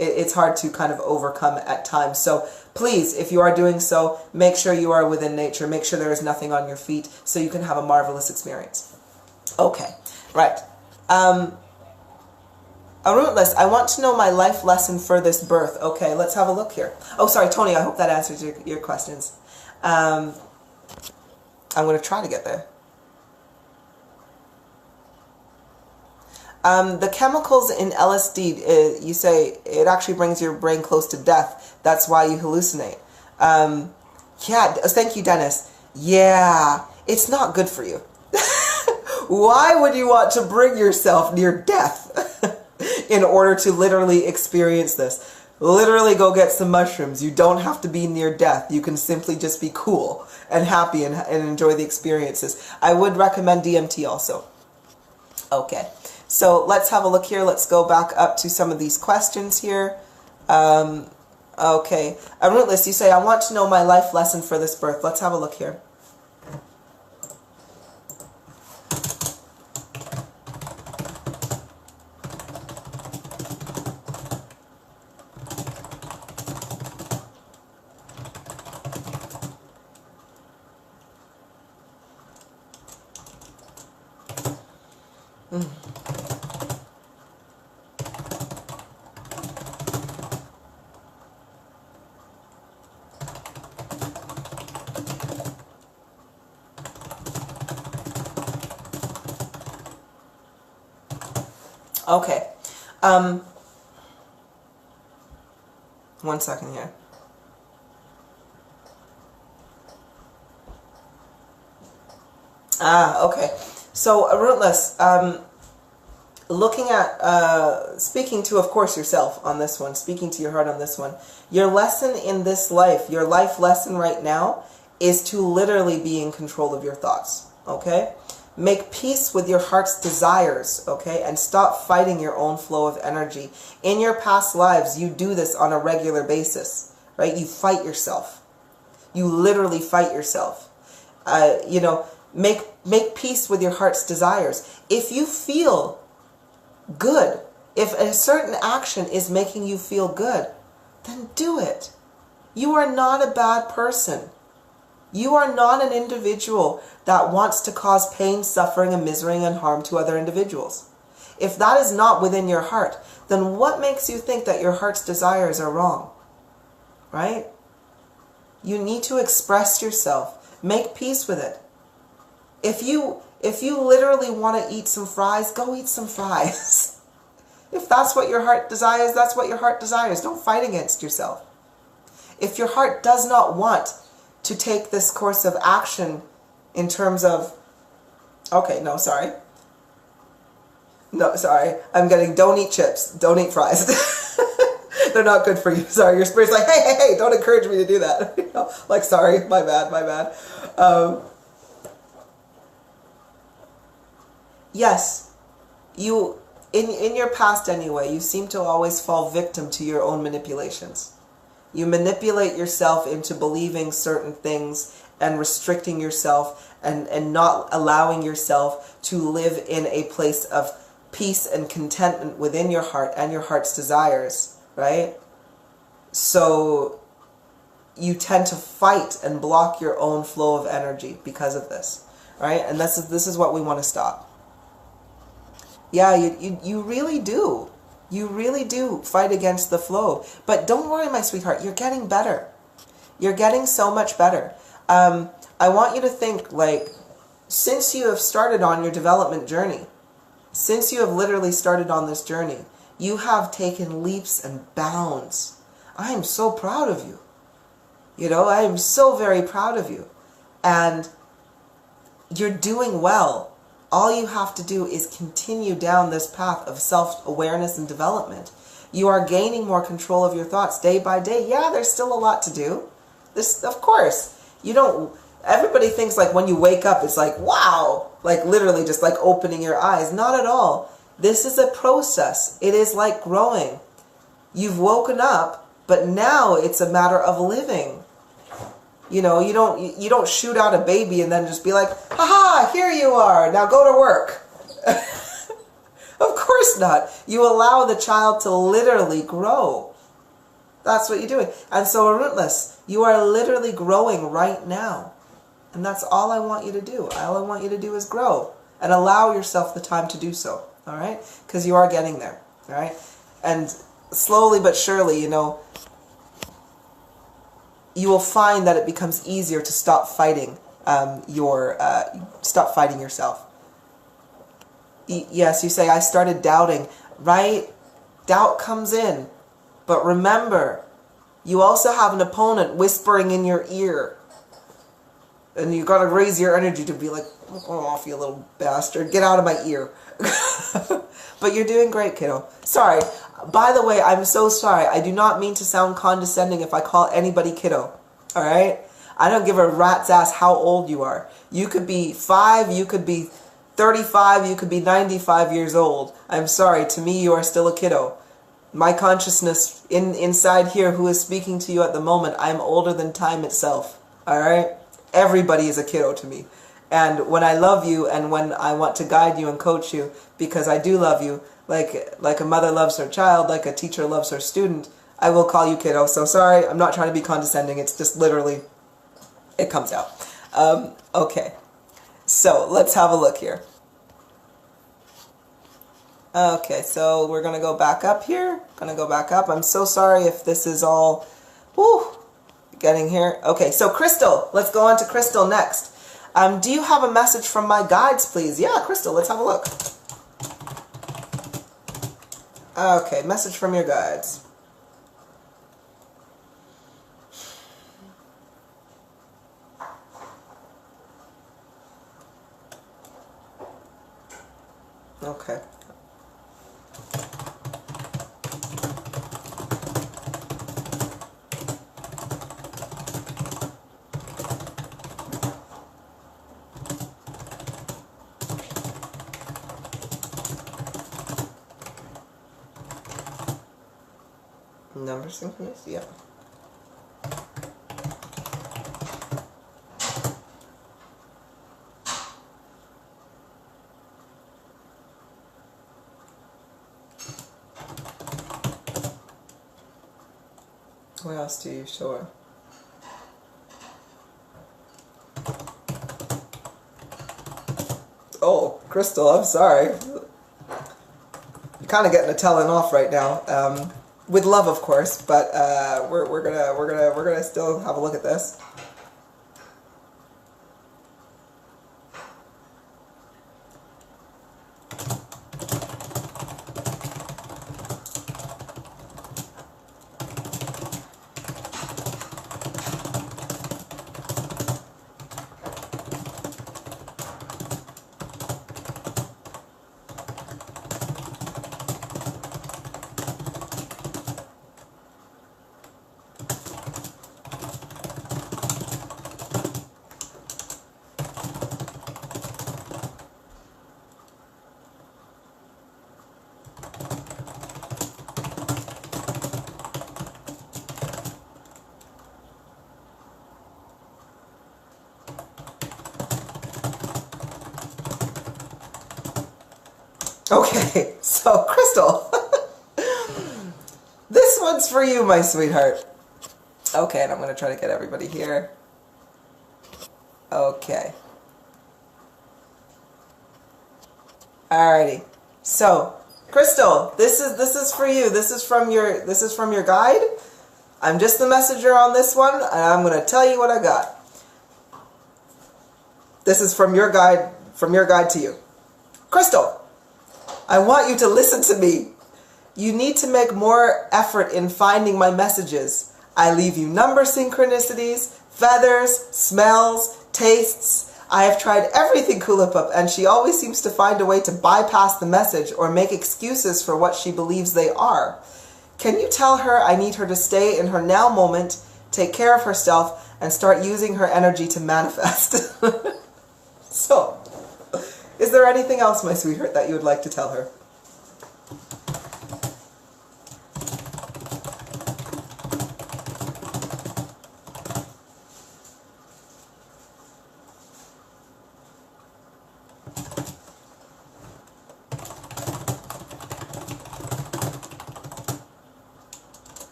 it's hard to kind of overcome at times. So please, if you are doing so, make sure you are within nature. Make sure there is nothing on your feet so you can have a marvelous experience. Okay, right. Rootless, I want to know my life lesson for this birth. Okay, let's have a look here. Oh, sorry, Tony, I hope that answers your questions. I'm going to try to get there. The chemicals in LSD, you say it actually brings your brain close to death. That's why you hallucinate. Yeah, thank you, Dennis. Yeah, it's not good for you. Why would you want to bring yourself near death in order to literally experience this? Literally go get some mushrooms. You don't have to be near death. You can simply just be cool and happy and enjoy the experiences. I would recommend DMT also. Okay. So let's have a look here. Let's go back up to some of these questions here. Okay. Rootless, you say, I want to know my life lesson for this birth. Let's have a look here. Okay. 1 second here. Okay. So, Rootless, looking at, speaking to, of course, yourself on this one, speaking to your heart on this one, your lesson in this life, your life lesson right now, is to literally be in control of your thoughts, okay? Make peace with your heart's desires, okay? And stop fighting your own flow of energy. In your past lives, you do this on a regular basis, right? You fight yourself. You literally fight yourself. You know, make peace with your heart's desires. If you feel good, if a certain action is making you feel good, then do it. You are not a bad person. You are not an individual that wants to cause pain, suffering, and misery and harm to other individuals. If that is not within your heart, then what makes you think that your heart's desires are wrong? Right? You need to express yourself. Make peace with it. If you literally want to eat some fries, go eat some fries. If that's what your heart desires, that's what your heart desires. Don't fight against yourself. If your heart does not want to take this course of action in terms of, okay, no, sorry. No, sorry. I'm getting, don't eat chips, don't eat fries. They're not good for you. Sorry, your spirit's like, hey, don't encourage me to do that. You know, like, sorry, my bad. Yes, you, in your past anyway, you seem to always fall victim to your own manipulations. You manipulate yourself into believing certain things and restricting yourself and not allowing yourself to live in a place of peace and contentment within your heart and your heart's desires, right? So you tend to fight and block your own flow of energy because of this, right? And this is what we want to stop. Yeah, you really do. You really do fight against the flow. But don't worry, my sweetheart, you're getting better. You're getting so much better. I want you to think, like, since you have started on your development journey, since you have literally started on this journey, you have taken leaps and bounds. I am so proud of you. You know, I am so very proud of you. And you're doing well. All you have to do is continue down this path of self-awareness and development. You are gaining more control of your thoughts day by day. Yeah, there's still a lot to do. This, of course, you don't, everybody thinks like when you wake up, it's like, wow, like literally just like opening your eyes. Not at all. This is a process. It is like growing. You've woken up, but now it's a matter of living. You know, you don't shoot out a baby and then just be like, haha, here you are, now go to work. Of course not. You allow the child to literally grow. That's what you're doing. And so, Rootless, you are literally growing right now. And that's all I want you to do. All I want you to do is grow. And allow yourself the time to do so. All right? Because you are getting there. All right? And slowly but surely, you know, you will find that it becomes easier to stop fighting stop fighting yourself. Yes, you say, I started doubting, right? Doubt comes in. But remember, you also have an opponent whispering in your ear. And you got to raise your energy to be like, oh, off, you little bastard. Get out of my ear. But you're doing great, kiddo. Sorry. By the way, I'm so sorry. I do not mean to sound condescending if I call anybody kiddo. Alright? I don't give a rat's ass how old you are. You could be 5, you could be 35, you could be 95 years old. I'm sorry. To me, you are still a kiddo. My consciousness inside here who is speaking to you at the moment, I'm older than time itself. Alright? Everybody is a kiddo to me. And when I love you and when I want to guide you and coach you, because I do love you, like a mother loves her child, like a teacher loves her student, I will call you kiddo. So sorry, I'm not trying to be condescending. It's just literally, it comes out. Okay, so let's have a look here. Okay, so we're going to go back up here. Going to go back up. I'm so sorry if this is all, getting here. Okay, so Crystal, let's go on to Crystal next. Do you have a message from my guides, please? Yeah, Crystal, let's have a look. Okay, message from your guides. Okay. Number synchronous? Yeah. What else do you show her? Oh, Crystal, I'm sorry. You're kind of getting a telling off right now. With love, of course, but we're gonna still have a look at this. Okay, so Crystal, this one's for you, my sweetheart. Okay, and I'm going to try to get everybody here. Okay. Alrighty. So, Crystal, this is for you. This is from your guide. I'm just the messenger on this one, and I'm going to tell you what I got. This is from your guide to you. Crystal, I want you to listen to me. You need to make more effort in finding my messages. I leave you number synchronicities, feathers, smells, tastes. I have tried everything, Kulipup, and she always seems to find a way to bypass the message or make excuses for what she believes they are. Can you tell her I need her to stay in her now moment, take care of herself, and start using her energy to manifest? So, is there anything else, my sweetheart, that you would like to tell her?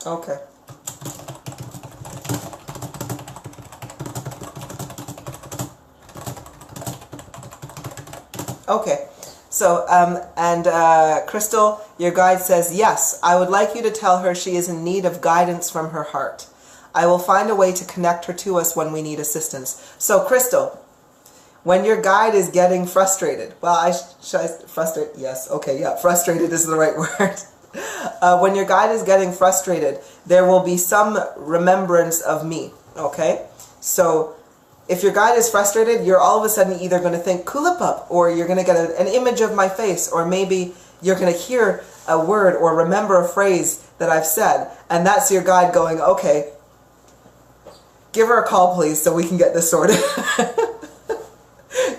Okay. Okay. So, Crystal, your guide says, yes, I would like you to tell her she is in need of guidance from her heart. I will find a way to connect her to us when we need assistance. So, Crystal, when your guide is getting frustrated, well, should I frustrate? Yes. Okay. Yeah. Frustrated is the right word. When your guide is getting frustrated, there will be some remembrance of me, okay? So, if your guide is frustrated, you're all of a sudden either going to think Kulipup, or you're going to get an image of my face, or maybe you're going to hear a word or remember a phrase that I've said, and that's your guide going, okay, give her a call, please, so we can get this sorted.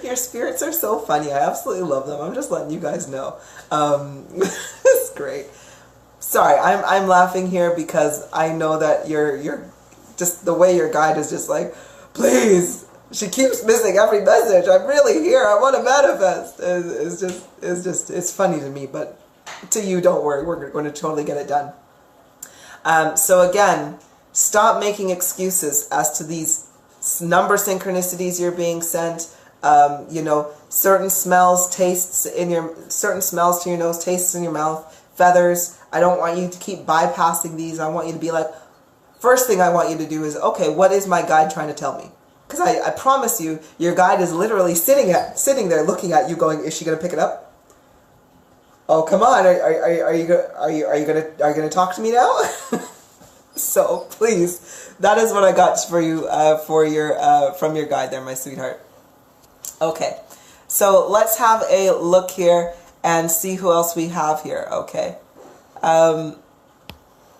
Your spirits are so funny. I absolutely love them. I'm just letting you guys know. It's great. Sorry, I'm laughing here because I know that you're just the way your guide is just like, please. She keeps missing every message. I'm really here. I want to manifest. It's funny to me, but to you, don't worry. We're going to totally get it done. So again, stop making excuses as to these number synchronicities you're being sent. You know, certain smells, certain smells to your nose, tastes in your mouth, feathers. I don't want you to keep bypassing these. I want you to be like, first thing I want you to do is, okay, what is my guide trying to tell me? Because I promise you, your guide is literally sitting there looking at you going, is she going to pick it up? Oh, come on. Are you going to talk to me now? So, please, that is what I got for you from your guide there, my sweetheart. Okay, so let's have a look here and see who else we have here. Okay,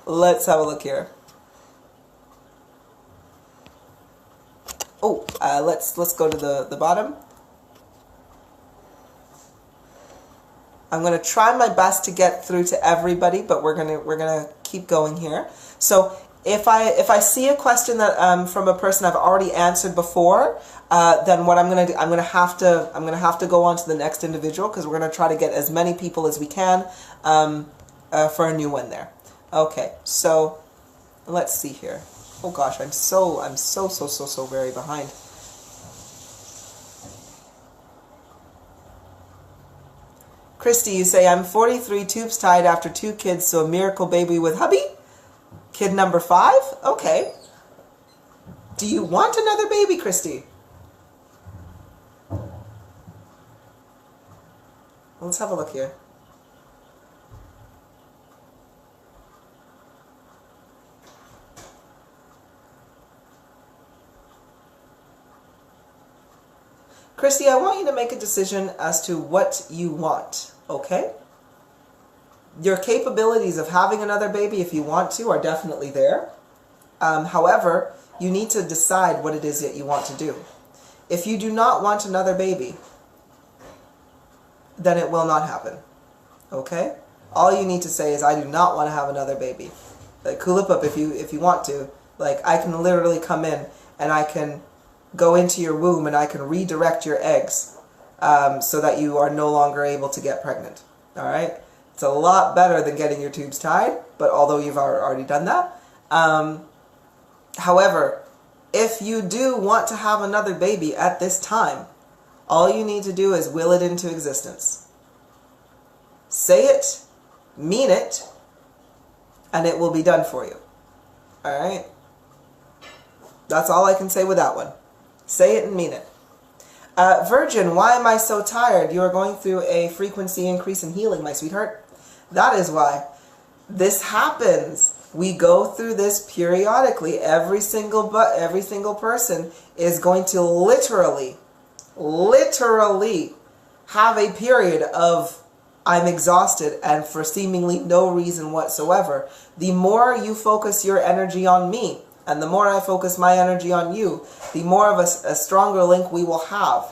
let's have a look here. Oh, let's go to the bottom. I'm gonna try my best to get through to everybody, but we're gonna keep going here. So if I see a question that from a person I've already answered before, then what I'm gonna do, I'm gonna have to go on to the next individual, because we're gonna try to get as many people as we can for a new one there. Okay, so let's see here. Oh gosh, I'm so very behind. Christy, you say, I'm 43, tubes tied after 2 kids, so a miracle baby with hubby? Kid number 5? Okay. Do you want another baby, Christy? Let's have a look here. Christy, I want you to make a decision as to what you want, okay? Your capabilities of having another baby, if you want to, are definitely there. However, you need to decide what it is that you want to do. If you do not want another baby, then it will not happen, okay? All you need to say is, I do not want to have another baby. Like Kulipup, if you want to, like I can literally come in and I can go into your womb and I can redirect your eggs so that you are no longer able to get pregnant. All right? It's a lot better than getting your tubes tied, but although you've already done that. However, if you do want to have another baby at this time, all you need to do is will it into existence. Say it, mean it, and it will be done for you. All right? That's all I can say with that one. Say it and mean it. Virgin, why am I so tired? You are going through a frequency increase in healing, my sweetheart. That is why. This happens. We go through this periodically. Every single person is going to literally have a period of I'm exhausted and for seemingly no reason whatsoever. The more you focus your energy on me, and the more I focus my energy on you, the more of a stronger link we will have.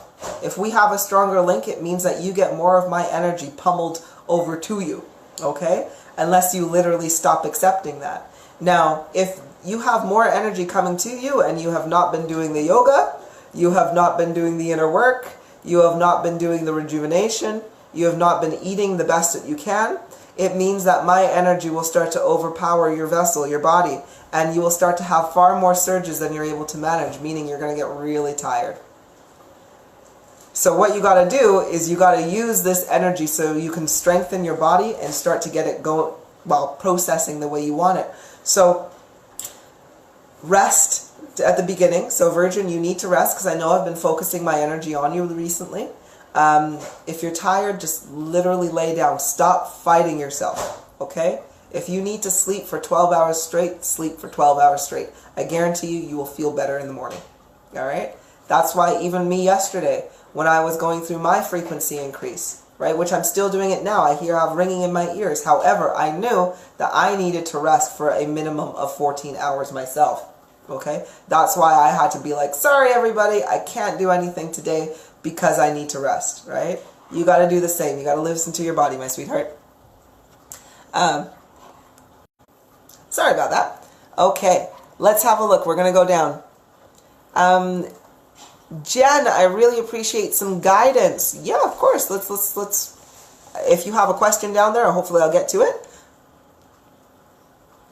If we have a stronger link, it means that you get more of my energy pummeled over to you, okay? Unless you literally stop accepting that. Now, if you have more energy coming to you and you have not been doing the yoga, you have not been doing the inner work, you have not been doing the rejuvenation, you have not been eating the best that you can, it means that my energy will start to overpower your vessel, your body, and you will start to have far more surges than you're able to manage, meaning you're going to get really tired. So what you got to do is you got to use this energy so you can strengthen your body and start to get it going, well, processing the way you want it. So rest at the beginning. So Virgin, you need to rest because I know I've been focusing my energy on you recently. If you're tired, just literally lay down. Stop fighting yourself, okay? If you need to sleep for 12 hours straight, sleep for 12 hours straight. I guarantee you, you will feel better in the morning, all right? That's why even me yesterday, when I was going through my frequency increase, right, which I'm still doing it now, I have ringing in my ears. However, I knew that I needed to rest for a minimum of 14 hours myself, okay? That's why I had to be like, sorry everybody, I can't do anything today because I need to rest, right? You got to do the same. You got to listen to your body, my sweetheart. Sorry about that. Okay, let's have a look. We're going to go down. Jen, I really appreciate some guidance. Yeah, of course. Let's. If you have a question down there, hopefully I'll get to it.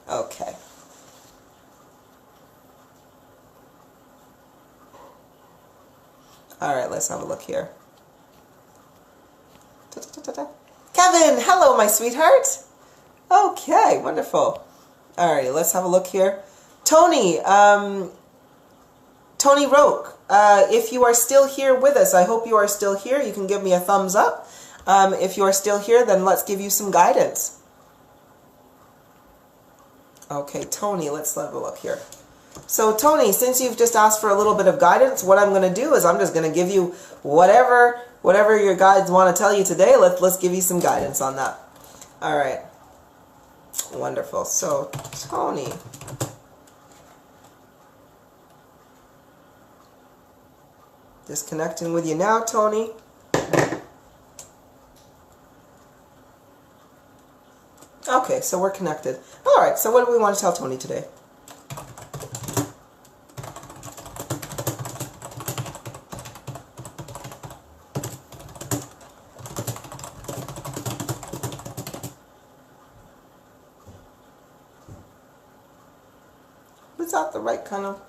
Okay. All right, let's have a look here. Kevin, hello, my sweetheart. Okay, wonderful. All right, let's have a look here. Tony, Tony Roke, if you are still here with us, I hope you are still here. You can give me a thumbs up. If you are still here, then let's give you some guidance. Okay, Tony, let's have a look here. So, Tony, since you've just asked for a little bit of guidance, what I'm going to do is I'm just going to give you whatever your guides want to tell you today. Let's give you some guidance on that. All right. Wonderful. So, Tony. Disconnecting with you now, Tony. Okay, so we're connected. All right, so what do we want to tell Tony today? Is that the right kind of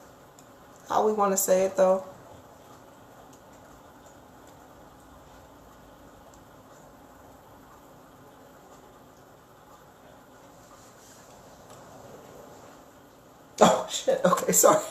how we want to say it, though? Oh, shit. Okay, sorry.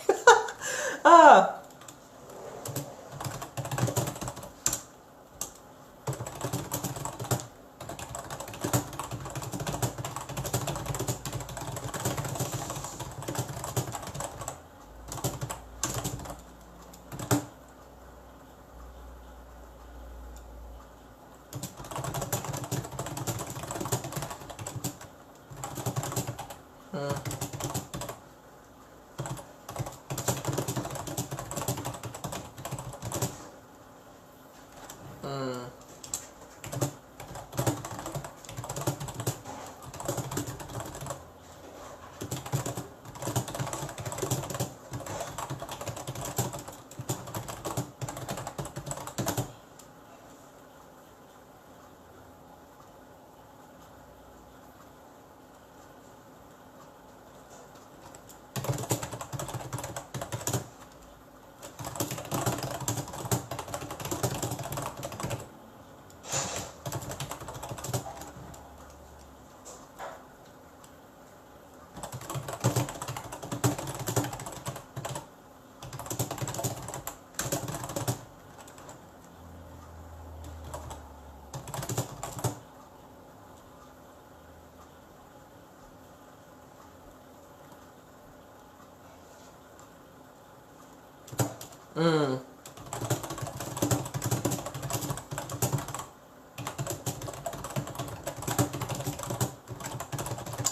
Mm.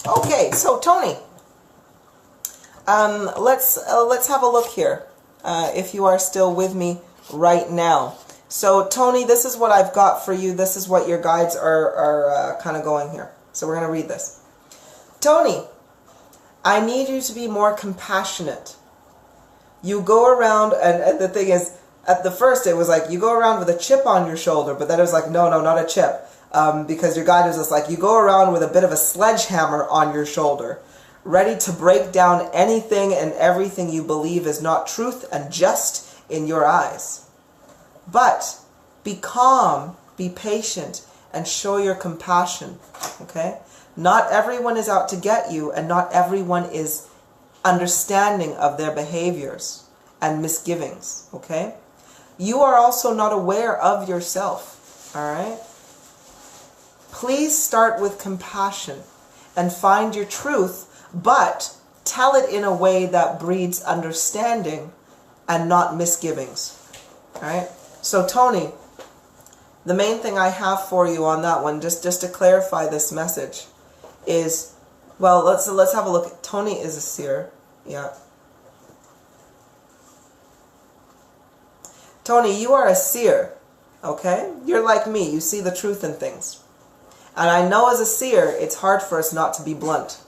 Okay, so Tony, let's have a look here. If you are still with me right now. So Tony, this is what I've got for you. This is what your guides are kind of going here. So we're going to read this. Tony, I need you to be more compassionate. You go around, and the thing is, at the first it was like, you go around with a chip on your shoulder, but then it was like, no, not a chip. Because your guide was just like, you go around with a bit of a sledgehammer on your shoulder, ready to break down anything and everything you believe is not truth and just in your eyes. But be calm, be patient, and show your compassion, okay? Not everyone is out to get you, and not everyone is understanding of their behaviors and misgivings, okay? You are also not aware of yourself, all right? Please start with compassion and find your truth, but tell it in a way that breeds understanding and not misgivings, all right? So Tony, the main thing I have for you on that one, just to clarify this message, is, well, let's have a look. Tony is a seer, yeah. Tony, you are a seer, okay? You're like me. You see the truth in things. And I know as a seer, it's hard for us not to be blunt.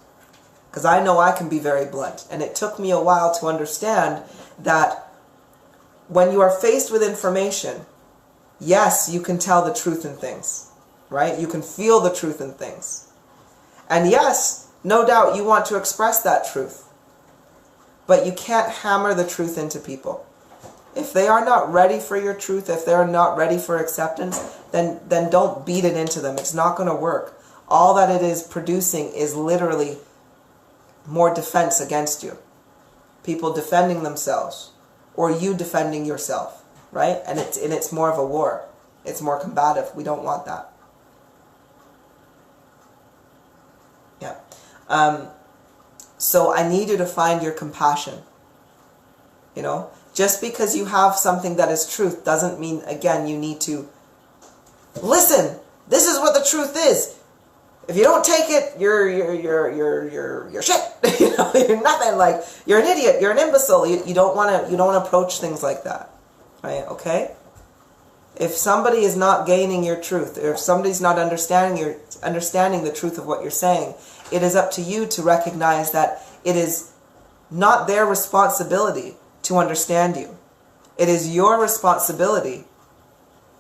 Because I know I can be very blunt. And it took me a while to understand that when you are faced with information, yes, you can tell the truth in things, right? You can feel the truth in things. And yes, no doubt you want to express that truth. But you can't hammer the truth into people. If they are not ready for your truth, if they're not ready for acceptance, then don't beat it into them. It's not going to work. All that it is producing is literally more defense against you. People defending themselves, or you defending yourself, right? And it's more of a war. It's more combative. We don't want that. Yeah. So I need you to find your compassion. You know? Just because you have something that is truth doesn't mean, again, you need to listen. This is what the truth is. If you don't take it, you're shit. You know, you're nothing. Like, you're an idiot. You're an imbecile. You don't want to approach things like that, right? Okay. If somebody is not gaining your truth, or if somebody's not understanding the truth of what you're saying, it is up to you to recognize that it is not their responsibility to understand you. It is your responsibility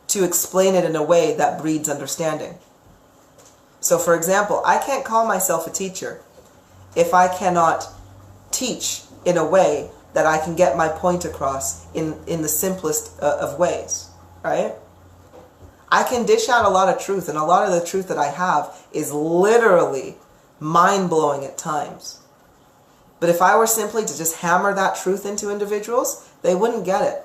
to explain it in a way that breeds understanding. So for example, I can't call myself a teacher if I cannot teach in a way that I can get my point across in the simplest of ways, right? I can dish out a lot of truth, and a lot of the truth that I have is literally mind-blowing at times. But if I were simply to just hammer that truth into individuals, they wouldn't get it.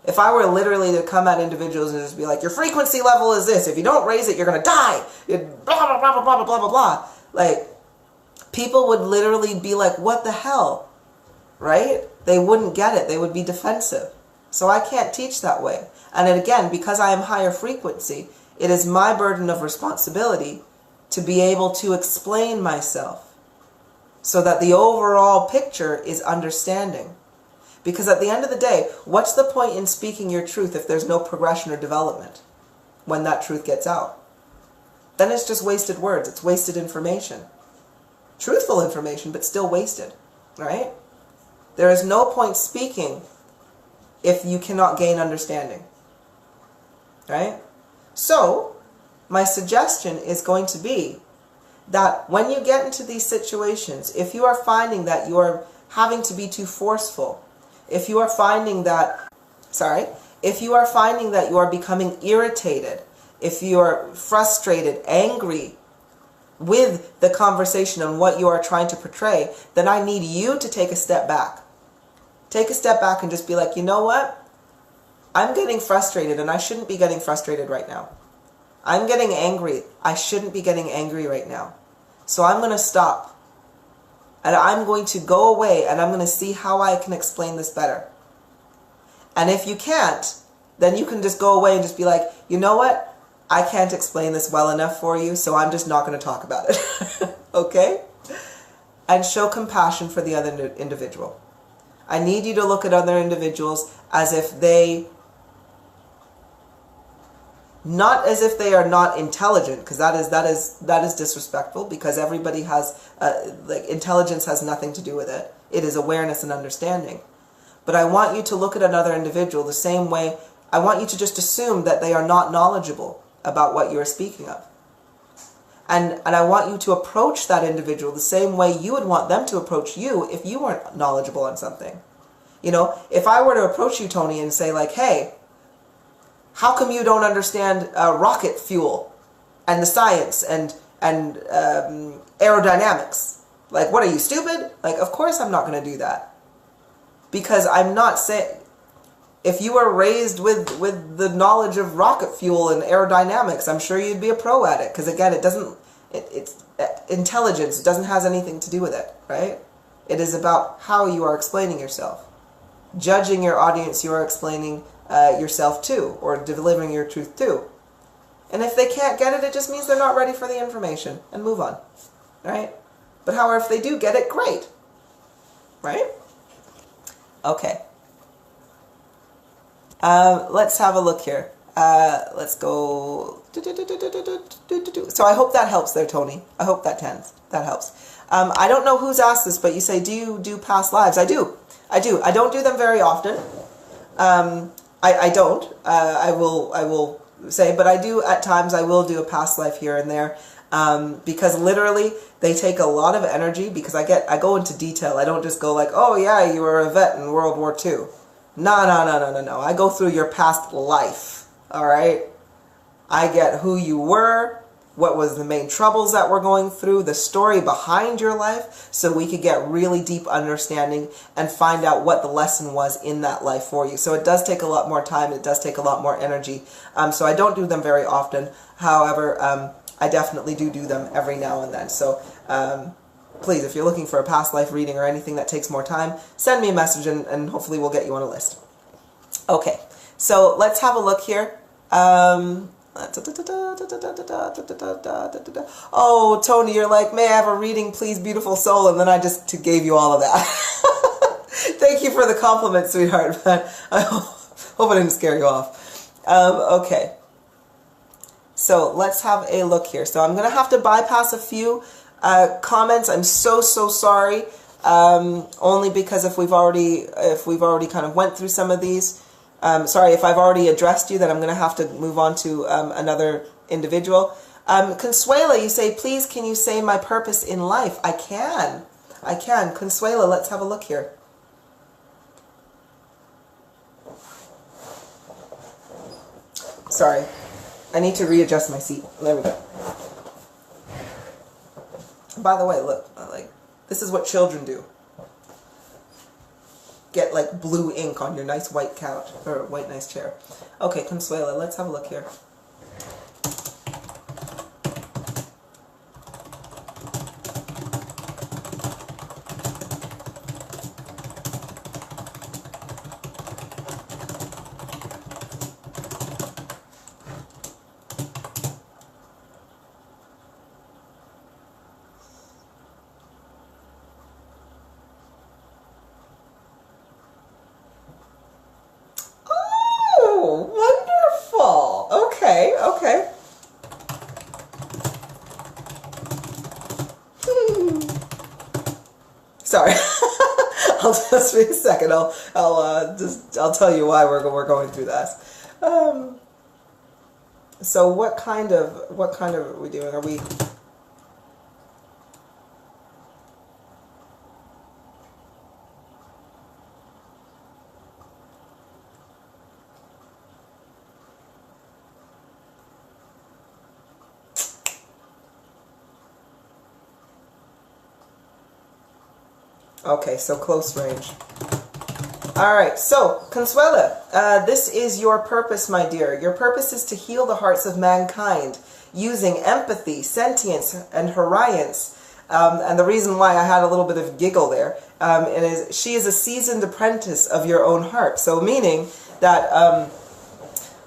If I were literally to come at individuals and just be like, your frequency level is this, if you don't raise it, you're going to die, blah, blah, blah, blah, blah, blah, blah, blah. Like, people would literally be like, what the hell, right? They wouldn't get it. They would be defensive. So I can't teach that way. And then again, because I am higher frequency, it is my burden of responsibility to be able to explain myself, so that the overall picture is understanding. Because at the end of the day, what's the point in speaking your truth if there's no progression or development when that truth gets out? Then it's just wasted words. It's wasted information. Truthful information, but still wasted, right? There is no point speaking if you cannot gain understanding, right? So, my suggestion is going to be that when you get into these situations, if you are finding that you are having to be too forceful, if you are finding that, if you are finding that you are becoming irritated, if you are frustrated, angry with the conversation and what you are trying to portray, then I need you to take a step back. Take a step back and just be like, you know what? I'm getting frustrated, and I shouldn't be getting frustrated right now. I'm getting angry. I shouldn't be getting angry right now. So I'm going to stop. And I'm going to go away, and I'm going to see how I can explain this better. And if you can't, then you can just go away and just be like, you know what? I can't explain this well enough for you, so I'm just not going to talk about it. Okay? And show compassion for the other individual. I need you to look at other individuals as if they, not as if they are not intelligent, because that is disrespectful, because everybody has, like, intelligence has nothing to do with it. It is awareness and understanding. But I want you to look at another individual the same way. I want you to just assume that they are not knowledgeable about what you are speaking of. And I want you to approach that individual the same way you would want them to approach you if you weren't knowledgeable on something. You know, if I were to approach you, Tony, and say like, hey, how come you don't understand rocket fuel and the science and aerodynamics? Like, what are you, stupid? Like, of course I'm not going to do that. Because I'm not saying, if you were raised with the knowledge of rocket fuel and aerodynamics, I'm sure you'd be a pro at it. Because again, it's intelligence. It doesn't have anything to do with it, right? It is about how you are explaining yourself. Judging your audience, you are explaining yourself to, or delivering your truth to. And if they can't get it, it just means they're not ready for the information, and move on, right? But however, if they do get it, great, right? Okay. Let's have a look here. Let's go. So I hope that helps there, Tony. I hope that helps. I don't know who's asked this, but you say, do you do past lives? I do. I don't do them very often. I don't. I will say, but I do at times. I will do a past life here and there, because literally they take a lot of energy. Because I go into detail. I don't just go like, oh yeah, you were a vet in World War II. No. I go through your past life. All right. I get who you were, what was the main troubles that we're going through, the story behind your life, so we could get really deep understanding and find out what the lesson was in that life for you. So it does take a lot more time. It does take a lot more energy. So I don't do them very often. However, I definitely do them every now and then. So please, if you're looking for a past life reading or anything that takes more time, send me a message and hopefully we'll get you on a list. Okay, so let's have a look here. Oh, Tony, you're like, may I have a reading, please, beautiful soul? And then I just gave you all of that. Thank you for the compliment, sweetheart. But I hope I didn't scare you off. Okay. So let's have a look here. So I'm going to have to bypass a few comments. I'm so sorry. Only because if we've already kind of went through some of these. Sorry, if I've already addressed you, then I'm going to have to move on to another individual. Consuela, you say, please, can you say my purpose in life? I can. Consuela, let's have a look here. Sorry, I need to readjust my seat. There we go. By the way, look, this is what children do. Get like blue ink on your nice white couch or white nice chair. Okay, Consuela, let's have a look here. Okay. Sorry. I'll just wait a second. I'll tell you why we're going through this. So what kind of are we doing? Are we? Okay, so close range. Alright, so, Consuela, this is your purpose, my dear. Your purpose is to heal the hearts of mankind using empathy, sentience, and horiance. And the reason why I had a little bit of giggle there, she is a seasoned apprentice of your own heart. So meaning that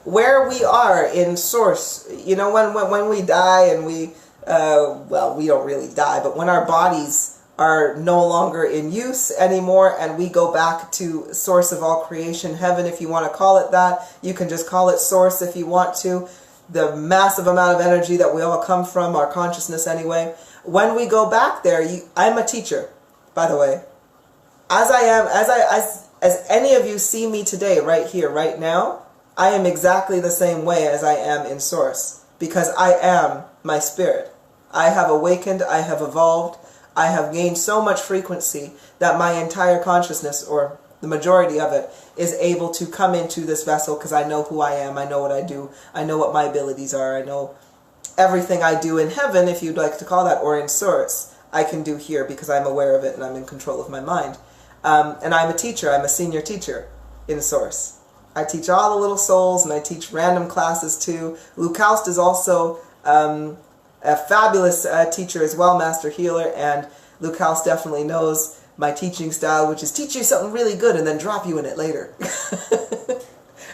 where we are in source, you know, when we die and we, well, we don't really die, but when our bodies are no longer in use anymore and we go back to source of all creation, heaven if you want to call it that, you can just call it source if you want to, the massive amount of energy that we all come from, our consciousness anyway. When we go back there, I'm a teacher, by the way. As any of you see me today, right here, right now, I am exactly the same way as I am in source, because I am my spirit. I have awakened, I have evolved, I have gained so much frequency that my entire consciousness, or the majority of it, is able to come into this vessel because I know who I am, I know what I do, I know what my abilities are, I know everything I do in heaven, if you'd like to call that, or in source, I can do here because I'm aware of it and I'm in control of my mind. And I'm a teacher, I'm a senior teacher in source. I teach all the little souls and I teach random classes too. Luke Houst is also a fabulous teacher as well, master healer, and Luke House definitely knows my teaching style, which is teach you something really good and then drop you in it later.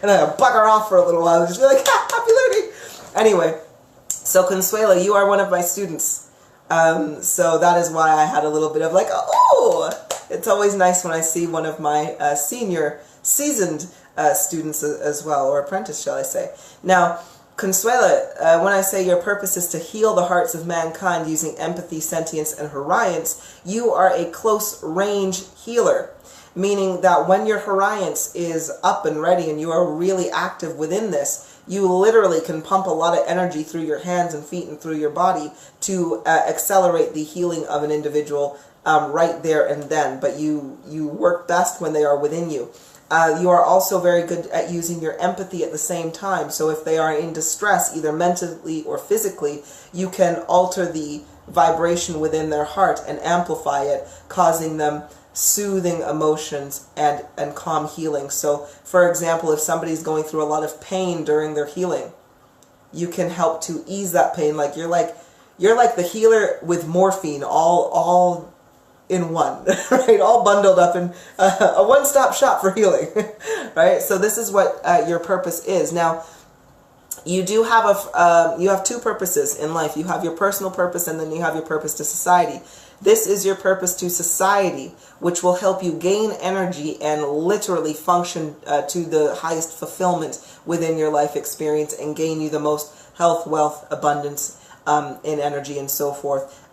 And I bugger off for a little while and just be like, ha, happy learning! Anyway, so Consuela, you are one of my students. So that is why I had a little bit of like, oh, it's always nice when I see one of my senior, seasoned students as well, or apprentice, shall I say. Now, Consuela, when I say your purpose is to heal the hearts of mankind using empathy, sentience, and Horions, you are a close-range healer, meaning that when your Horions is up and ready and you are really active within this, you literally can pump a lot of energy through your hands and feet and through your body to accelerate the healing of an individual right there and then. But you work best when they are within you. You are also very good at using your empathy at the same time. So if they are in distress, either mentally or physically, you can alter the vibration within their heart and amplify it, causing them soothing emotions and calm healing. So, for example, if somebody's going through a lot of pain during their healing, you can help to ease that pain. Like you're like the healer with morphine, all in one, right? All bundled up in a one-stop shop for healing, right? So this is what your purpose is. Now, you do have you have two purposes in life. You have your personal purpose, and then you have your purpose to society. This is your purpose to society, which will help you gain energy and literally function to the highest fulfillment within your life experience and gain you the most health, wealth, abundance in energy and so forth.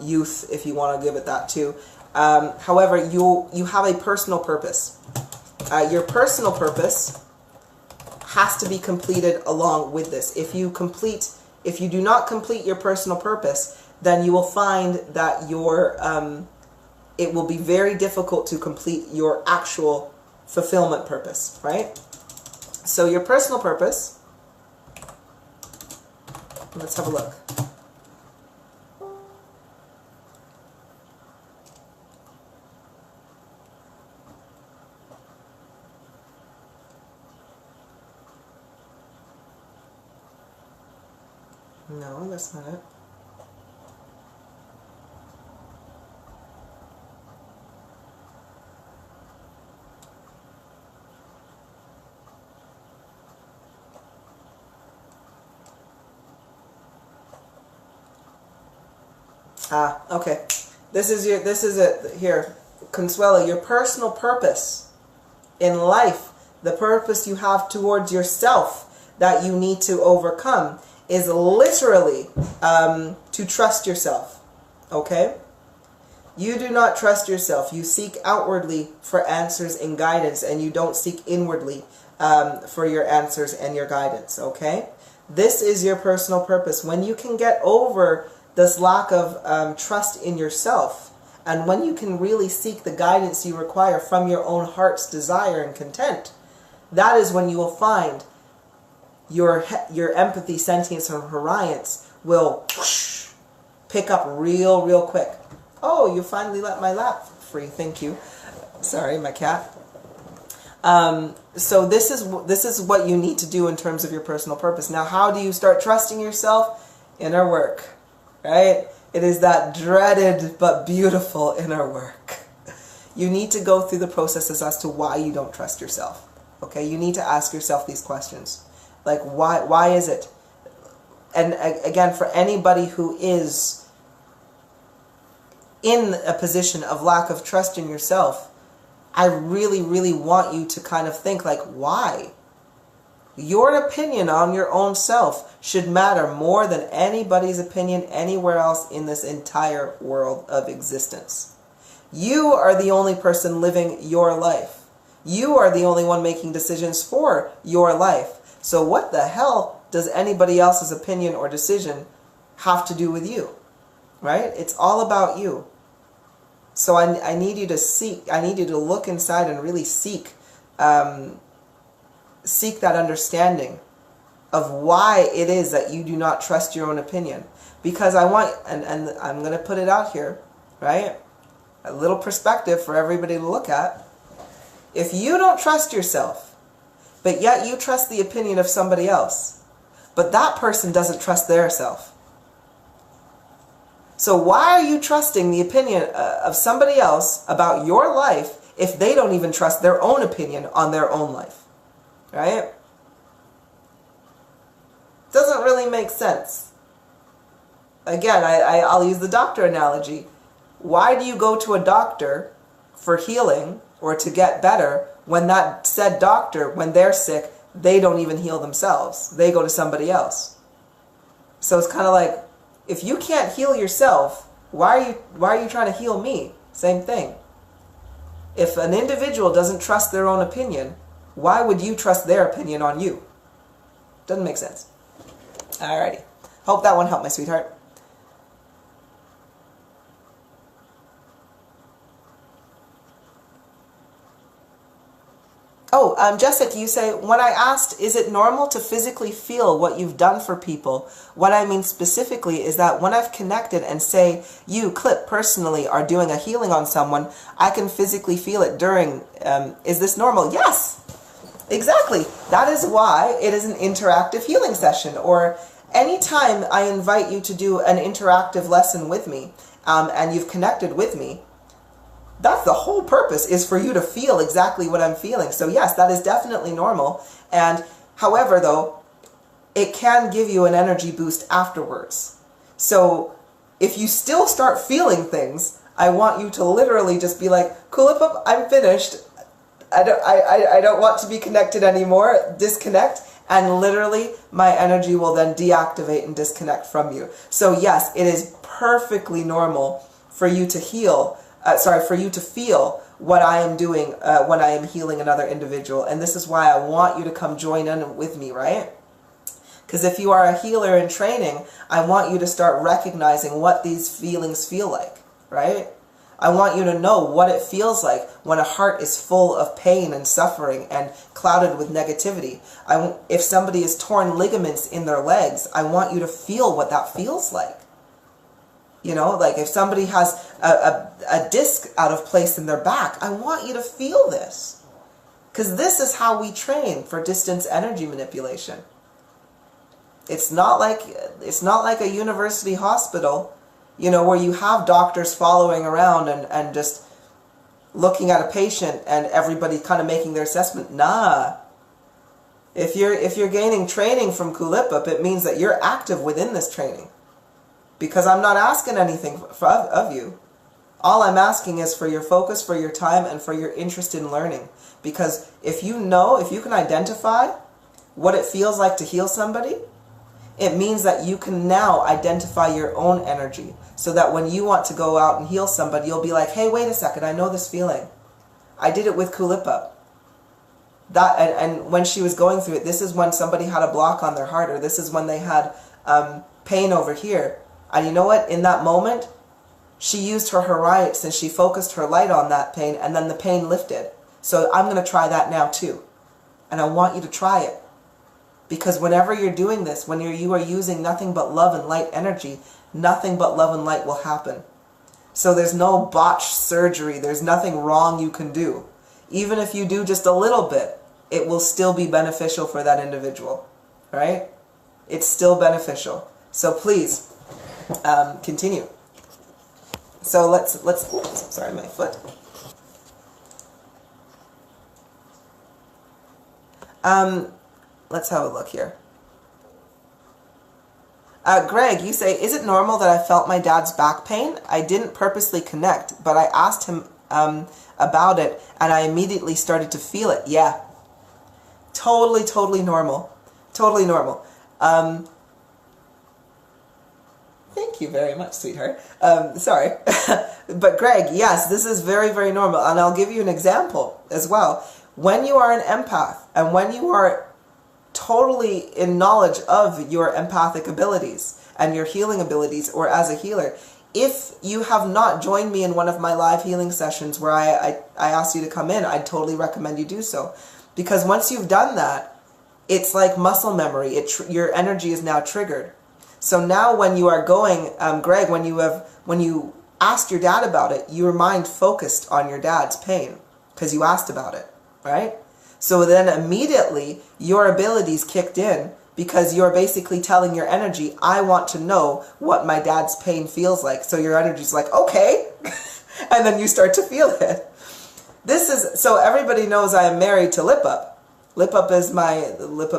Youth, if you want to give it that too. However, you have a personal purpose. Your personal purpose has to be completed along with this. If you do not complete your personal purpose, then you will find that it will be very difficult to complete your actual fulfillment purpose, right? So your personal purpose, let's have a look. No, that's not it. Okay. This is it here. Consuela, your personal purpose in life, the purpose you have towards yourself that you need to overcome is literally to trust yourself. Okay? You do not trust yourself. You seek outwardly for answers and guidance, and you don't seek inwardly for your answers and your guidance. Okay? This is your personal purpose. When you can get over this lack of trust in yourself, and when you can really seek the guidance you require from your own heart's desire and content, that is when you will find your empathy, sentience, and Horions will whoosh, pick up real quick. Oh, you finally let my lap free. Thank you. Sorry, my cat. So this is what you need to do in terms of your personal purpose. Now, how do you start trusting yourself? Inner work, right? It is that dreaded but beautiful inner work. You need to go through the processes as to why you don't trust yourself. Okay, you need to ask yourself these questions. Like, why is it? And again, for anybody who is in a position of lack of trust in yourself, I really, really want you to kind of think like, why? Your opinion on your own self should matter more than anybody's opinion anywhere else in this entire world of existence. You are the only person living your life. You are the only one making decisions for your life. So what the hell does anybody else's opinion or decision have to do with you? Right? It's all about you. So I need you to seek, I need you to look inside and really seek that understanding of why it is that you do not trust your own opinion. Because I want, and I'm going to put it out here, right? A little perspective for everybody to look at. If you don't trust yourself, but yet you trust the opinion of somebody else, but that person doesn't trust their self. So why are you trusting the opinion of somebody else about your life if they don't even trust their own opinion on their own life? Right? Doesn't really make sense. Again, I'll use the doctor analogy. Why do you go to a doctor for healing or to get better when that said doctor, when they're sick, they don't even heal themselves? They go to somebody else. So it's kind of like, if you can't heal yourself, why are you trying to heal me? Same thing. If an individual doesn't trust their own opinion, why would you trust their opinion on you? Doesn't make sense. Alrighty. Hope that one helped, my sweetheart. Oh, Jessica, you say, when I asked, is it normal to physically feel what you've done for people? What I mean specifically is that when I've connected and say, you, Clip, personally are doing a healing on someone, I can physically feel it during, is this normal? Yes, exactly. That is why it is an interactive healing session, or anytime I invite you to do an interactive lesson with me, and you've connected with me, that's the whole purpose, is for you to feel exactly what I'm feeling. So yes, that is definitely normal. And however, though, it can give you an energy boost afterwards. So if you still start feeling things, I want you to literally just be like, Kulipup, I'm finished. I don't want to be connected anymore. Disconnect. And literally, my energy will then deactivate and disconnect from you. So yes, it is perfectly normal for you to heal. For you to feel what I am doing when I am healing another individual. And this is why I want you to come join in with me, right? Because if you are a healer in training, I want you to start recognizing what these feelings feel like, right? I want you to know what it feels like when a heart is full of pain and suffering and clouded with negativity. If somebody has torn ligaments in their legs, I want you to feel what that feels like. You know, like if somebody has a disc out of place in their back, I want you to feel this. Because this is how we train for distance energy manipulation. It's not like a university hospital, you know, where you have doctors following around and just looking at a patient and everybody kind of making their assessment. Nah. If you're gaining training from Kulipup, it means that you're active within this training. Because I'm not asking anything of you. All I'm asking is for your focus, for your time, and for your interest in learning. Because if you can identify what it feels like to heal somebody, it means that you can now identify your own energy. So that when you want to go out and heal somebody, you'll be like, hey, wait a second, I know this feeling. I did it with Kulipup. And when she was going through it, this is when somebody had a block on their heart, or this is when they had pain over here. And you know what? In that moment, she used her Horites and she focused her light on that pain, and then the pain lifted. So I'm going to try that now too. And I want you to try it. Because whenever you're doing this, when you are using nothing but love and light energy, nothing but love and light will happen. So there's no botched surgery. There's nothing wrong you can do. Even if you do just a little bit, it will still be beneficial for that individual. Right? It's still beneficial. So please, continue. So let's oops, sorry, my foot. Let's have a look here. Greg, you say, is it normal that I felt my dad's back pain? I didn't purposely connect, but I asked him about it, and I immediately started to feel it. Yeah. Totally, totally normal. Totally normal. Thank you very much, sweetheart. Sorry. But Greg, yes, this is very, very normal. And I'll give you an example as well. When you are an empath, and when you are totally in knowledge of your empathic abilities and your healing abilities, or as a healer, if you have not joined me in one of my live healing sessions where I asked you to come in, I'd totally recommend you do so. Because once you've done that, it's like muscle memory. Your energy is now triggered. So now when you are going, Greg, when you asked your dad about it, your mind focused on your dad's pain because you asked about it, right? So then immediately your abilities kicked in because you're basically telling your energy, I want to know what my dad's pain feels like. So your energy's like, okay. And then you start to feel it. So everybody knows I am married to Kulipup. Kulipup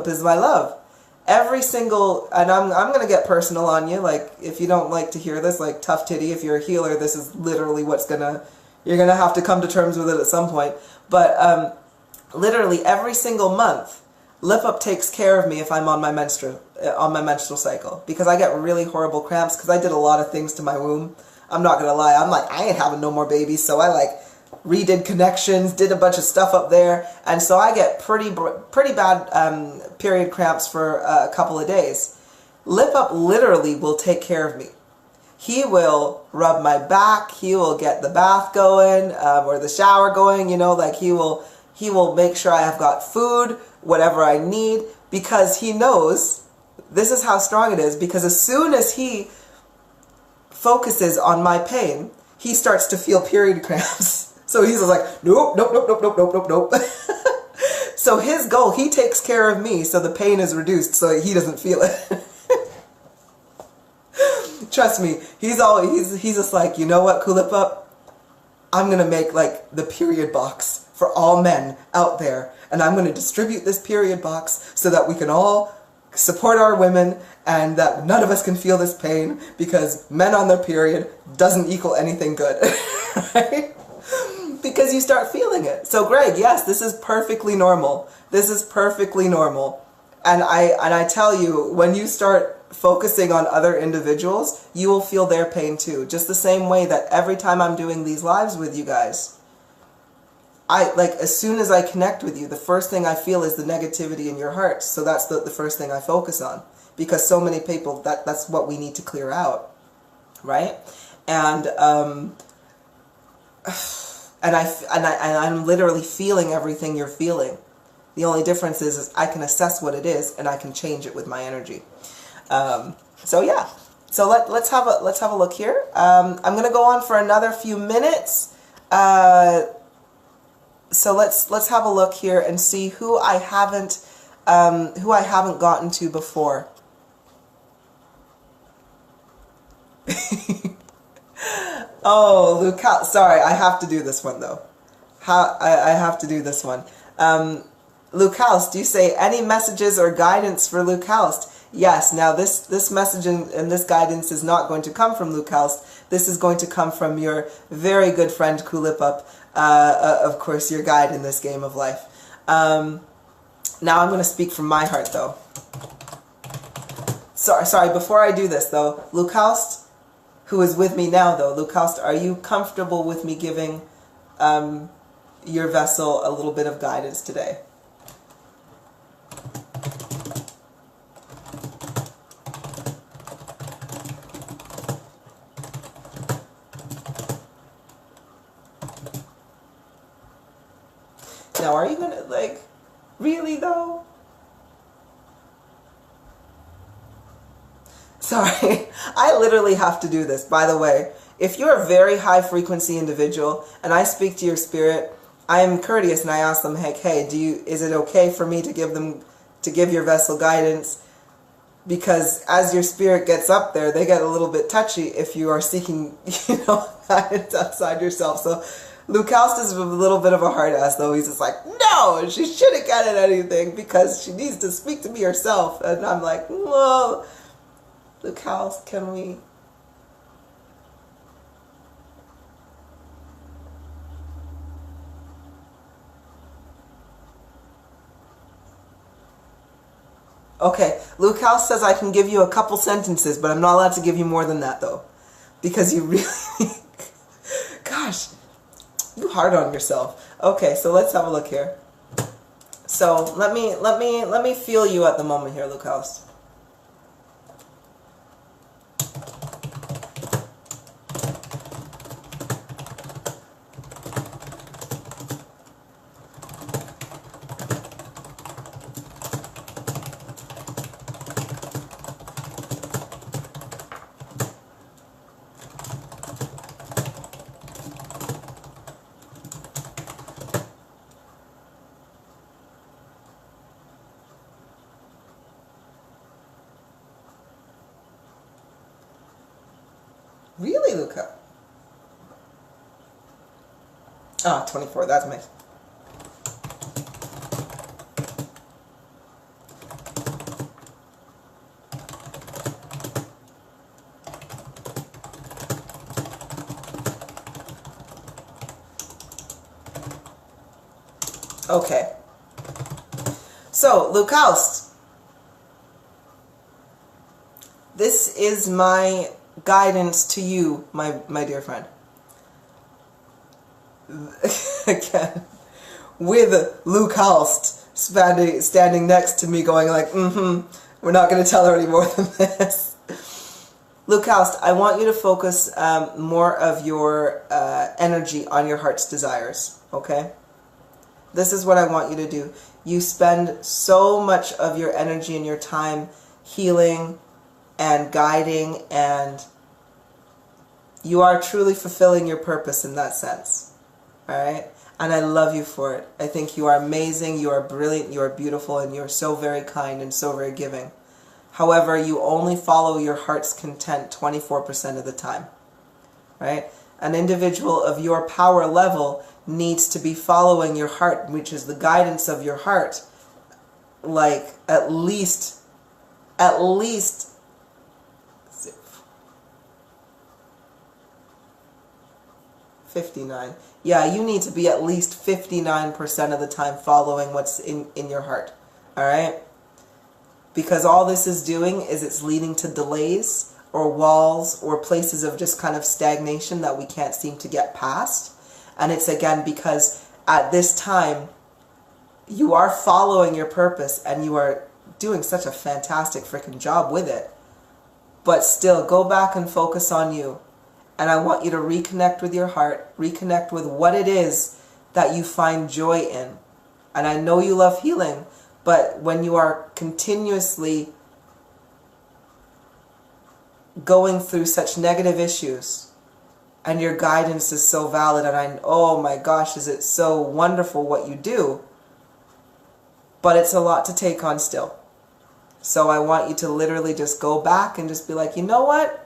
is my love. Every single, and I'm going to get personal on you, like, if you don't like to hear this, like, tough titty, if you're a healer, this is literally you're going to have to come to terms with it at some point. But literally every single month, Kulipup takes care of me if I'm on my menstrual cycle, because I get really horrible cramps because I did a lot of things to my womb. I'm not going to lie. I'm like, I ain't having no more babies, so I redid connections, did a bunch of stuff up there, and so I get pretty bad period cramps for a couple of days. Kulipup literally will take care of me. He will rub my back, he will get the bath going, or the shower going, like he will make sure I have got food, whatever I need, because he knows, this is how strong it is, because as soon as he focuses on my pain, he starts to feel period cramps. So he's just like, nope, nope, nope, nope, nope, nope, nope, nope. So his goal, he takes care of me so the pain is reduced so he doesn't feel it. Trust me, he's just like, you know what, Kulipup? I'm going to make like the period box for all men out there. And I'm going to distribute this period box so that we can all support our women and that none of us can feel this pain, because men on their period doesn't equal anything good. Right? Because you start feeling it. So Greg, yes, this is perfectly normal. This is perfectly normal. And I tell you, when you start focusing on other individuals, you will feel their pain too. Just the same way that every time I'm doing these lives with you guys, as soon as I connect with you, the first thing I feel is the negativity in your heart. So that's the first thing I focus on. Because so many people, that's what we need to clear out. Right? And I'm literally feeling everything you're feeling. The only difference is I can assess what it is and I can change it with my energy. So yeah. So let's have a look here. I'm going to go on for another few minutes. So let's have a look here and see who I haven't gotten to before. Oh, Luke, sorry, I have to do this one though. I have to do this one. Luke House, do you say any messages or guidance for Luke House? Yes. Now this message and this guidance is not going to come from Luke House. This is going to come from your very good friend Kulipup, of course, your guide in this game of life. Now I'm going to speak from my heart though. Sorry. Before I do this though, Luke House, who is with me now, though. Luke House, are you comfortable with me giving your vessel a little bit of guidance today? Now, are you going to, really, though? Sorry, I literally have to do this. By the way, if you're a very high frequency individual and I speak to your spirit, I am courteous and I ask them, hey, is it okay for me to give your vessel guidance? Because as your spirit gets up there, they get a little bit touchy if you are seeking, guidance outside yourself. So Lukaust is a little bit of a hard ass, though. He's just like, no, she shouldn't get at anything because she needs to speak to me herself. And I'm like, well, Lukaust, can we... Okay, Lukaust says I can give you a couple sentences, but I'm not allowed to give you more than that, though. Because you really... Gosh, you hard on yourself. Okay, so let's have a look here. So let me feel you at the moment here, Lukaust. Really, Luca? Ah, 24. That's nice. Okay. So, Lukaust, this is my guidance to you, my dear friend. Again, with Lukaust standing next to me going like, we're not going to tell her any more than this. Lukaust, I want you to focus more of your energy on your heart's desires, okay? This is what I want you to do. You spend so much of your energy and your time healing and guiding, and you are truly fulfilling your purpose in that sense. Alright? And I love you for it. I think you are amazing, you are brilliant, you are beautiful, and you are so very kind and so very giving. However, you only follow your heart's content 24% of the time. Right? An individual of your power level needs to be following your heart, which is the guidance of your heart, like at least 59. Yeah, you need to be at least 59% of the time following what's in your heart. Alright? Because all this is doing is it's leading to delays or walls or places of just kind of stagnation that we can't seem to get past. And it's again because at this time you are following your purpose and you are doing such a fantastic freaking job with it. But still, go back and focus on you. And I want you to reconnect with your heart, reconnect with what it is that you find joy in. And I know you love healing, but when you are continuously going through such negative issues and your guidance is so valid, and oh my gosh, is it so wonderful what you do, but it's a lot to take on still. So I want you to literally just go back and just be like, you know what?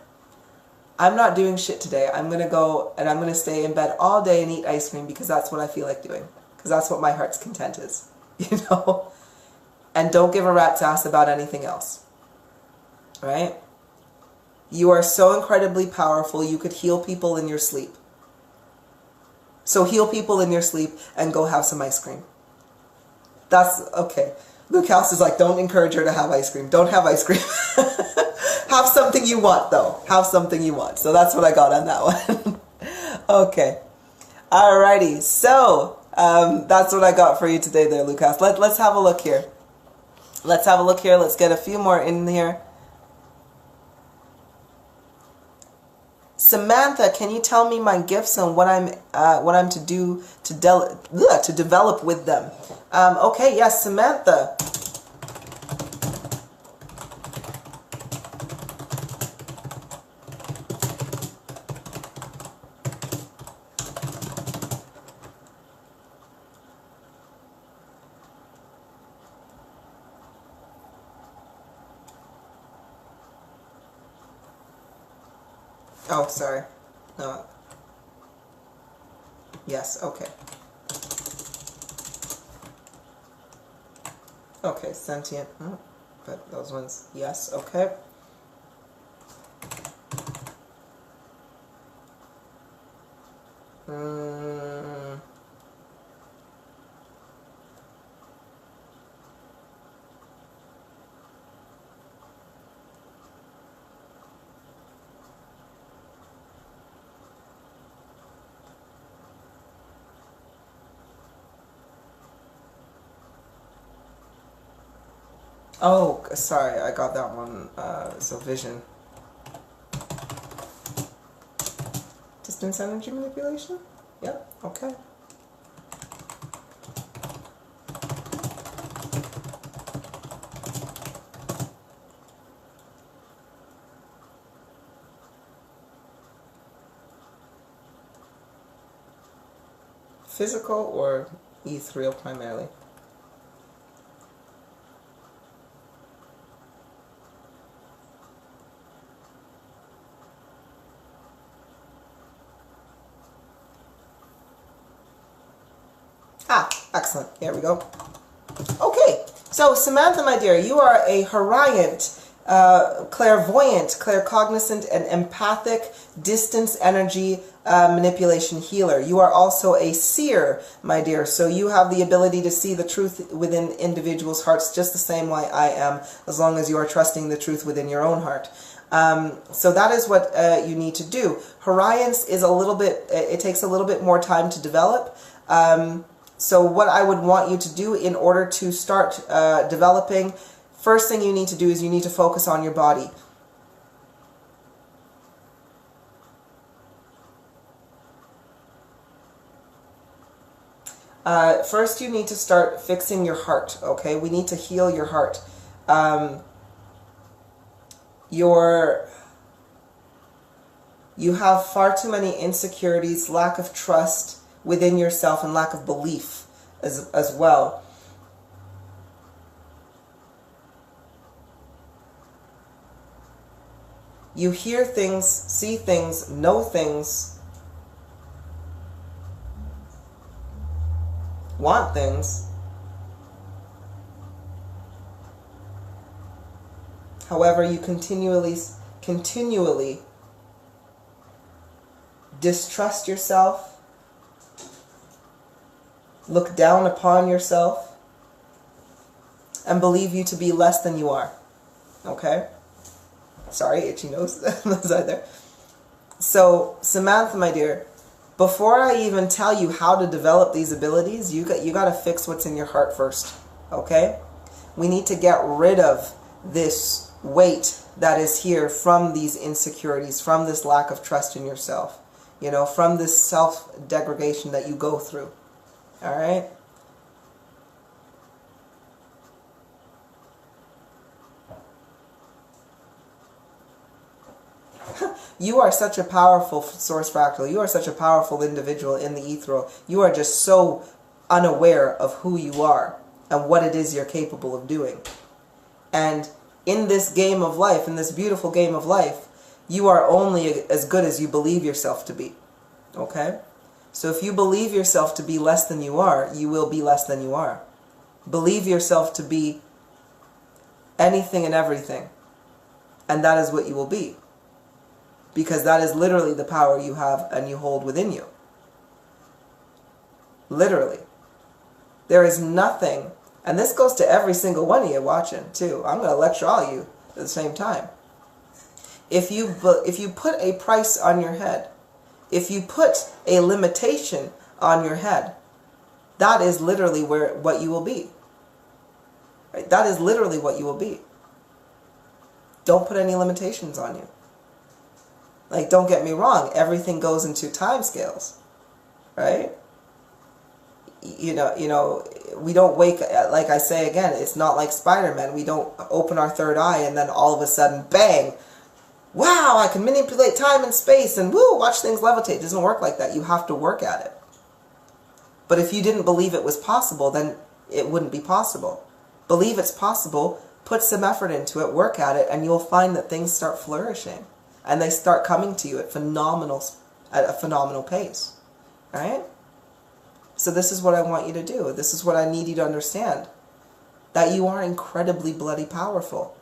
I'm not doing shit today. I'm going to go and I'm going to stay in bed all day and eat ice cream because that's what I feel like doing. Because that's what my heart's content is. You know? And don't give a rat's ass about anything else. Right? You are so incredibly powerful, you could heal people in your sleep. So heal people in your sleep and go have some ice cream. That's okay. Luke House is like, don't encourage her to have ice cream. Don't have ice cream. Have something you want, though. Have something you want. So that's what I got on that one. Okay. Alrighty. So, that's what I got for you today there, Lucas. Let's have a look here. Let's have a look here. Let's get a few more in here. Samantha, can you tell me my gifts and what I'm to do to develop with them? Okay, yes, Samantha. Oh, sorry. No. Yes, okay. Okay, sentient. But those ones, yes, okay. Oh, sorry, I got that one. So vision. Distance energy manipulation? Yep, okay. Physical or ethereal primarily? Ah, excellent. Here we go. Okay, so Samantha, my dear, you are a Horiant, clairvoyant, claircognizant, and empathic distance energy manipulation healer. You are also a seer, my dear, so you have the ability to see the truth within individuals' hearts just the same way I am, as long as you are trusting the truth within your own heart. So that is what you need to do. Horiance is a little bit, it takes a little bit more time to develop. So what I would want you to do in order to start developing, first thing you need to do is you need to focus on your body. First you need to start fixing your heart, okay? We need to heal your heart. You have far too many insecurities, lack of trust within yourself, and lack of belief as well. You hear things, see things, know things, want things. However, you continually distrust yourself, look down upon yourself, and believe you to be less than you are. Okay? Sorry, itchy nose. Nose right there. So, Samantha, my dear, before I even tell you how to develop these abilities, you got to fix what's in your heart first. Okay? We need to get rid of this weight that is here from these insecurities, from this lack of trust in yourself, you know, from this self-degradation that you go through. All right? You are such a powerful source fractal. You are such a powerful individual in the ethereal. You are just so unaware of who you are and what it is you're capable of doing. And in this game of life, in this beautiful game of life, you are only as good as you believe yourself to be. Okay? So if you believe yourself to be less than you are, you will be less than you are. Believe yourself to be anything and everything, and that is what you will be. Because that is literally the power you have and you hold within you. Literally. There is nothing, and this goes to every single one of you watching too. I'm going to lecture all of you at the same time. If you put a price on your head, if you put a limitation on your head, that is literally what you will be. Right? That is literally what you will be. Don't put any limitations on you. Like, don't get me wrong, everything goes into time scales, right? You know, we don't wake, like I say again, it's not like Spider-Man. We don't open our third eye and then all of a sudden, bang, wow, I can manipulate time and space and woo, watch things levitate. It doesn't work like that. You have to work at it. But if you didn't believe it was possible, then it wouldn't be possible. Believe it's possible, put some effort into it, work at it, and you'll find that things start flourishing. And they start coming to you at a phenomenal pace. All right? So this is what I want you to do. This is what I need you to understand. That you are incredibly bloody powerful.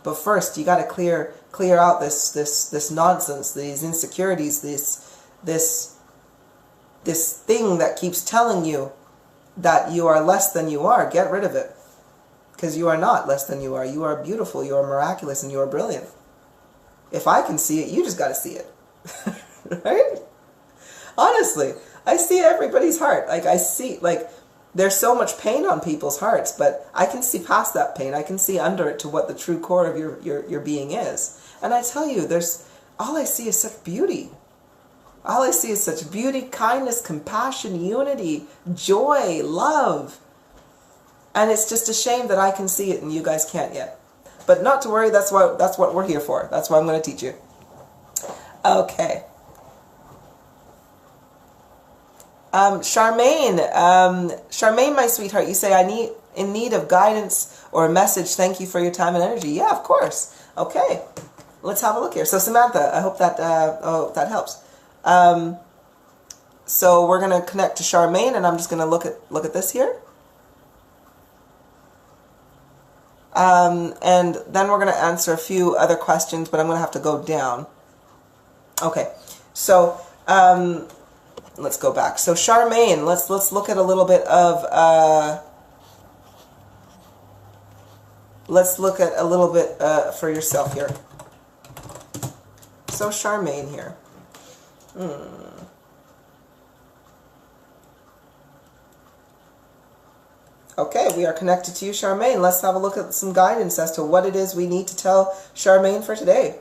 But first, you got to clear out this nonsense, these insecurities, this thing that keeps telling you that you are less than you are. Get rid of it. Because you are not less than you are. You are beautiful, you are miraculous, and you are brilliant. If I can see it, you just got to see it. Right? Honestly, I see everybody's heart. Like, I see, like, there's so much pain on people's hearts, but I can see past that pain. I can see under it to what the true core of your being is. And I tell you, all I see is such beauty. All I see is such beauty, kindness, compassion, unity, joy, love. And it's just a shame that I can see it and you guys can't yet. But not to worry, that's what we're here for. That's what I'm going to teach you. Okay. Charmaine, my sweetheart, you say, in need of guidance or a message. Thank you for your time and energy. Yeah, of course. Okay. Let's have a look here. So Samantha, I hope that helps. So we're going to connect to Charmaine, and I'm just going to look at this here. And then we're going to answer a few other questions, but I'm going to have to go down. Okay. So, let's go back. So Charmaine, let's look at a little bit of for yourself here. So Charmaine here. Okay, we are connected to you, Charmaine. Let's have a look at some guidance as to what it is we need to tell Charmaine for today.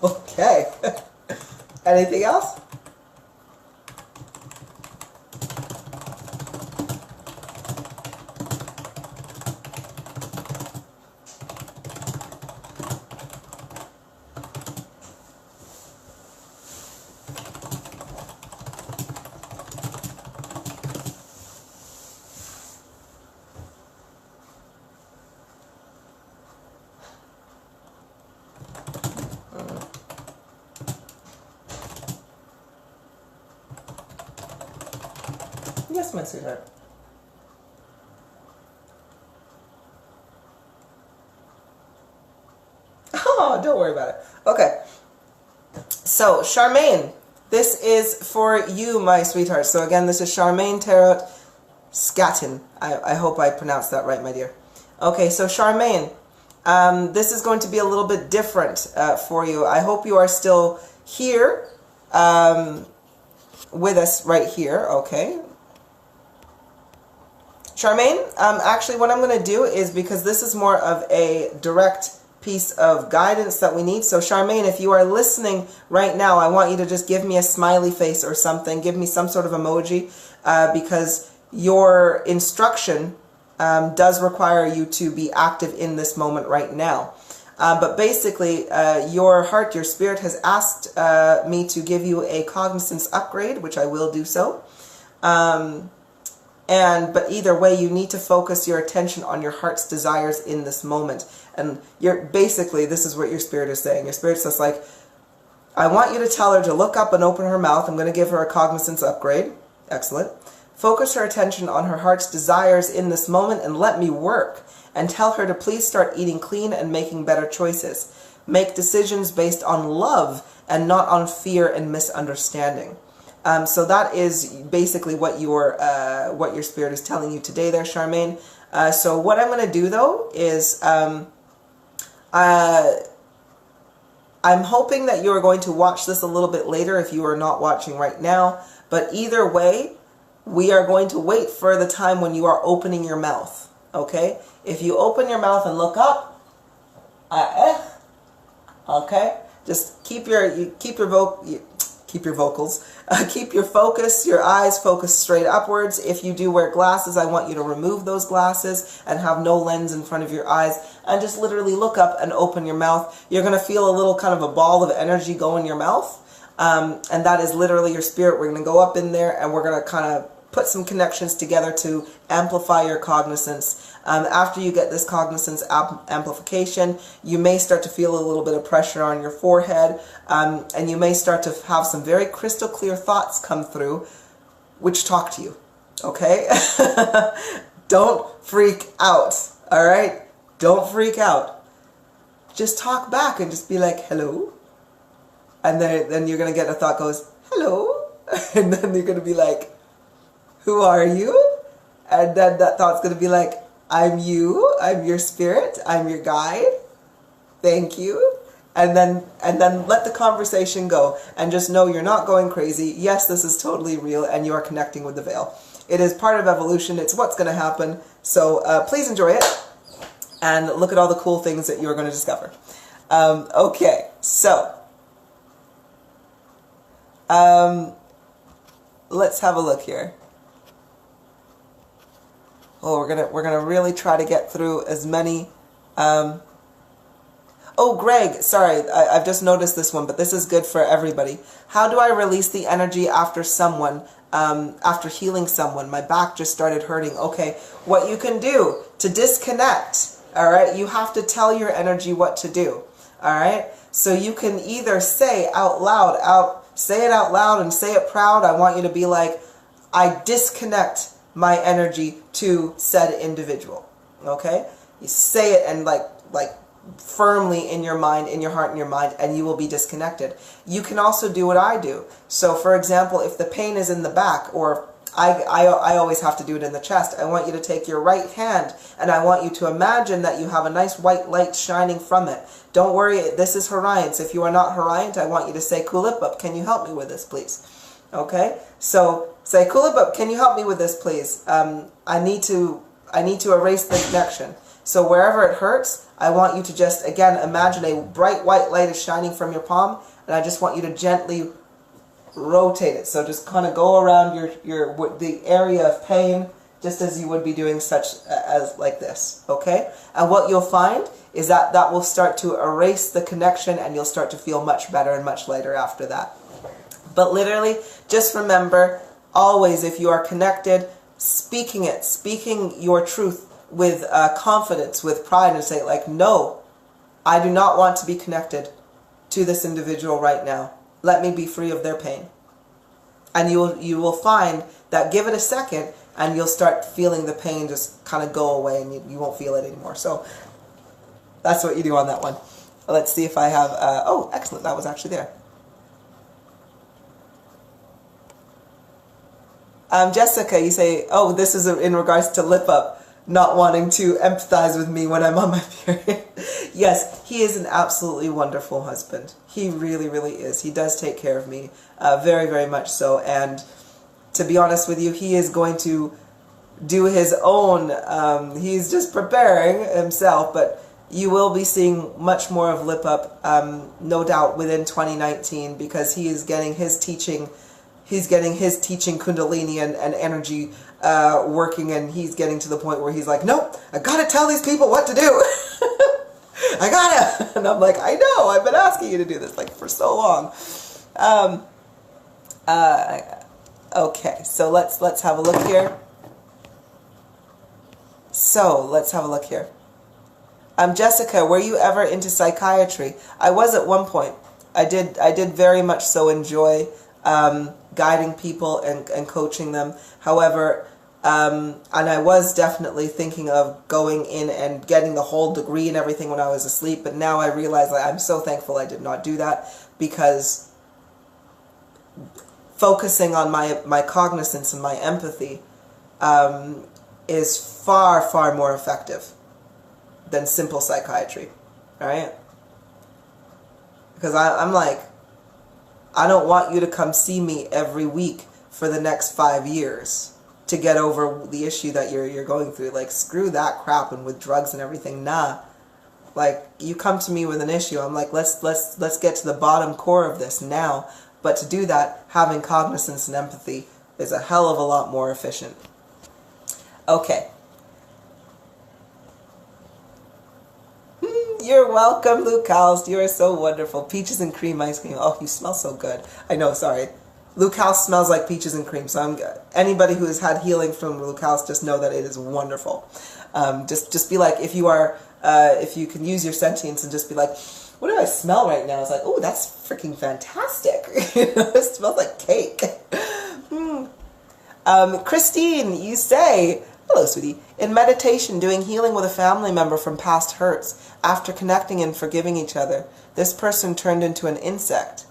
Okay. Anything else? Yes, my sweetheart. Oh, don't worry about it. Okay. So, Charmaine, this is for you, my sweetheart. So again, this is Charmaine Tarot Scatton. I hope I pronounced that right, my dear. Okay, so Charmaine, this is going to be a little bit different for you. I hope you are still here with us right here, okay? Charmaine, actually what I'm going to do is, because this is more of a direct piece of guidance that we need. So Charmaine, if you are listening right now, I want you to just give me a smiley face or something. Give me some sort of emoji, because your instruction does require you to be active in this moment right now. But basically, your heart, your spirit has asked me to give you a cognizance upgrade, which I will do so. But either way, you need to focus your attention on your heart's desires in this moment. And basically, this is what your spirit is saying. Your spirit says, like, I want you to tell her to look up and open her mouth. I'm going to give her a cognizance upgrade. Excellent. Focus her attention on her heart's desires in this moment and let me work. And tell her to please start eating clean and making better choices. Make decisions based on love and not on fear and misunderstanding. So that is basically what your spirit is telling you today there, Charmaine. So what I'm going to do, though, is I'm hoping that you are going to watch this a little bit later if you are not watching right now. But either way, we are going to wait for the time when you are opening your mouth. Okay? If you open your mouth and look up, okay? Just keep your vocals. Keep your focus, your eyes focused straight upwards. If you do wear glasses, I want you to remove those glasses and have no lens in front of your eyes, and just literally look up and open your mouth. You're going to feel a little kind of a ball of energy go in your mouth, and that is literally your spirit. We're going to go up in there and we're going to kind of put some connections together to amplify your cognizance. After you get this cognizance amplification, you may start to feel a little bit of pressure on your forehead, and you may start to have some very crystal clear thoughts come through which talk to you, okay? Don't freak out, all right? Don't freak out. Just talk back and just be like, hello. And then you're going to get a thought goes, hello. And then you're going to be like, who are you? And then that thought's going to be like, I'm you, I'm your spirit, I'm your guide, thank you. And then let the conversation go, and just know you're not going crazy. Yes, this is totally real, and you are connecting with the veil. It is part of evolution, it's what's going to happen. So please enjoy it, and look at all the cool things that you're going to discover. Okay, so let's have a look here. Oh, we're gonna really try to get through as many. Oh, Greg, sorry, I've just noticed this one, but this is good for everybody. How do I release the energy after someone, after healing someone? My back just started hurting. Okay, what you can do to disconnect, all right, you have to tell your energy what to do, all right? So you can either say out loud, say it out loud and say it proud. I want you to be like, I disconnect my energy to said individual, okay? You say it and like firmly in your mind, in your heart, in your mind, and you will be disconnected. You can also do what I do. So for example, if the pain is in the back, or I always have to do it in the chest, I want you to take your right hand and I want you to imagine that you have a nice white light shining from it. Don't worry, this is Horiant. If you are not Horiant, I want you to say, Kulipup, can you help me with this, please? Okay? So say, Kulipup, can you help me with this, please? I need to erase the connection. So wherever it hurts, I want you to just, again, imagine a bright white light is shining from your palm, and I just want you to gently rotate it. So just kind of go around the area of pain, just as you would be doing such as like this, okay? And what you'll find is that that will start to erase the connection, and you'll start to feel much better and much lighter after that. But literally, just remember, always, if you are connected, speaking your truth with confidence, with pride, and say like, no, I do not want to be connected to this individual right now. Let me be free of their pain. And you will find that, give it a second, and you'll start feeling the pain just kind of go away, and you won't feel it anymore. So that's what you do on that one. Let's see if I have, oh, excellent, that was actually there. Jessica, you say, oh, this is in regards to Lip Up not wanting to empathize with me when I'm on my period. Yes, he is an absolutely wonderful husband. He really, really is. He does take care of me, very, very much so. And to be honest with you, he is going to do his own, he's just preparing himself, but you will be seeing much more of Lip Up, no doubt, within 2019, because he is getting his teaching. He's getting his teaching kundalini and energy working, and he's getting to the point where he's like, nope, I gotta tell these people what to do. I gotta. And I'm like, I know, I've been asking you to do this like for so long. Okay, so let's have a look here. So let's have a look here. Jessica, were you ever into psychiatry? I was at one point. I did very much so enjoy guiding people and coaching them. However, and I was definitely thinking of going in and getting the whole degree and everything when I was asleep, but now I realize that I'm so thankful I did not do that, because focusing on my cognizance and my empathy is far, far more effective than simple psychiatry, right? Because I'm like, I don't want you to come see me every week for the next 5 years. to get over the issue that you're going through. Like, screw that crap and with drugs and everything. Nah. Like, you come to me with an issue, I'm like, let's get to the bottom core of this now. But to do that, having cognizance and empathy is a hell of a lot more efficient. Okay. You're welcome, Luke-House. You are so wonderful. Peaches and cream ice cream. Oh, you smell so good. I know, sorry. Luke-House smells like peaches and cream. So anybody who has had healing from Luke-House, just know that it is wonderful. Just be like, if you can use your sentience and just be like, what do I smell right now? It's like, oh, that's freaking fantastic. It smells like cake. Christine, you say, hello, sweetie. In meditation, doing healing with a family member from past hurts, after connecting and forgiving each other, this person turned into an insect.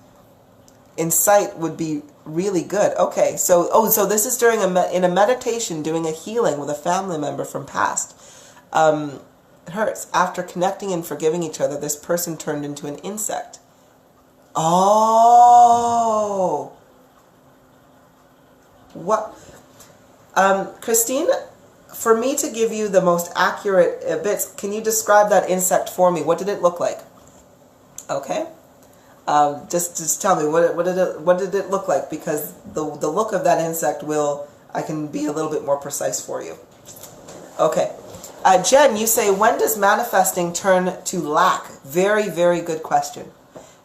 Insight would be really good. Okay, so this is during in a meditation, doing a healing with a family member from past hurts. After connecting and forgiving each other, this person turned into an insect. Oh. What? Christine, for me to give you the most accurate bits, can you describe that insect for me? What did it look like? Okay. Just tell me, what did it look like? Because the look of that insect I can be a little bit more precise for you. Okay. Jen, you say, when does manifesting turn to lack? Very, very good question.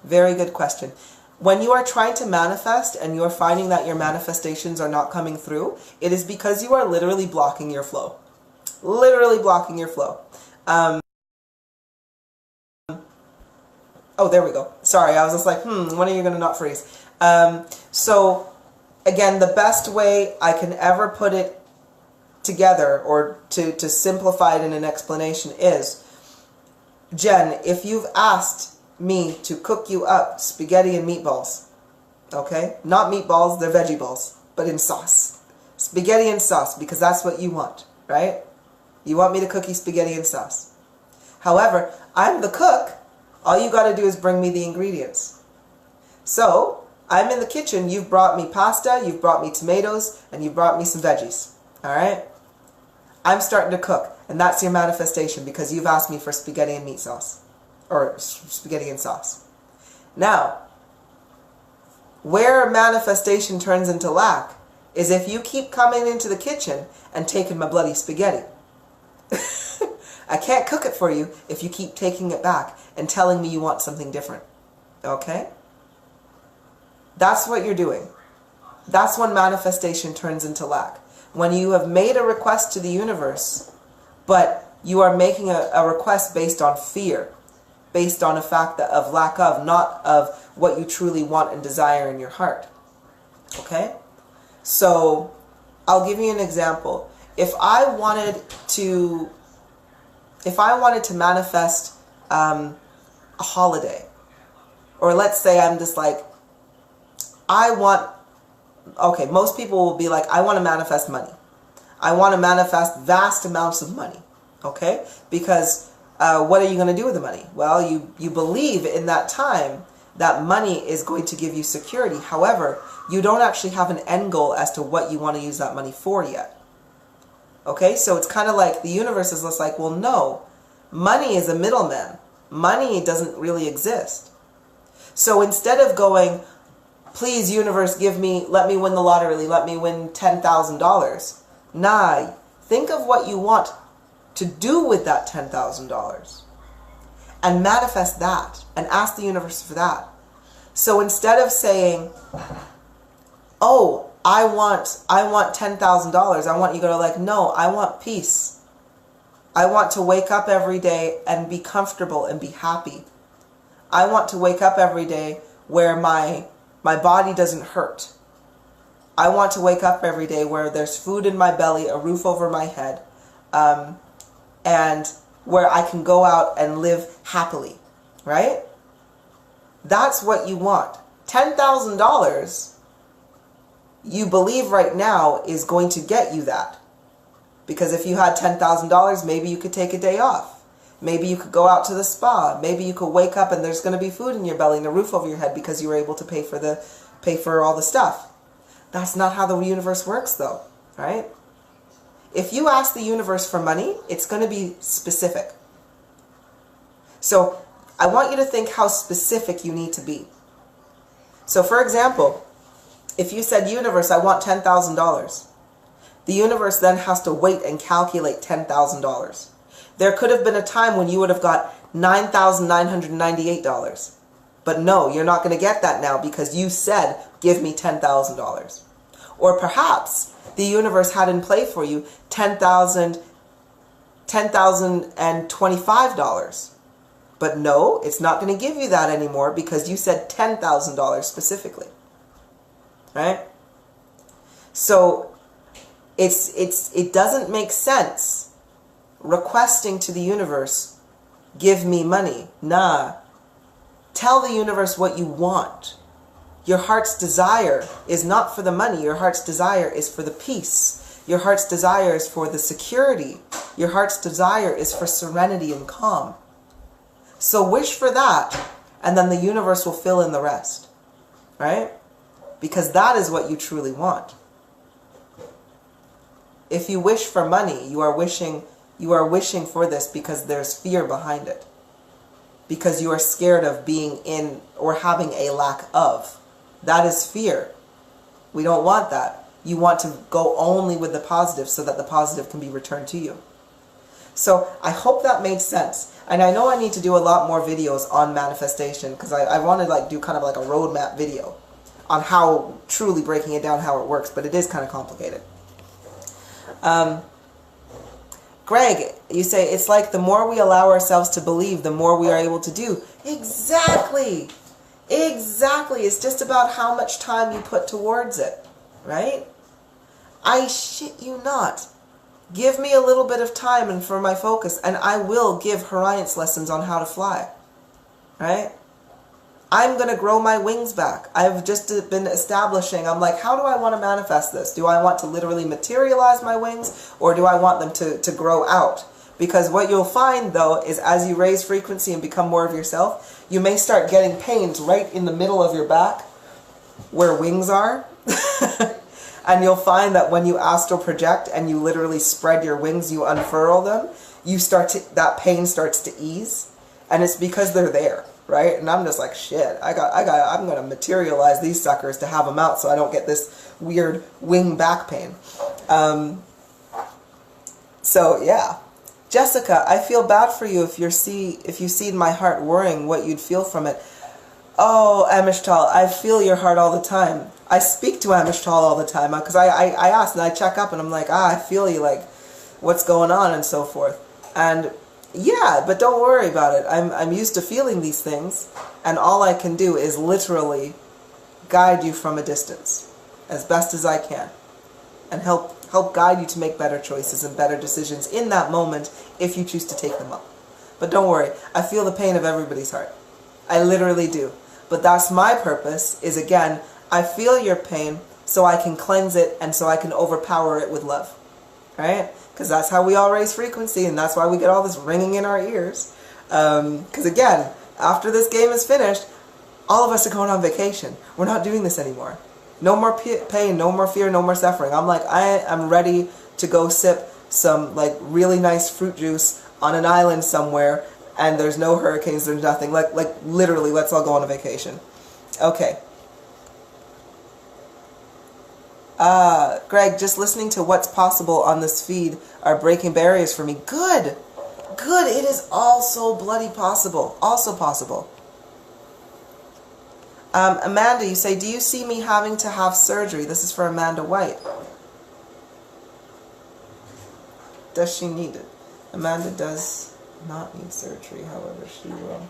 Very good question. When you are trying to manifest and you are finding that your manifestations are not coming through, it is because you are literally blocking your flow. Literally blocking your flow. Oh, there we go. Sorry, I was just like, when are you going to not freeze? So, again, the best way I can ever put it together, or to simplify it in an explanation, is, Jen, if you've asked me to cook you up spaghetti and meatballs, okay? Not meatballs, they're veggie balls, but in sauce. Spaghetti and sauce, because that's what you want, right? You want me to cook you spaghetti and sauce. However, I'm the cook. All you got to do is bring me the ingredients. So, I'm in the kitchen, you've brought me pasta, you've brought me tomatoes, and you've brought me some veggies, alright? I'm starting to cook, and that's your manifestation, because you've asked me for spaghetti and meat sauce. Or spaghetti and sauce. Now, where manifestation turns into lack is if you keep coming into the kitchen and taking my bloody spaghetti. I can't cook it for you if you keep taking it back and telling me you want something different. Okay? That's what you're doing. That's when manifestation turns into lack. When you have made a request to the universe, but you are making a request based on fear, based on a fact of lack of, not of what you truly want and desire in your heart. Okay? So, I'll give you an example. If I wanted to manifest a holiday, or let's say I'm just like, most people will be like, I want to manifest money. I want to manifest vast amounts of money. Okay? Because what are you going to do with the money? Well, you believe in that time that money is going to give you security. However, you don't actually have an end goal as to what you want to use that money for yet. Okay, so it's kind of like the universe is just like, well, no, money is a middleman. Money doesn't really exist. So instead of going, please, universe, let me win the lottery, let me win $10,000. Nah, think of what you want to do with that $10,000 and manifest that and ask the universe for that. So instead of saying, oh, I want $10,000, I want you to go like, no, I want peace. I want to wake up every day and be comfortable and be happy. I want to wake up every day where my body doesn't hurt. I want to wake up every day where there's food in my belly, a roof over my head, and where I can go out and live happily, right? That's what you want. $10,000, you believe right now, is going to get you that. Because if you had $10,000, maybe you could take a day off. Maybe you could go out to the spa. Maybe you could wake up and there's going to be food in your belly and a roof over your head because you were able to pay for all the stuff. That's not how the universe works, though, right? If you ask the universe for money, it's going to be specific. So I want you to think how specific you need to be. So for example, if you said, universe, I want $10,000, the universe then has to wait and calculate $10,000. There could have been a time when you would have got $9,998. But no, you're not going to get that now because you said, give me $10,000. Or perhaps the universe had in play for you $10,025. But no, it's not going to give you that anymore because you said $10,000 specifically. Right? So it doesn't make sense requesting to the universe, give me money. Nah. Tell the universe what you want. Your heart's desire is not for the money. Your heart's desire is for the peace. Your heart's desire is for the security. Your heart's desire is for serenity and calm. So wish for that, and then the universe will fill in the rest. Right? Because that is what you truly want. If you wish for money, you are wishing for this because there's fear behind it. Because you are scared of being in or having a lack of. That is fear. We don't want that. You want to go only with the positive so that the positive can be returned to you. So I hope that made sense. And I know I need to do a lot more videos on manifestation because I want to do kind of like a roadmap video on how truly breaking it down, how it works. But it is kind of complicated. Greg, you say, it's like the more we allow ourselves to believe, the more we are able to do. Exactly. Exactly. It's just about how much time you put towards it. Right? I shit you not. Give me a little bit of time and for my focus, and I will give Horiance lessons on how to fly. Right? I'm going to grow my wings back. I've just been establishing, I'm like, how do I want to manifest this? Do I want to literally materialize my wings, or do I want them to grow out? Because what you'll find, though, is as you raise frequency and become more of yourself, you may start getting pains right in the middle of your back where wings are. And you'll find that when you astral project and you literally spread your wings, you unfurl them, that pain starts to ease. And it's because they're there. Right? And I'm just like, shit, I'm going to materialize these suckers to have them out so I don't get this weird wing back pain. So, yeah. Jessica, I feel bad for you if you see my heart worrying what you'd feel from it. Oh, Amishtal, I feel your heart all the time. I speak to Amishtal all the time because I ask and I check up and I'm like, I feel you, like, what's going on and so forth. And yeah, but don't worry about it. I'm used to feeling these things, and all I can do is literally guide you from a distance as best as I can and help guide you to make better choices and better decisions in that moment if you choose to take them up. But don't worry, I feel the pain of everybody's heart. I literally do. But that's my purpose, is again, I feel your pain so I can cleanse it and so I can overpower it with love. Right? Because that's how we all raise frequency, and that's why we get all this ringing in our ears. Because again, after this game is finished, all of us are going on vacation. We're not doing this anymore. No more pain, no more fear, no more suffering. I'm like, I am ready to go sip some really nice fruit juice on an island somewhere, and there's no hurricanes, there's nothing. Like literally, let's all go on a vacation. Okay. Greg, just listening to what's possible on this feed are breaking barriers for me. Good. Good. It is also bloody possible. Also possible. Amanda, you say, do you see me having to have surgery? This is for Amanda White. Does she need it? Amanda does not need surgery, however, she will.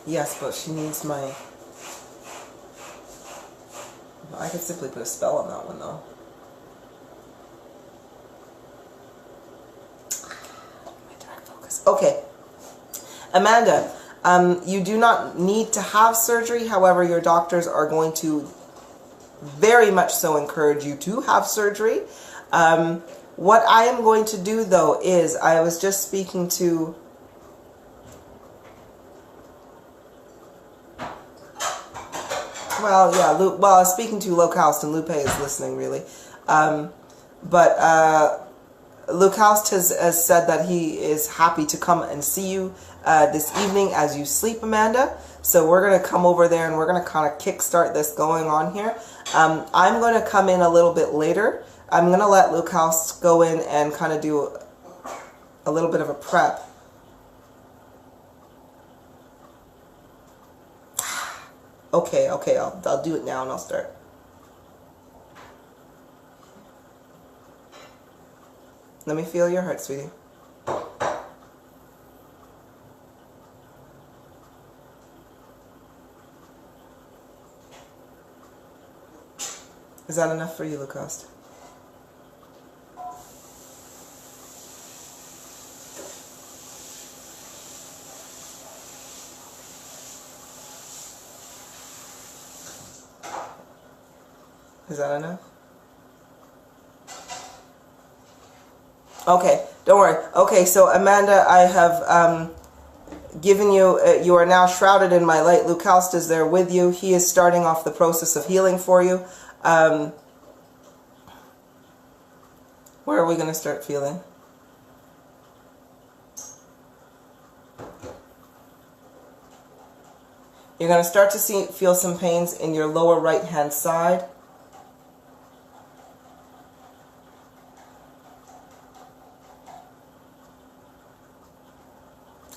Yes, but she needs my... I could simply put a spell on that one, though. My direct focus. Okay. Amanda, you do not need to have surgery. However, your doctors are going to very much so encourage you to have surgery. What I am going to do, though, is I was just speaking to... Well, yeah, I was speaking to Luke Houston. Lupe is listening, really. But Luke Houst has said that he is happy to come and see you this evening as you sleep, Amanda. So we're going to come over there and we're going to kind of kickstart this going on here. I'm going to come in a little bit later. I'm going to let Luke Houst go in and kind of do a little bit of a prep. Okay, I'll do it now and I'll start. Let me feel your heart, sweetie. Is that enough for you, Lacoste? Is that enough? Okay, don't worry. Okay, so Amanda, I have given you, you are now shrouded in my light. Luke Houst is there with you. He is starting off the process of healing for you. Where are we going to start feeling? You're going to start to feel some pains in your lower right hand side.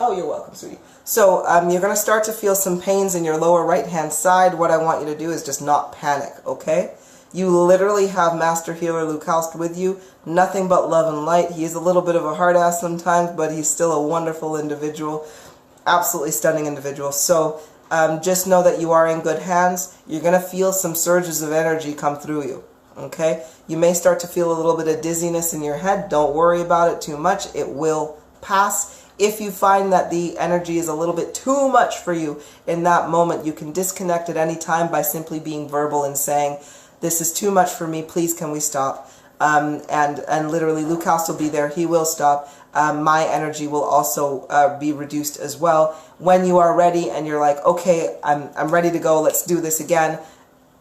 Oh, you're welcome, sweetie. So you're going to start to feel some pains in your lower right-hand side. What I want you to do is just not panic, okay? You literally have Master Healer Luke Houst with you. Nothing but love and light. He is a little bit of a hard ass sometimes, but he's still a wonderful individual. Absolutely stunning individual. So just know that you are in good hands. You're going to feel some surges of energy come through you, okay? You may start to feel a little bit of dizziness in your head. Don't worry about it too much. It will pass. If you find that the energy is a little bit too much for you in that moment, you can disconnect at any time by simply being verbal and saying, this is too much for me, please can we stop? And literally Luke House will be there, he will stop. My energy will also be reduced as well. When you are ready and you're like, okay, I'm ready to go, let's do this again,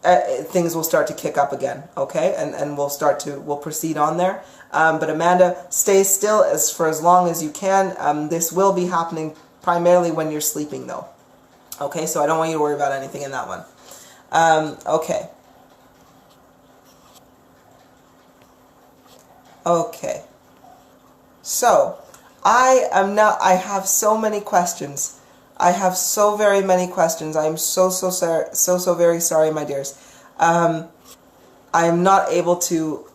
things will start to kick up again, okay? And we'll proceed on there. But Amanda, stay still for as long as you can. This will be happening primarily when you're sleeping, though. Okay, so I don't want you to worry about anything in that one. Okay. Okay. So, I have so many questions. I have so very many questions. I am so very sorry, my dears. I am not able to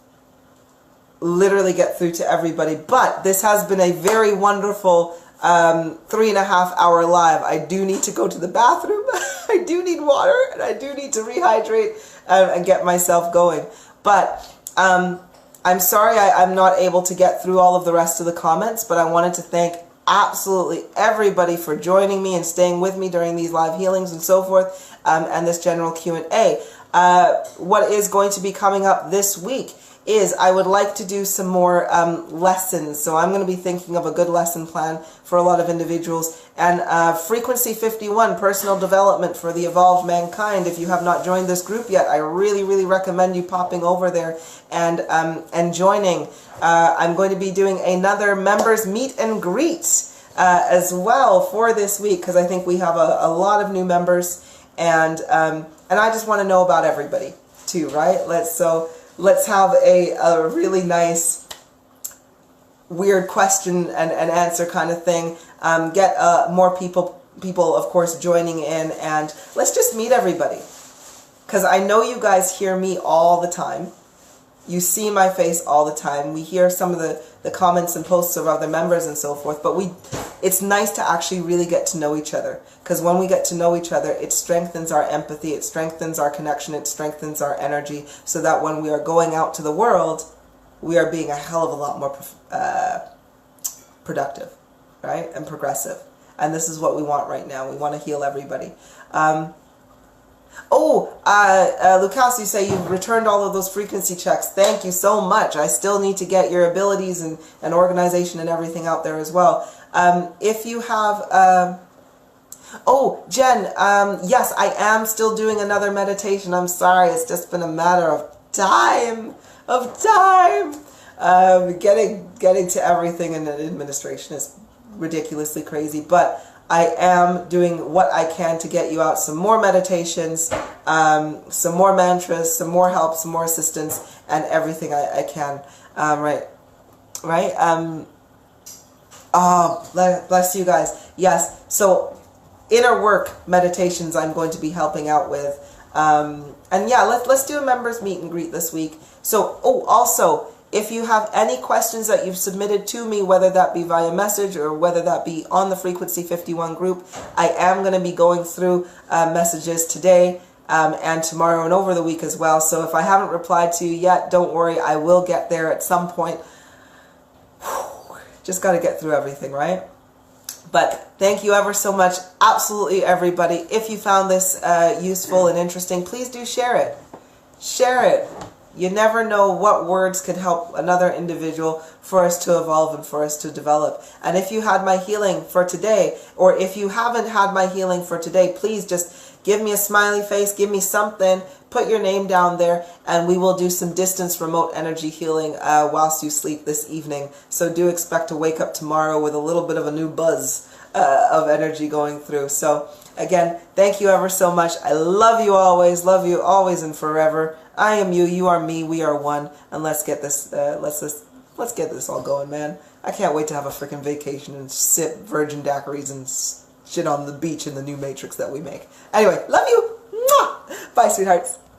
literally get through to everybody, but this has been a very wonderful 3.5 hour live. I do need to go to the bathroom. I do need water, and I do need to rehydrate and get myself going. But I'm sorry I'm not able to get through all of the rest of the comments, but I wanted to thank absolutely everybody for joining me and staying with me during these live healings and so forth, and this general Q&A. What is going to be coming up this week is I would like to do some more lessons. So I'm going to be thinking of a good lesson plan for a lot of individuals. And Frequency 51, Personal Development for the Evolved Mankind. If you have not joined this group yet, I really recommend you popping over there and joining. I'm going to be doing another members meet and greet as well for this week, because I think we have a lot of new members, and I just want to know about everybody too, right? Let's have a really nice, weird question and answer kind of thing. Get more people, of course, joining in, and let's just meet everybody. Because I know you guys hear me all the time. You see my face all the time. We hear some of the comments and posts of other members and so forth, but it's nice to actually really get to know each other, because when we get to know each other, it strengthens our empathy, it strengthens our connection, it strengthens our energy, so that when we are going out to the world, we are being a hell of a lot more productive, right, and progressive. And this is what we want right now. We want to heal everybody. Oh, Lucas, you say you've returned all of those frequency checks. Thank you so much. I still need to get your abilities and organization and everything out there as well. If you have... oh, Jen, yes, I am still doing another meditation. I'm sorry, it's just been a matter of time. Getting to everything in administration is ridiculously crazy, but I am doing what I can to get you out some more meditations, some more mantras, some more help, some more assistance, and everything I can. Right. Oh, bless you guys. Yes. So inner work meditations I'm going to be helping out with. And yeah, let's do a members meet and greet this week. So, oh, also, if you have any questions that you've submitted to me, whether that be via message or whether that be on the Frequency 51 group, I am going to be going through messages today and tomorrow and over the week as well. So if I haven't replied to you yet, don't worry, I will get there at some point. Just got to get through everything, right? But thank you ever so much, absolutely everybody. If you found this useful and interesting, please do share it. Share it. You never know what words could help another individual for us to evolve and for us to develop. And if you had my healing for today, or if you haven't had my healing for today, please just give me a smiley face, give me something, put your name down there, and we will do some distance remote energy healing whilst you sleep this evening. So do expect to wake up tomorrow with a little bit of a new buzz of energy going through. So again, thank you ever so much. I love you always and forever. I am you, you are me, we are one, and let's get this get this all going, man. I can't wait to have a freaking vacation and sip virgin daiquiris and shit on the beach in the new Matrix that we make. Anyway, love you. Mwah! Bye, sweethearts.